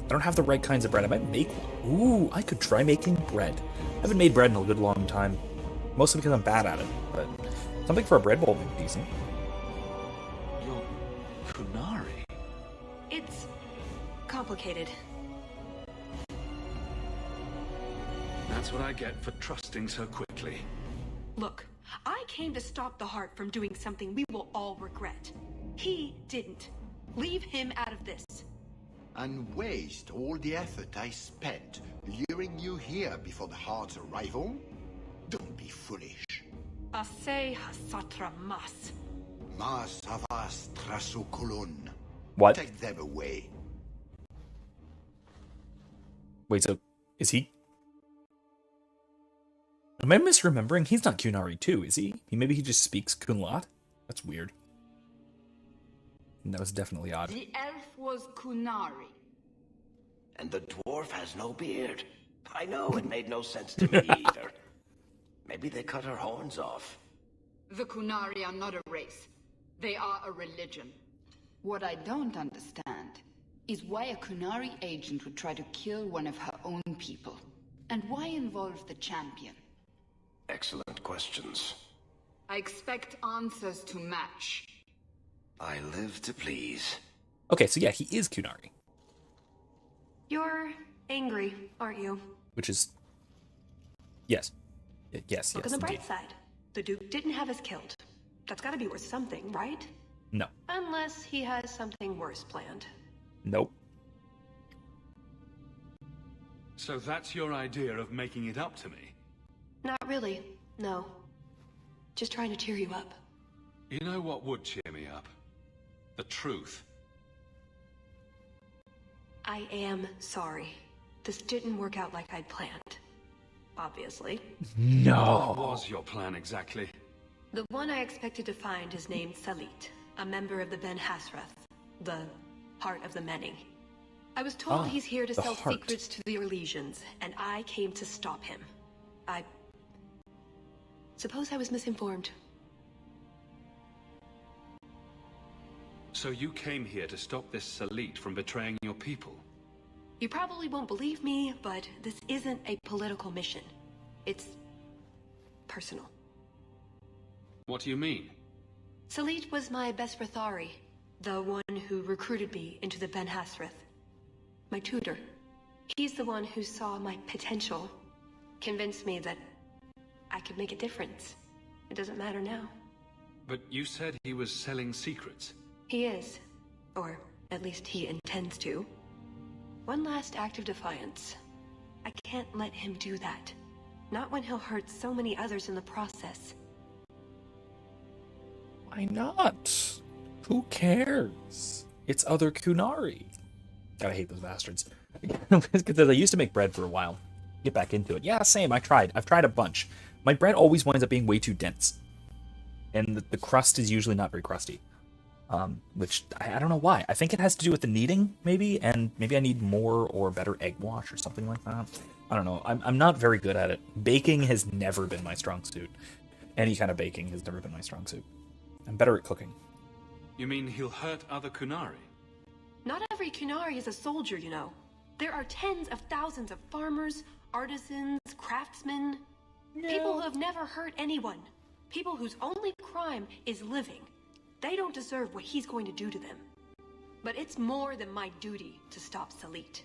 I don't have the right kinds of bread. I might make one. Ooh, I could try making bread. I haven't made bread in a good long time. Mostly because I'm bad at it, but something for a bread bowl would be decent. You're Qunari? It's complicated. That's what I get for trusting so quickly. Look, I came to stop the Heart from doing something we will all regret. He didn't. Leave him out of this. And waste all the effort I spent luring you here before the Heart's arrival? Don't be foolish. Asay hasatra mas. Mas avas trasukulun. What? Take them away. Wait, so is he? Am I misremembering? He's not Qunari too, is he? Maybe he just speaks Kunlat? That's weird. That was definitely odd. The elf was Qunari. And the dwarf has no beard. I know, it made no sense to me either. Maybe they cut her horns off. The Qunari are not a race. They are a religion. What I don't understand is why a Qunari agent would try to kill one of her own people. And why involve the champion? Excellent questions. I expect answers to match. I live to please. Okay, so yeah, he is Qunari. You're angry, aren't you? Which is... Yes. Yes, Look yes, on the indeed. bright side. The Duke didn't have us killed. That's gotta be worth something, right? No. Unless he has something worse planned. Nope. So that's your idea of making it up to me? Not really, no. Just trying to cheer you up. You know what would cheer me up? The truth. I am sorry. This didn't work out like I'd planned. Obviously. What was your plan exactly? The one I expected to find is named Salit, a member of the Ben Hasrath, the Heart of the Many. I was told he's here to the sell Heart. secrets to the Orlesians, and I came to stop him. I suppose I was misinformed. So you came here to stop this Salit from betraying your people? You probably won't believe me, but this isn't a political mission. It's personal. What do you mean? Salit was my best Rathari, the one who recruited me into the Ben Hasrath. My tutor. He's the one who saw my potential, convinced me that I could make a difference. It doesn't matter now. But you said he was selling secrets. He is. Or at least he intends to. One last act of defiance. I can't let him do that. Not when he'll hurt so many others in the process. Why not? Who cares? It's other Qunari. God, I hate those bastards. Because I used to make bread for a while. Get back into it. Yeah, same. I've tried a bunch. My bread always winds up being way too dense. And the crust is usually not very crusty. which I don't know why. I think it has to do with the kneading, maybe, and maybe I need more or better egg wash or something like that. I don't know. I'm not very good at it. Baking has never been my strong suit. Any kind of baking has never been my strong suit. I'm better at cooking. You mean he'll hurt other Kunari? Not every Kunari is a soldier, you know. There are tens of thousands of farmers, artisans, craftsmen, people who have never hurt anyone. People whose only crime is living. They don't deserve what he's going to do to them. But it's more than my duty to stop Salit.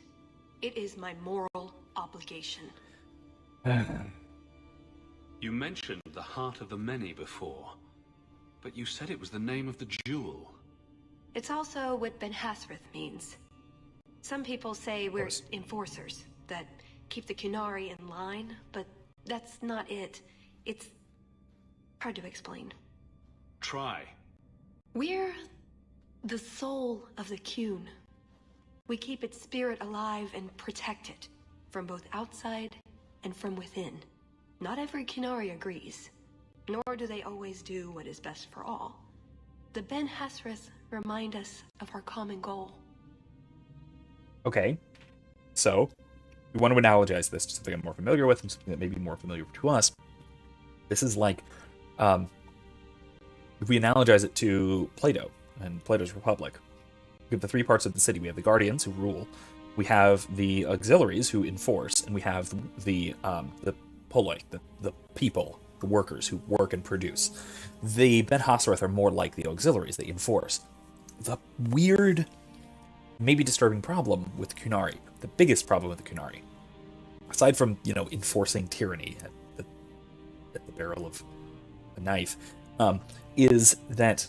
It is my moral obligation. You mentioned the Heart of the Many before, but you said it was the name of the jewel. It's also what Ben Hasrith means. Some people say we're enforcers, that keep the Kunari in line, but that's not it. It's hard to explain. Try. We're the soul of the Kun. We keep its spirit alive and protect it, from both outside and from within. Not every Kunari agrees, nor do they always do what is best for all. The Ben Hasrith remind us of our common goal. Okay, so we want to analogize this to something I'm more familiar with and something that may be more familiar to us. This is like, if we analogize it to Plato and Plato's Republic, we have the three parts of the city. We have the guardians who rule, we have the auxiliaries who enforce, and we have the polloi, the people, the workers who work and produce. The Ben Hasrith are more like the auxiliaries, they enforce. The weird, maybe disturbing problem with Kunari, the biggest problem with the Kunari, aside from, enforcing tyranny at the barrel of a knife, is that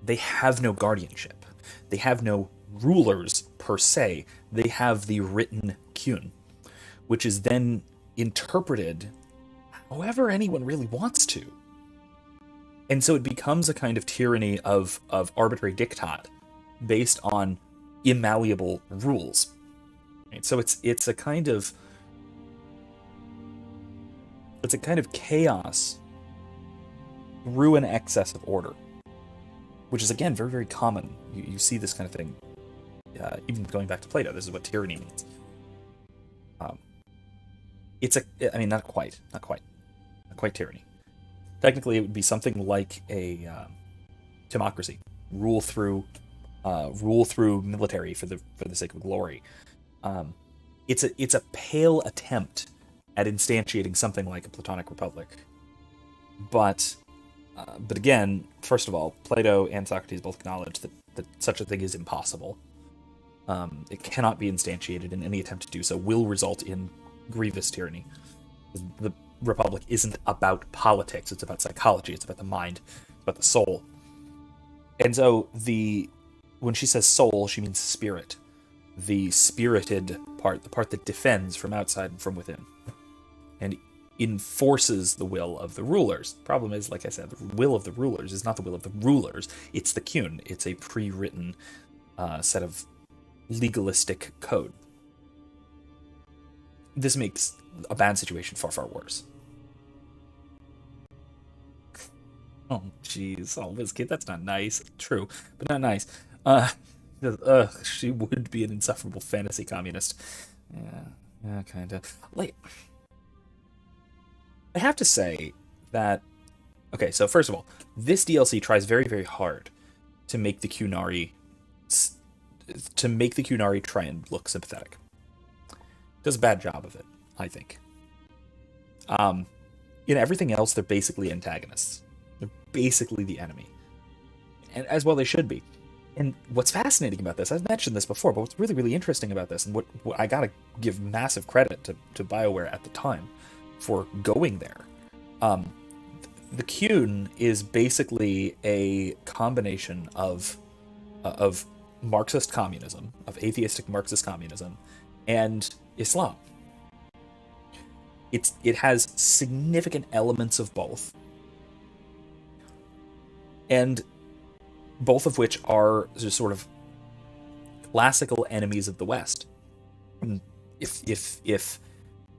they have no guardianship. They have no rulers per se. They have the written Kun, which is then interpreted however anyone really wants to. And so it becomes a kind of tyranny of arbitrary diktat based on immalleable rules. Right? So it's a kind of chaos through an excess of order, which is again very, very common. You see this kind of thing, even going back to Plato. This is what tyranny means. Not quite tyranny. Technically, it would be something like a democracy, rule through military for the sake of glory. It's a pale attempt at instantiating something like a Platonic Republic, but again, first of all, Plato and Socrates both acknowledge that such a thing is impossible. It cannot be instantiated, and any attempt to do so will result in grievous tyranny. The Republic isn't about politics, it's about psychology, it's about the mind, it's about the soul. And so when she says soul, she means spirit. The spirited part, the part that defends from outside and from within, and enforces the will of the rulers. Problem is, like I said, the will of the rulers is not the will of the rulers, it's the Kun. It's a pre-written set of legalistic code. This makes a bad situation far, far worse. Oh, jeez. Oh, this kid, that's not nice. True, but not nice. She would be an insufferable fantasy communist. Yeah, kind of. Like, I have to say that... Okay, so first of all, this DLC tries very, very hard to make the Kunari try and look sympathetic. Does a bad job of it, I think. In everything else, they're basically antagonists. They're basically the enemy. And as well they should be. And what's fascinating about this, I've mentioned this before, but what's really, really interesting about this, and what I gotta give massive credit to BioWare at the time for going there. The Kun is basically a combination of Marxist communism, of atheistic Marxist communism, and Islam. It has significant elements of both, and both of which are just sort of classical enemies of the West. If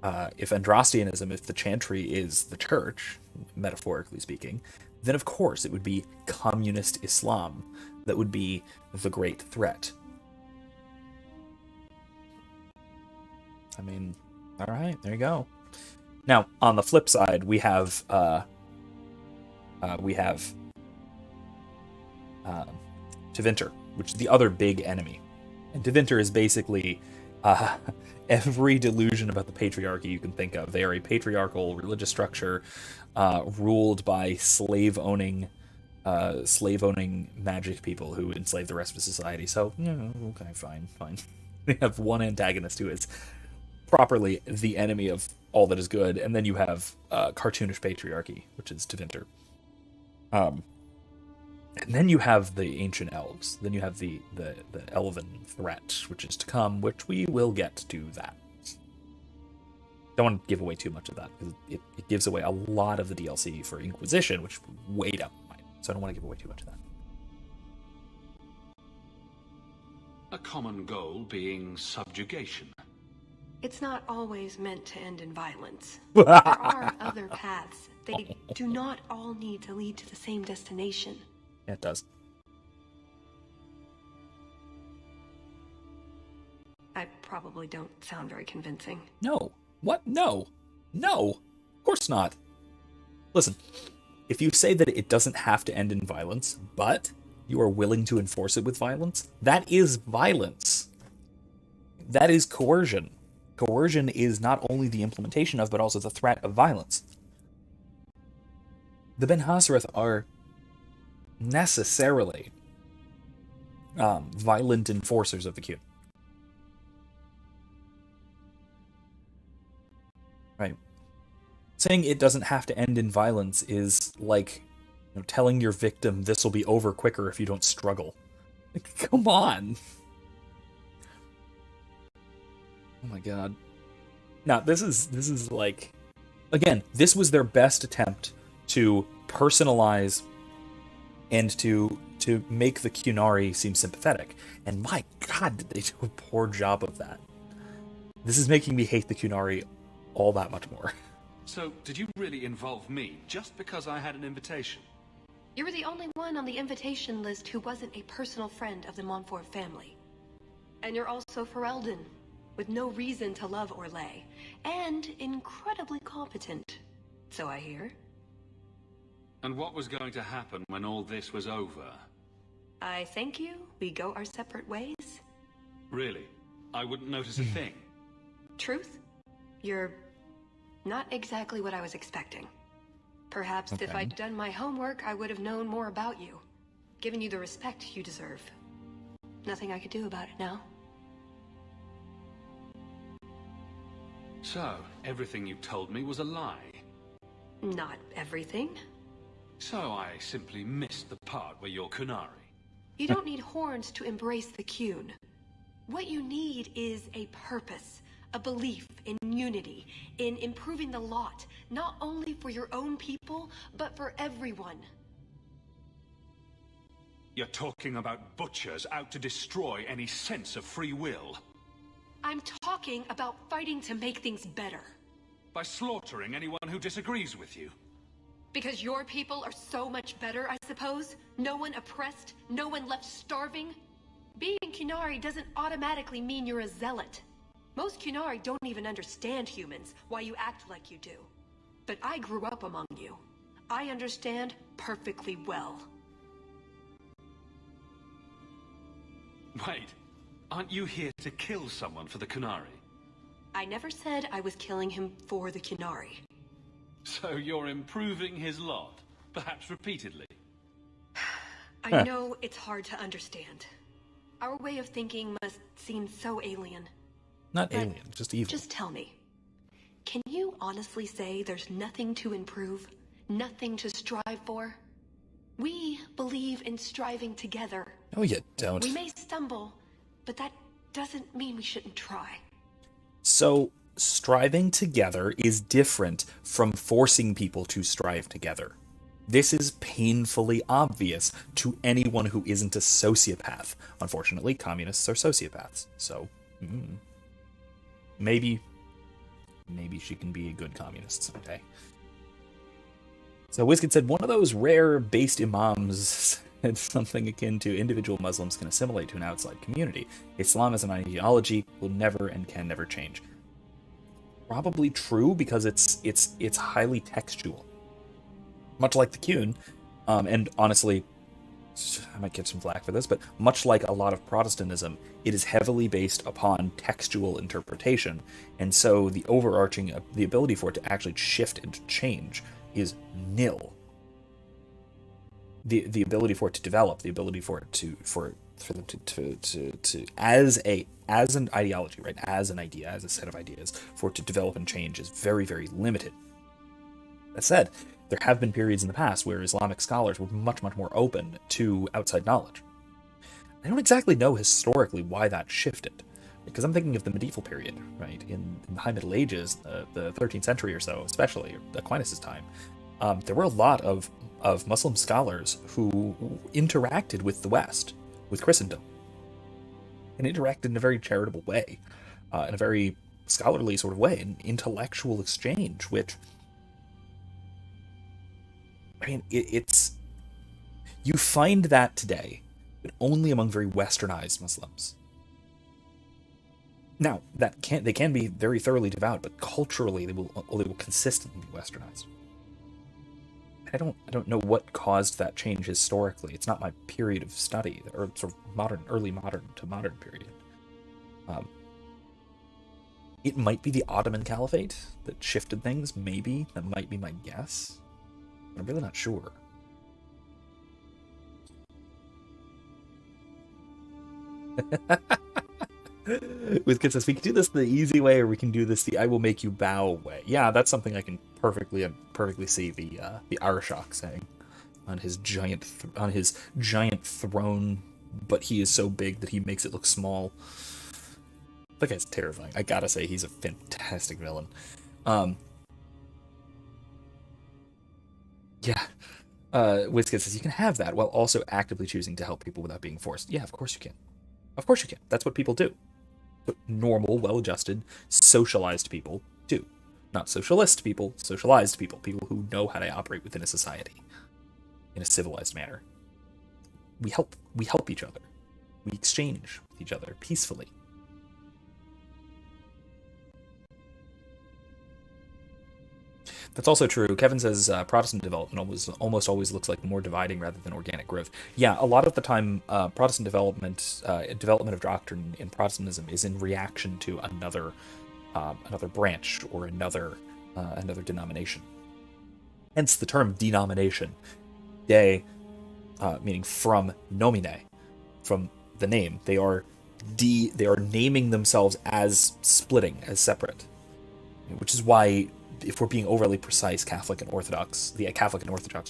Andrastianism, if the chantry is the church, metaphorically speaking, then of course it would be communist Islam that would be the great threat. I mean, all right, there you go. Now, on the flip side, we have Tevinter, which is the other big enemy. And Tevinter is basically every delusion about the patriarchy you can think of. They are a patriarchal religious structure ruled by slave-owning magic people who enslave the rest of society. So, okay, fine. They have one antagonist who is properly the enemy of all that is good, and then you have cartoonish patriarchy, which is Tevinter. And then you have the ancient elves. Then you have the elven threat, which is to come, which we will get to that. Don't want to give away too much of that, because it gives away a lot of the DLC for Inquisition, which way down the line. So I don't want to give away too much of that. A common goal being subjugation. It's not always meant to end in violence. There are other paths. They do not all need to lead to the same destination. Yeah, it does. I probably don't sound very convincing. No. What? No. Of course not. Listen, if you say that it doesn't have to end in violence, but you are willing to enforce it with violence, that is violence. That is coercion. Coercion is not only the implementation of, but also the threat of violence. The Ben Hassareth are necessarily violent enforcers of the Qun. Right. Saying it doesn't have to end in violence is like, telling your victim this will be over quicker if you don't struggle. Like, come on. Oh my god. Now, this is like, again, this was their best attempt to personalize and to make the Qunari seem sympathetic. And my god, did they do a poor job of that. This is making me hate the Qunari all that much more. So, did you really involve me just because I had an invitation? You were the only one on the invitation list who wasn't a personal friend of the Montfort family. And you're also Ferelden, with no reason to love Orlais, and incredibly competent, so I hear. And what was going to happen when all this was over? I thank you. We go our separate ways. Really? I wouldn't notice a thing. Truth? You're not exactly what I was expecting. Perhaps if I'd done my homework, I would have known more about you, given you the respect you deserve. Nothing I could do about it now. So, everything you told me was a lie? Not everything. So I simply missed the part where you're Qunari. You don't need horns to embrace the Qun. What you need is a purpose, a belief in unity, in improving the lot, not only for your own people, but for everyone. You're talking about butchers out to destroy any sense of free will. I'm talking about fighting to make things better. By slaughtering anyone who disagrees with you. Because your people are so much better, I suppose? No one oppressed, no one left starving? Being Qunari doesn't automatically mean you're a zealot. Most Qunari don't even understand humans, why you act like you do. But I grew up among you. I understand perfectly well. Wait, aren't you here to kill someone for the Qunari? I never said I was killing him for the Qunari. So you're improving his lot, perhaps repeatedly? I know it's hard to understand. Our way of thinking must seem so alien. Not alien, just evil. Just tell me, can you honestly say there's nothing to improve? Nothing to strive for? We believe in striving together. No, you don't. We may stumble, but that doesn't mean we shouldn't try. So, striving together is different from forcing people to strive together. This is painfully obvious to anyone who isn't a sociopath. Unfortunately, communists are sociopaths, so maybe she can be a good communist someday. So Wizkid said, one of those rare based imams It's something akin to individual Muslims can assimilate to an outside community. Islam as an ideology will never and can never change. Probably true, because it's highly textual, much like the Qun, and honestly, I might get some flack for this, but much like a lot of Protestantism, it is heavily based upon textual interpretation, and so the overarching, the ability for it to actually shift and change is nil. The ability for it to develop, the ability for it to as an ideology, right, as an idea, as a set of ideas, for it to develop and change is very, very limited. That said, there have been periods in the past where Islamic scholars were much, much more open to outside knowledge. I don't exactly know historically why that shifted, because I'm thinking of the medieval period, right? In the High Middle Ages, the 13th century or so, especially Aquinas' time, there were a lot of Muslim scholars who interacted with the West, with Christendom, and interacted in a very charitable way, in a very scholarly sort of way, an intellectual exchange, which, I mean, it's, you find that today, but only among very westernized Muslims. Now, they can be very thoroughly devout, but culturally they will consistently be westernized. I don't know what caused that change historically. It's not my period of study, or sort of early modern to modern period. It might be the Ottoman Caliphate that shifted things, maybe. That might be my guess. But I'm really not sure. With says, we can do this the easy way, or we can do this the I will make you bow way. Yeah, that's something I can perfectly see the Arashok saying on his giant throne, but he is so big that he makes it look small. That guy's terrifying. I gotta say, he's a fantastic villain. Yeah. Wizkid says, you can have that while also actively choosing to help people without being forced. Yeah, of course you can. Of course you can. That's what people do. What normal, well-adjusted, socialized people do. Not socialist people, socialized people. People who know how to operate within a society in a civilized manner. We help each other. We exchange with each other peacefully. That's also true. Kevin says Protestant development almost always looks like more dividing rather than organic growth. Yeah, a lot of the time, Protestant development of doctrine in Protestantism is in reaction to another branch or another denomination. Hence the term denomination, de, meaning from nomine, from the name. They are naming themselves as splitting, as separate, which is why, if we're being overly precise, Catholic and Orthodox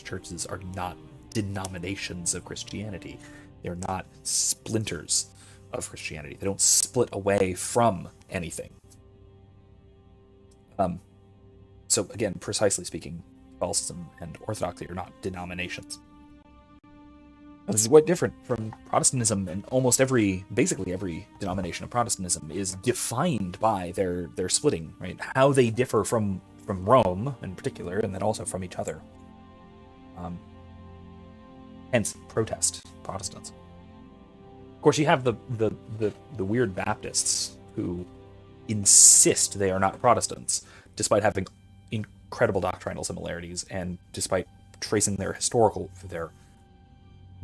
churches are not denominations of Christianity. They're not splinters of Christianity. They don't split away from anything. So again, precisely speaking, Catholicism and Orthodoxy are not denominations. This is quite different from Protestantism, and basically every denomination of Protestantism is defined by their splitting, right? How they differ from Rome in particular, and then also from each other. Hence, protest Protestants. Of course, you have the weird Baptists who insist they are not Protestants, despite having incredible doctrinal similarities, and despite tracing their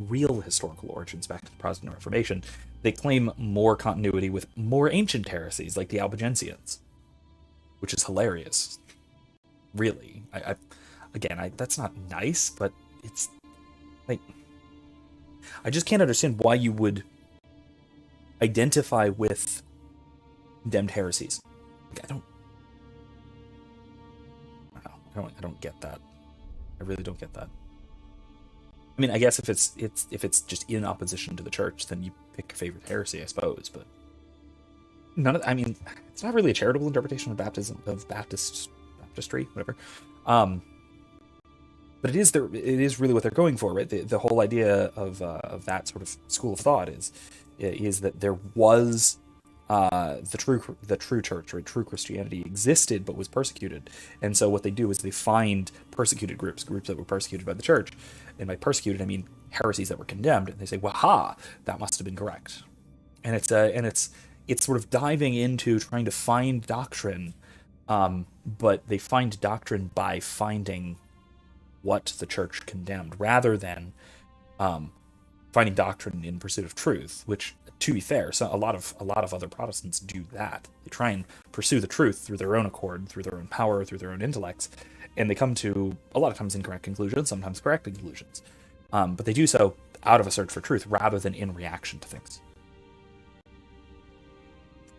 real historical origins back to the Protestant Reformation. They claim more continuity with more ancient heresies, like the Albigensians, which is hilarious. Really, that's not nice, but it's like, I just can't understand why you would identify with condemned heresies. Like, I don't get that. I really don't get that. I mean, I guess if it's just in opposition to the church, then you pick a favorite heresy, I suppose. But it's not really a charitable interpretation of baptistry, whatever. But it is really what they're going for, right? The whole idea of that sort of school of thought is that there was the true church, right? True Christianity existed but was persecuted, and so what they do is they find persecuted groups that were persecuted by the church, and by persecuted I mean heresies that were condemned, and they say, "Waha, that must have been correct." And it's sort of diving into trying to find doctrine, but they find doctrine by finding what the church condemned, rather than finding doctrine in pursuit of truth. Which, to be fair, so a lot of other Protestants do that. They try and pursue the truth through their own accord, through their own power, through their own intellects, and they come to a lot of times incorrect conclusions, sometimes correct conclusions. But they do so out of a search for truth rather than in reaction to things.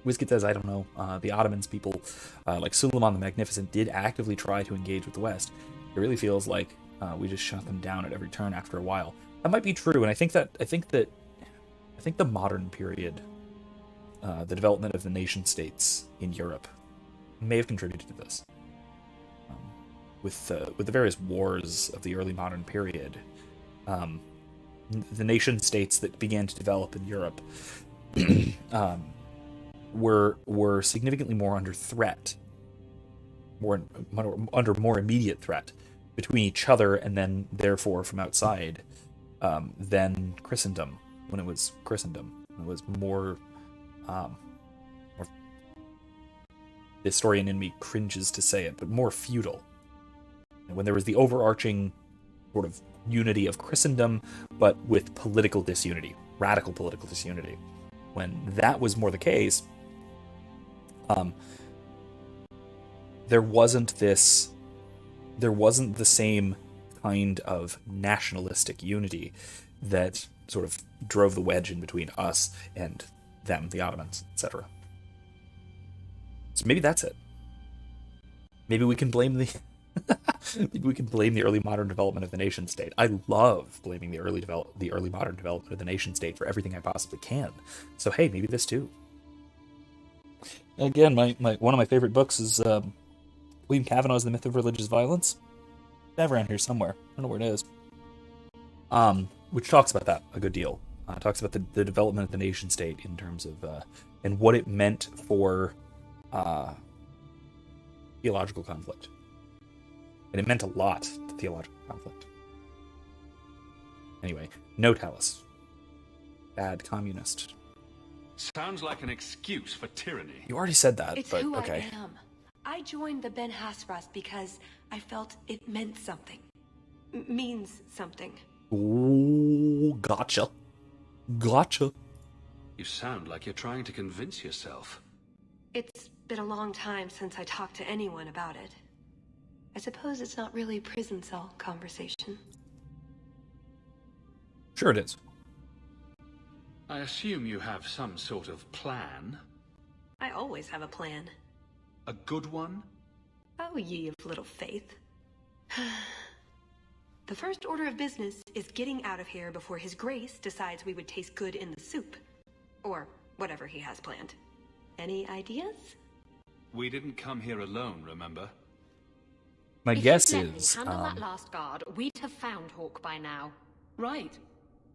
Whiskey says, I don't know, the Ottomans people, like Suleiman the Magnificent, did actively try to engage with the West. It really feels like we just shut them down at every turn after a while. That might be true, and I think the modern period, the development of the nation states in Europe, may have contributed to this. With the various wars of the early modern period, the nation states that began to develop in Europe were significantly more under threat, under more immediate threat between each other and then therefore from outside than Christendom when it was Christendom. It was more. The historian in me cringes to say it, but more feudal. When there was the overarching sort of unity of Christendom, but with political disunity, radical political disunity. When that was more the case, there wasn't the same kind of nationalistic unity that sort of drove the wedge in between us and them, the Ottomans, etc. So maybe that's it. Maybe we can blame the early modern development of the nation state. I love blaming the early modern development of the nation state for everything I possibly can. So hey, maybe this too. Again, one of my favorite books is William Cavanaugh's The Myth of Religious Violence. It's around here somewhere. I don't know where it is. Which talks about that a good deal. Talks about the development of the nation state in terms of and what it meant for theological conflict. And it meant a lot to theological conflict. Anyway, no Talus. Bad communist. Sounds like an excuse for tyranny. You already said that, It's but who okay. I am. I joined the Ben Hasras because I felt it meant something. Means something. Ooh, gotcha. Gotcha. You sound like you're trying to convince yourself. It's been a long time since I talked to anyone about it. I suppose it's not really prison cell conversation. Sure it is. I assume you have some sort of plan. I always have a plan. A good one? Oh, ye of little faith. The first order of business is getting out of here before His Grace decides we would taste good in the soup. Or whatever he has planned. Any ideas? We didn't come here alone, remember? My If guess you'd let me is handle that last guard, we'd have found Hawke by now. Right.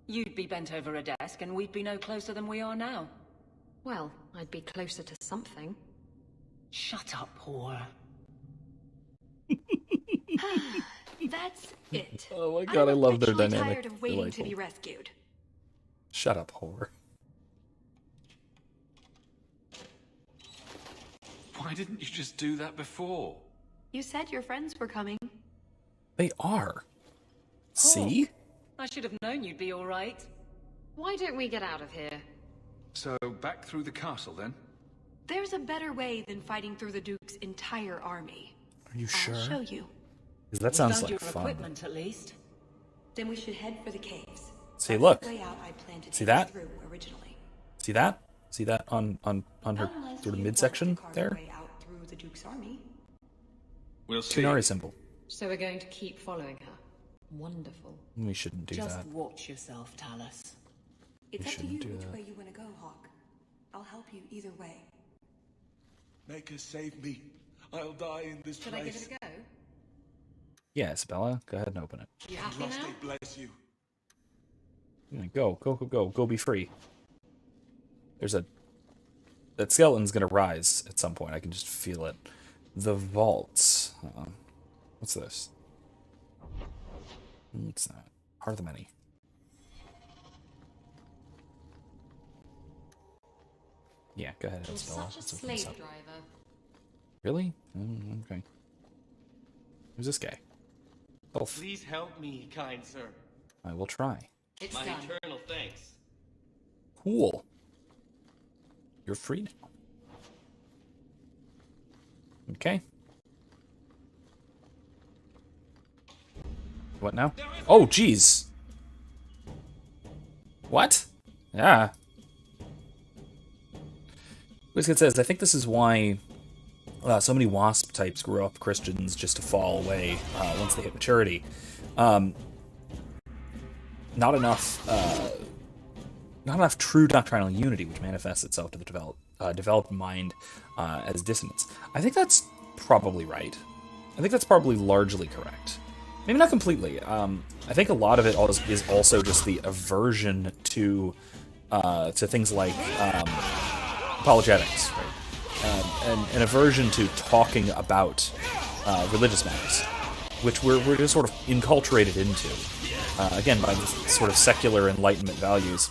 You'd be bent over a desk and we'd be no closer than we are now. Well, I'd be closer to something. Shut up, whore. That's it. Oh my god, I love their I'm dynamic. tired of waiting to Delightful. be rescued. Shut up, whore. Why didn't you just do that before? You said your friends were coming. They are. See? I should have known you'd be all right. Why don't we get out of here? So, back through the castle, then? There's a better way than fighting through the Duke's entire army. Are you sure? I'll show you. Because that sounds Found like your fun. equipment, at least. Then we should head for the caves. See, That's look. the layout I planned to See take that? us through originally. See that? See that on her Unless sort of you midsection want to carve there? a way out through the Duke's army. We'll see. Kunari symbol. So we're going to keep following her. Wonderful. We shouldn't do Just that. watch yourself, Talus. It's up to shouldn't you do which that. way you want to go, Hawke. I'll help you either way. Make her save me. I'll die in this Should I give place. it a go? Yeah, Isabella, go ahead and open it. You happy now? Droste bless you. Yeah, go be free. That skeleton's gonna rise at some point. I can just feel it. The vaults. What's this? What's that? Heart of the Many. Yeah, go ahead. You're Stella. such a slave driver. Really? Okay. Who's this guy? Elf. Please help me, kind sir. I will try. It's my eternal thanks. Cool. You're free now. Okay. What now? Oh, jeez. What? Yeah. Wizkid says, I think this is why so many WASP types grew up Christians just to fall away once they hit maturity. Not enough true doctrinal unity, which manifests itself to the developed mind as dissonance. I think that's probably right. I think that's probably largely correct. Maybe not completely. I think a lot of it is also just the aversion to things like apologetics, right? And an aversion to talking about religious matters, which we're just sort of enculturated into, again, by this sort of secular Enlightenment values.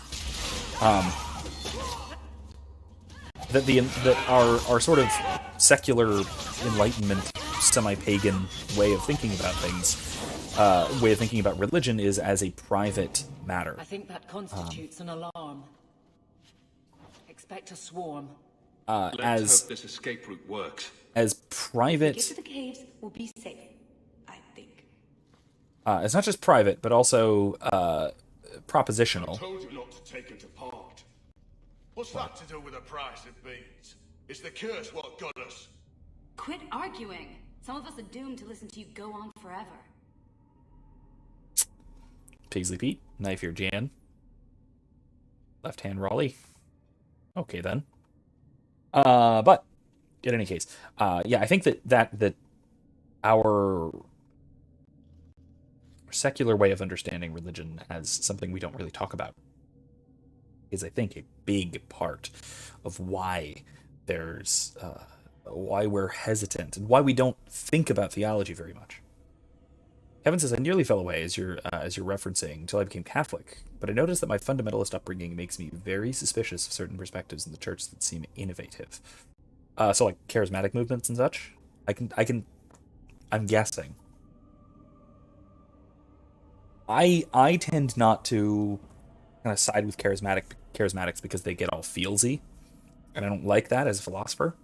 That our sort of secular Enlightenment, semi-pagan way of thinking about things, way of thinking about religion is as a private matter. I think that constitutes an alarm. Expect a swarm. Let's hope this escape route works. As private. Get to the caves, we'll be safe. I think. It's not just private, but also propositional. I told you not to take it apart. What's that to do with the price of beans? It's the curse what got us. Quit arguing. Some of us are doomed to listen to you go on forever. Paisley Pete, knife your Jan. Left hand Raleigh. Okay then. But in any case, yeah, I think that our secular way of understanding religion as something we don't really talk about is, I think, a big part of why there's why we're hesitant and why we don't think about theology very much. Kevin says, I nearly fell away as you're referencing until I became Catholic, but I noticed that my fundamentalist upbringing makes me very suspicious of certain perspectives in the church that seem innovative. So like charismatic movements and such. I'm guessing. I tend not to kind of side with charismatics because they get all feelsy, and I don't like that as a philosopher.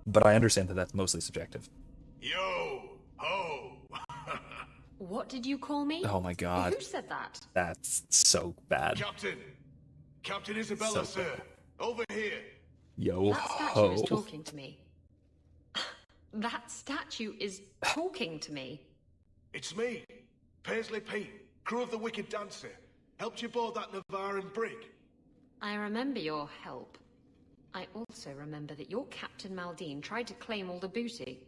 But I understand that that's mostly subjective. Yo ho! What did you call me? Oh my god. Who said that? That's so bad. Captain Isabella, So sir. Over here. Yo That statue is talking to me. That statue is talking to me. It's me, Paisley Pete, crew of the Wicked Dancer. Helped you board that Navaran brig. I remember your help. I also remember that your Captain Maldine tried to claim all the booty.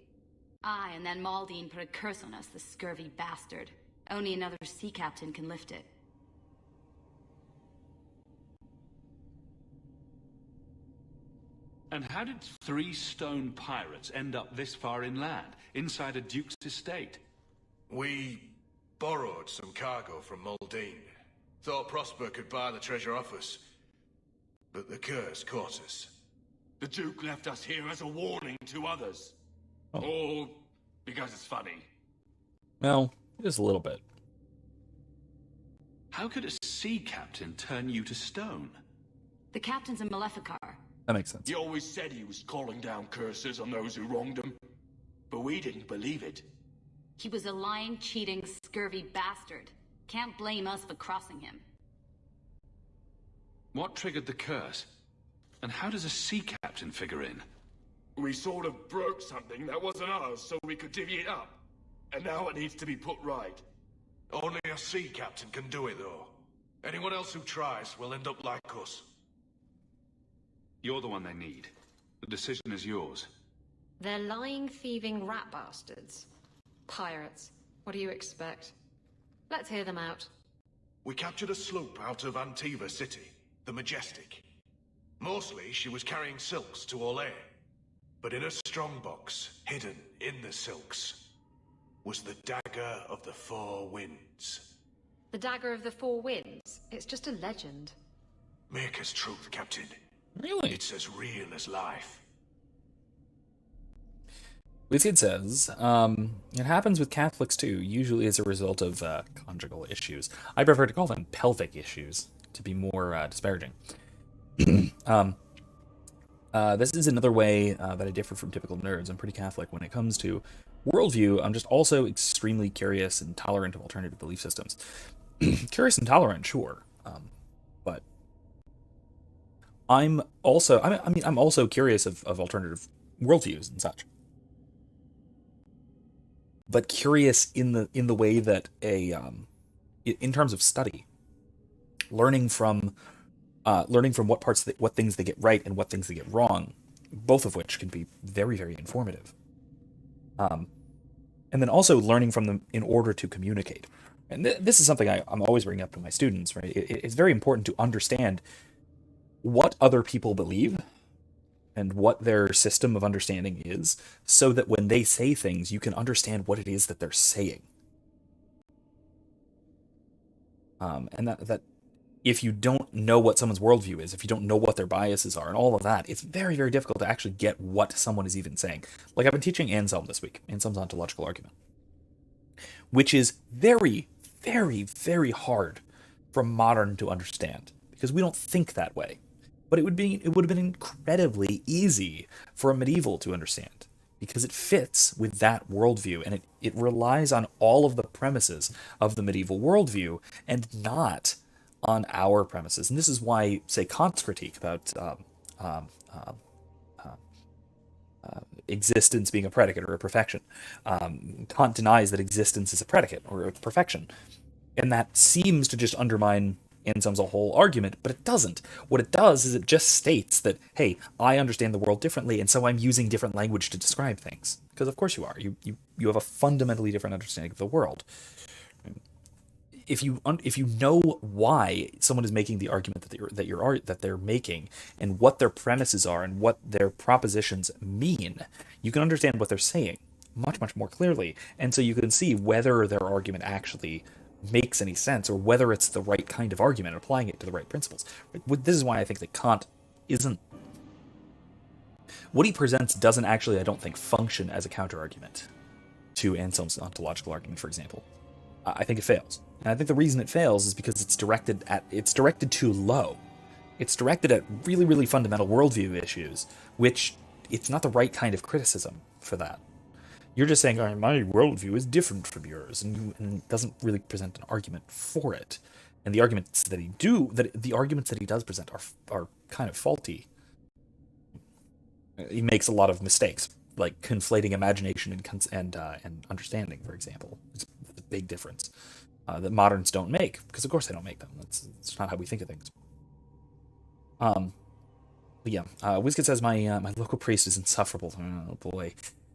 Aye, and then Maldine put a curse on us, the scurvy bastard. Only another sea captain can lift it. And how did 3 stone pirates end up this far inland, inside a duke's estate? We borrowed some cargo from Maldine. Thought Prosper could buy the treasure off us. But the curse caught us. The Duke left us here as a warning to others. Or because it's funny. Well, just a little bit. How could a sea captain turn you to stone? The captain's a Maleficar. That makes sense. He always said he was calling down curses on those who wronged him. But we didn't believe it. He was a lying, cheating, scurvy bastard. Can't blame us for crossing him. What triggered the curse? And how does a sea captain figure in? We sort of broke something that wasn't ours so we could divvy it up. And now it needs to be put right. Only a sea captain can do it, though. Anyone else who tries will end up like us. You're the one they need. The decision is yours. They're lying, thieving rat bastards. Pirates. What do you expect? Let's hear them out. We captured a sloop out of Antiva City, the Majestic. Mostly, she was carrying silks to Orlais. But in a strongbox, hidden in the silks, was the Dagger of the Four Winds. The Dagger of the Four Winds? It's just a legend. Make us truth, Captain. Really? It's as real as life. Witzkid says, it happens with Catholics too, usually as a result of conjugal issues. I prefer to call them pelvic issues, to be more disparaging. This is another way that I differ from typical nerds. I'm pretty Catholic. When it comes to worldview, I'm just also extremely curious and tolerant of alternative belief systems. Curious and tolerant, sure. But I'm also, I'm also curious of alternative worldviews and such. But curious in the way that in terms of study, learning from what things they get right and what things they get wrong, both of which can be very, very informative. And then also learning from them in order to communicate. And this is something I'm always bringing up to my students, right? It's very important to understand what other people believe and what their system of understanding is, so that when they say things, you can understand what it is that they're saying. And that if you don't know what someone's worldview is, if you don't know what their biases are and all of that, it's very, very difficult to actually get what someone is even saying. Like I've been teaching Anselm this week, Anselm's ontological argument, which is very, very, very hard for modern to understand because we don't think that way. But it would have been incredibly easy for a medieval to understand because it fits with that worldview and it relies on all of the premises of the medieval worldview and not on our premises. And this is why, say, Kant's critique about existence being a predicate or a perfection. Kant denies that existence is a predicate or a perfection. And that seems to just undermine Anselm's whole argument, but it doesn't. What it does is it just states that, hey, I understand the world differently, and so I'm using different language to describe things. Because of course you are. You have a fundamentally different understanding of the world. If you know why someone is making the argument that they're making, and what their premises are, and what their propositions mean, you can understand what they're saying much, much more clearly. And so you can see whether their argument actually makes any sense, or whether it's the right kind of argument, applying it to the right principles. This is why I think that Kant isn't... What he presents doesn't actually, I don't think, function as a counter-argument to Anselm's ontological argument, for example. I think it fails. And I think the reason it fails is because it's directed too low. It's directed at really, really fundamental worldview issues, which it's not the right kind of criticism for that. You're just saying, oh, my worldview is different from yours, and it doesn't really present an argument for it. And the arguments that he does present are kind of faulty. He makes a lot of mistakes, like conflating imagination and understanding, for example. It's a big difference that moderns don't make, because of course they don't make them. It's not how we think of things. But yeah, Wizkid says my local priest is insufferable. Oh boy.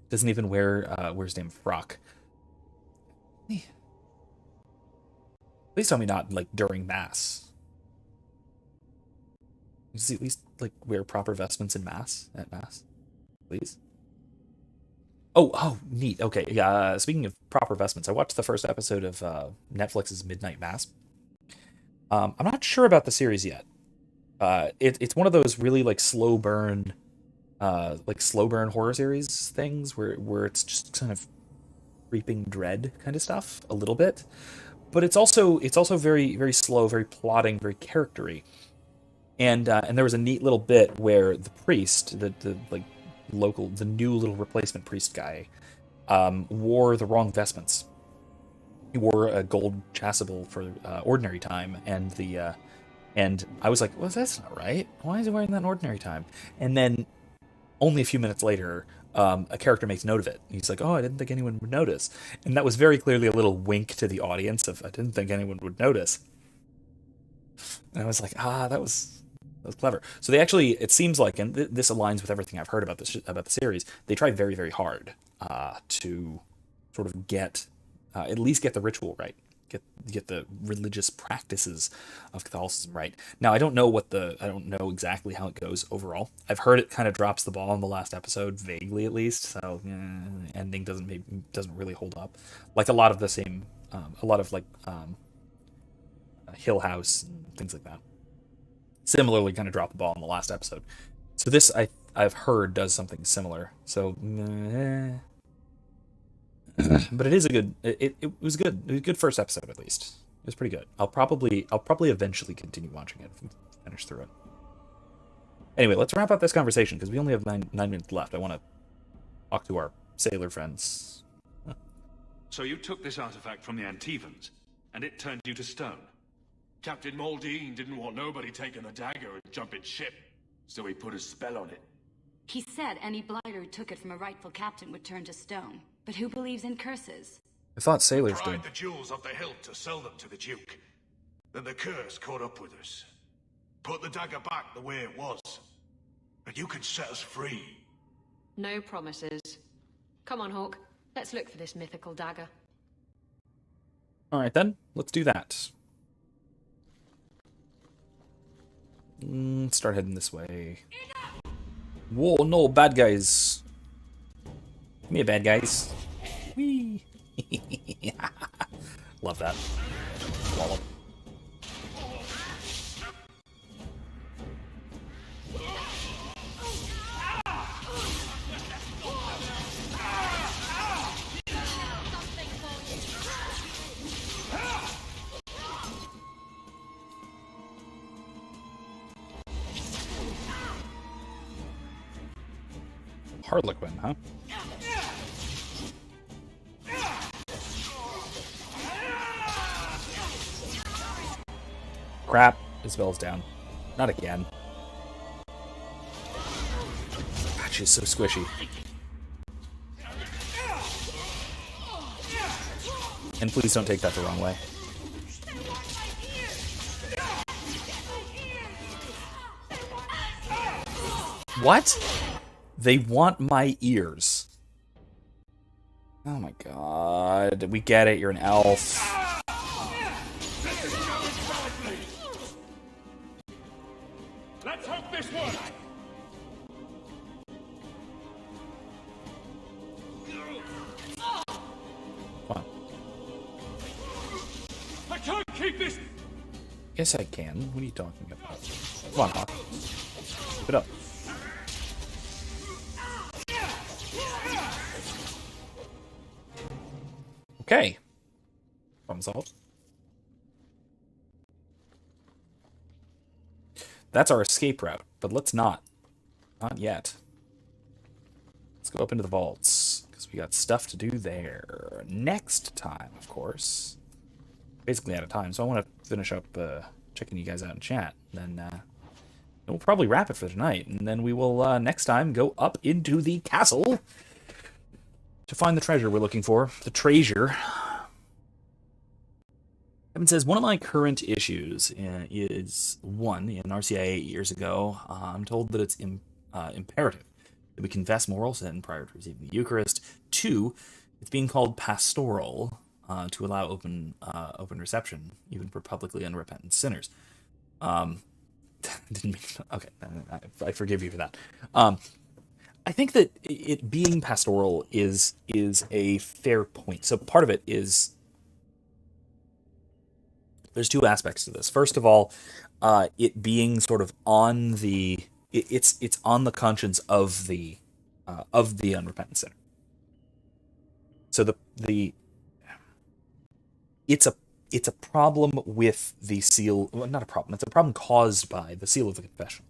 Doesn't even wear his damn frock. Please tell me not, like, during Mass. Does he at least, like, wear proper vestments in Mass? At Mass? Please? Oh, neat. Okay, yeah, speaking of proper vestments, I watched the first episode of Netflix's Midnight Mass. I'm not sure about the series yet. It's one of those really, like, slow burn horror series things where it's just kind of creeping dread kind of stuff a little bit, but it's also very, very slow, very plotting, very charactery. And there was a neat little bit where the priest, the new little replacement priest guy, wore the wrong vestments. He wore a gold chasuble for ordinary time, and I was like, well, that's not right. Why is he wearing that in ordinary time? And then only a few minutes later, a character makes note of it. He's like, oh, I didn't think anyone would notice. And that was very clearly a little wink to the audience of, I didn't think anyone would notice. And I was like, that was clever. So they actually, it seems like, and this aligns with everything I've heard about the series, they try very, very hard to sort of at least get the ritual right. Get the religious practices of Catholicism right. Now, I don't know exactly how it goes overall. I've heard it kind of drops the ball in the last episode, vaguely at least. So ending doesn't really hold up. Like a lot of Hill House and things like that. similarly kind of dropped the ball in the last episode. So this I've heard does something similar. So, but it is a good. It was good. It was a good first episode at least. It was pretty good. I'll probably eventually continue watching it and finish through it. Anyway, let's wrap up this conversation because we only have 9 minutes left. I want to talk to our sailor friends. So you took this artifact from the Antivans, and it turned you to stone. Captain Maldine didn't want nobody taking the dagger and jumping ship, so he put a spell on it. He said any blighter who took it from a rightful captain would turn to stone. But who believes in curses? I thought sailors did. Pried the jewels off the hilt to sell them to the Duke. Then the curse caught up with us. Put the dagger back the way it was. And you can set us free. No promises. Come on, Hawke. Let's look for this mythical dagger. Alright then, let's do that. Start heading this way. Whoa, no, bad guys. Give me a bad guys. Whee! Love that. Wallop. Harlequin, huh? Crap, Isabel's down. Not again. God, she's so squishy. And please don't take that the wrong way. What? They want my ears. Oh my god. We get it, you're an elf. Let's hope this works. Come on. I can't keep this. Yes, I can. What are you talking about? Come on, Hawke. Keep it up. Okay. Problem solved. That's our escape route, but let's not. Not yet. Let's go up into the vaults, because we got stuff to do there. Next time, of course. Basically out of time, so I want to finish up checking you guys out in chat. Then we'll probably wrap it for tonight, and then we will, next time, go up into the castle to find the treasure we're looking for. The treasure. Evan says, one of my current issues is, one, in RCIA 8 years ago, I'm told that it's imperative that we confess moral sin prior to receiving the Eucharist. Two, it's being called pastoral to allow open reception, even for publicly unrepentant sinners. Didn't mean to, okay, I forgive you for that. I think that it being pastoral is a fair point. So part of it is, there's two aspects to this. First of all, it being sort of on the, it's on the conscience of the unrepentant sinner. So it's a problem with the seal. Well, not a problem. It's a problem caused by the seal of the confession.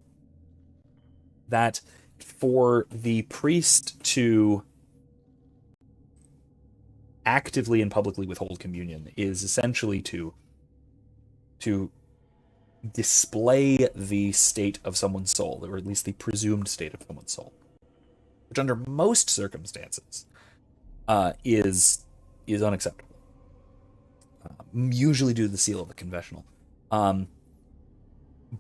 That for the priest to actively and publicly withhold communion is essentially to display the state of someone's soul, or at least the presumed state of someone's soul, which under most circumstances is unacceptable. Usually due to the seal of the confessional.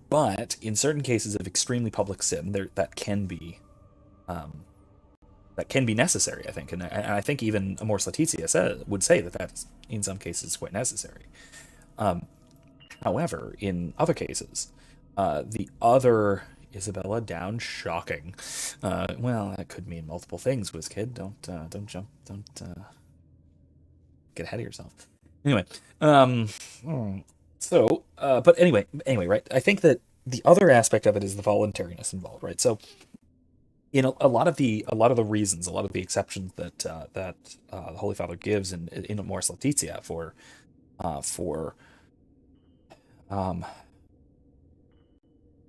But in certain cases of extremely public sin, that can be necessary, I think. And I think even Amors Laetitia would say that that's, in some cases, quite necessary. However, in other cases, the other Isabella down, shocking. Well, that could mean multiple things, WizKid. Don't jump, don't get ahead of yourself. Anyway, but anyway, right? I think that the other aspect of it is the voluntariness involved, right? So in a lot of the reasons, a lot of the exceptions that the Holy Father gives in Amoris Laetitia for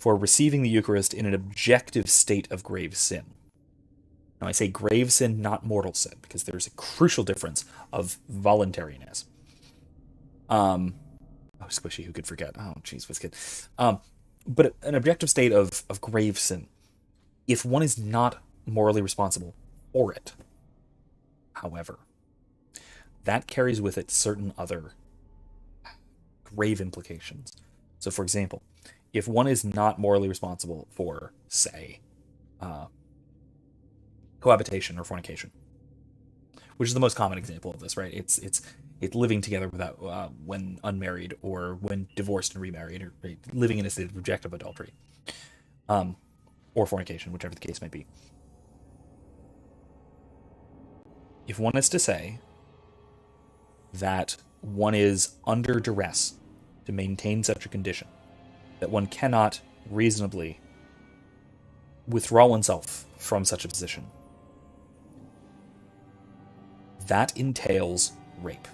receiving the Eucharist in an objective state of grave sin. Now, I say grave sin, not mortal sin, because there's a crucial difference of voluntariness. Oh, Squishy, who could forget? Oh, jeez, what's good? But an objective state of grave sin, if one is not morally responsible for it, however, that carries with it certain other grave implications. So, for example, if one is not morally responsible for, say, cohabitation or fornication, which is the most common example of this, right? It's living together without when unmarried or when divorced and remarried, or right, living in a state of objective adultery, or fornication, whichever the case may be. If one is to say that one is under duress to maintain such a condition, that one cannot reasonably withdraw oneself from such a position, that entails rape,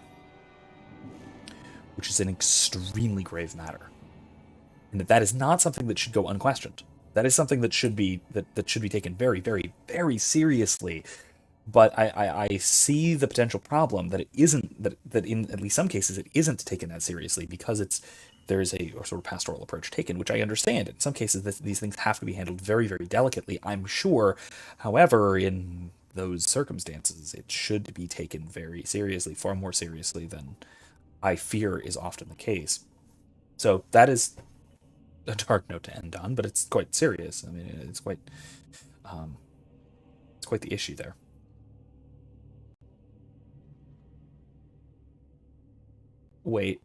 which is an extremely grave matter, and that is not something that should go unquestioned. That is something that should be taken very, very, very seriously. But I see the potential problem that it isn't, that in at least some cases it isn't taken that seriously, because there is a sort of pastoral approach taken, which I understand. In some cases, these things have to be handled very, very delicately, I'm sure. However, in those circumstances, it should be taken very seriously, far more seriously than I fear is often the case. So that is a dark note to end on, but it's quite serious. I mean, it's quite the issue there. Wait.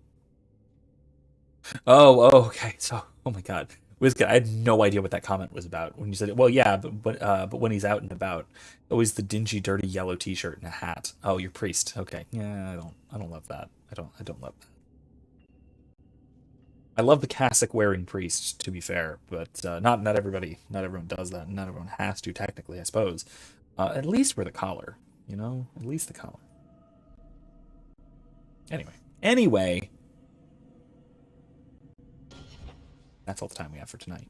Oh, okay. So, oh my God, I had no idea what that comment was about when you said it. Well, yeah, but when he's out and about, always the dingy, dirty yellow T-shirt and a hat. Oh, you're priest. Okay, yeah, I don't love that. I don't love that. I love the cassock wearing priest, to be fair, but not everybody, not everyone does that. Not everyone has to, technically, I suppose. At least wear the collar, at least the collar. Anyway, that's all the time we have for tonight.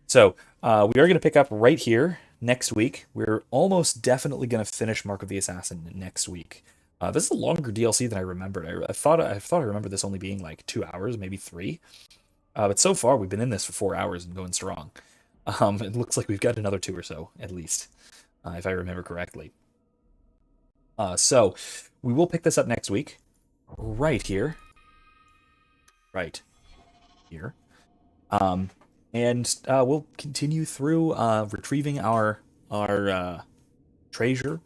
So we are going to pick up right here next week. We're almost definitely going to finish Mark of the Assassin next week. This is a longer DLC than I remembered. I thought I remembered this only being like 2 hours, maybe 3. But so far we've been in this for 4 hours and going strong. It looks like we've got another 2 or so at least, if I remember correctly. So we will pick this up next week. Right here. And we'll continue through retrieving our treasure,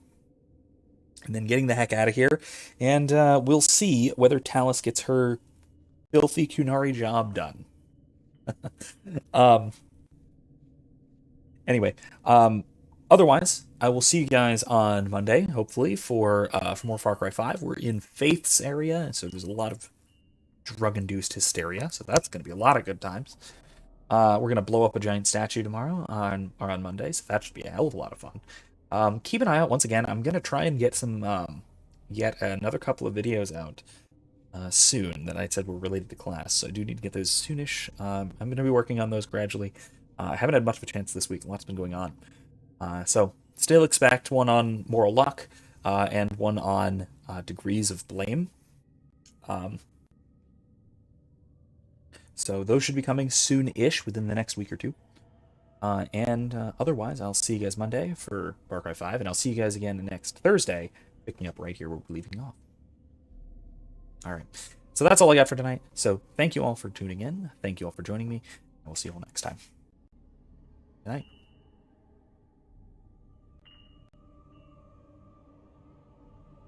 and then getting the heck out of here. And we'll see whether Talus gets her filthy Qunari job done. Anyway, otherwise, I will see you guys on Monday, hopefully, for more Far Cry 5. We're in Faith's area, so there's a lot of drug-induced hysteria, so that's going to be a lot of good times. We're going to blow up a giant statue tomorrow on Monday, so that should be a hell of a lot of fun. Keep an eye out. Once again, I'm going to try and get some yet another couple of videos out soon that I said were related to class, so I do need to get those soonish. I'm going to be working on those gradually. I haven't had much of a chance this week. A lot's been going on. So still expect one on moral luck and one on degrees of blame. So those should be coming soon-ish, within the next week or two. And otherwise, I'll see you guys Monday for Far Cry 5, and I'll see you guys again next Thursday, picking up right here where we're leaving off. All right. So that's all I got for tonight. So thank you all for tuning in. Thank you all for joining me, and we'll see you all next time. Good night.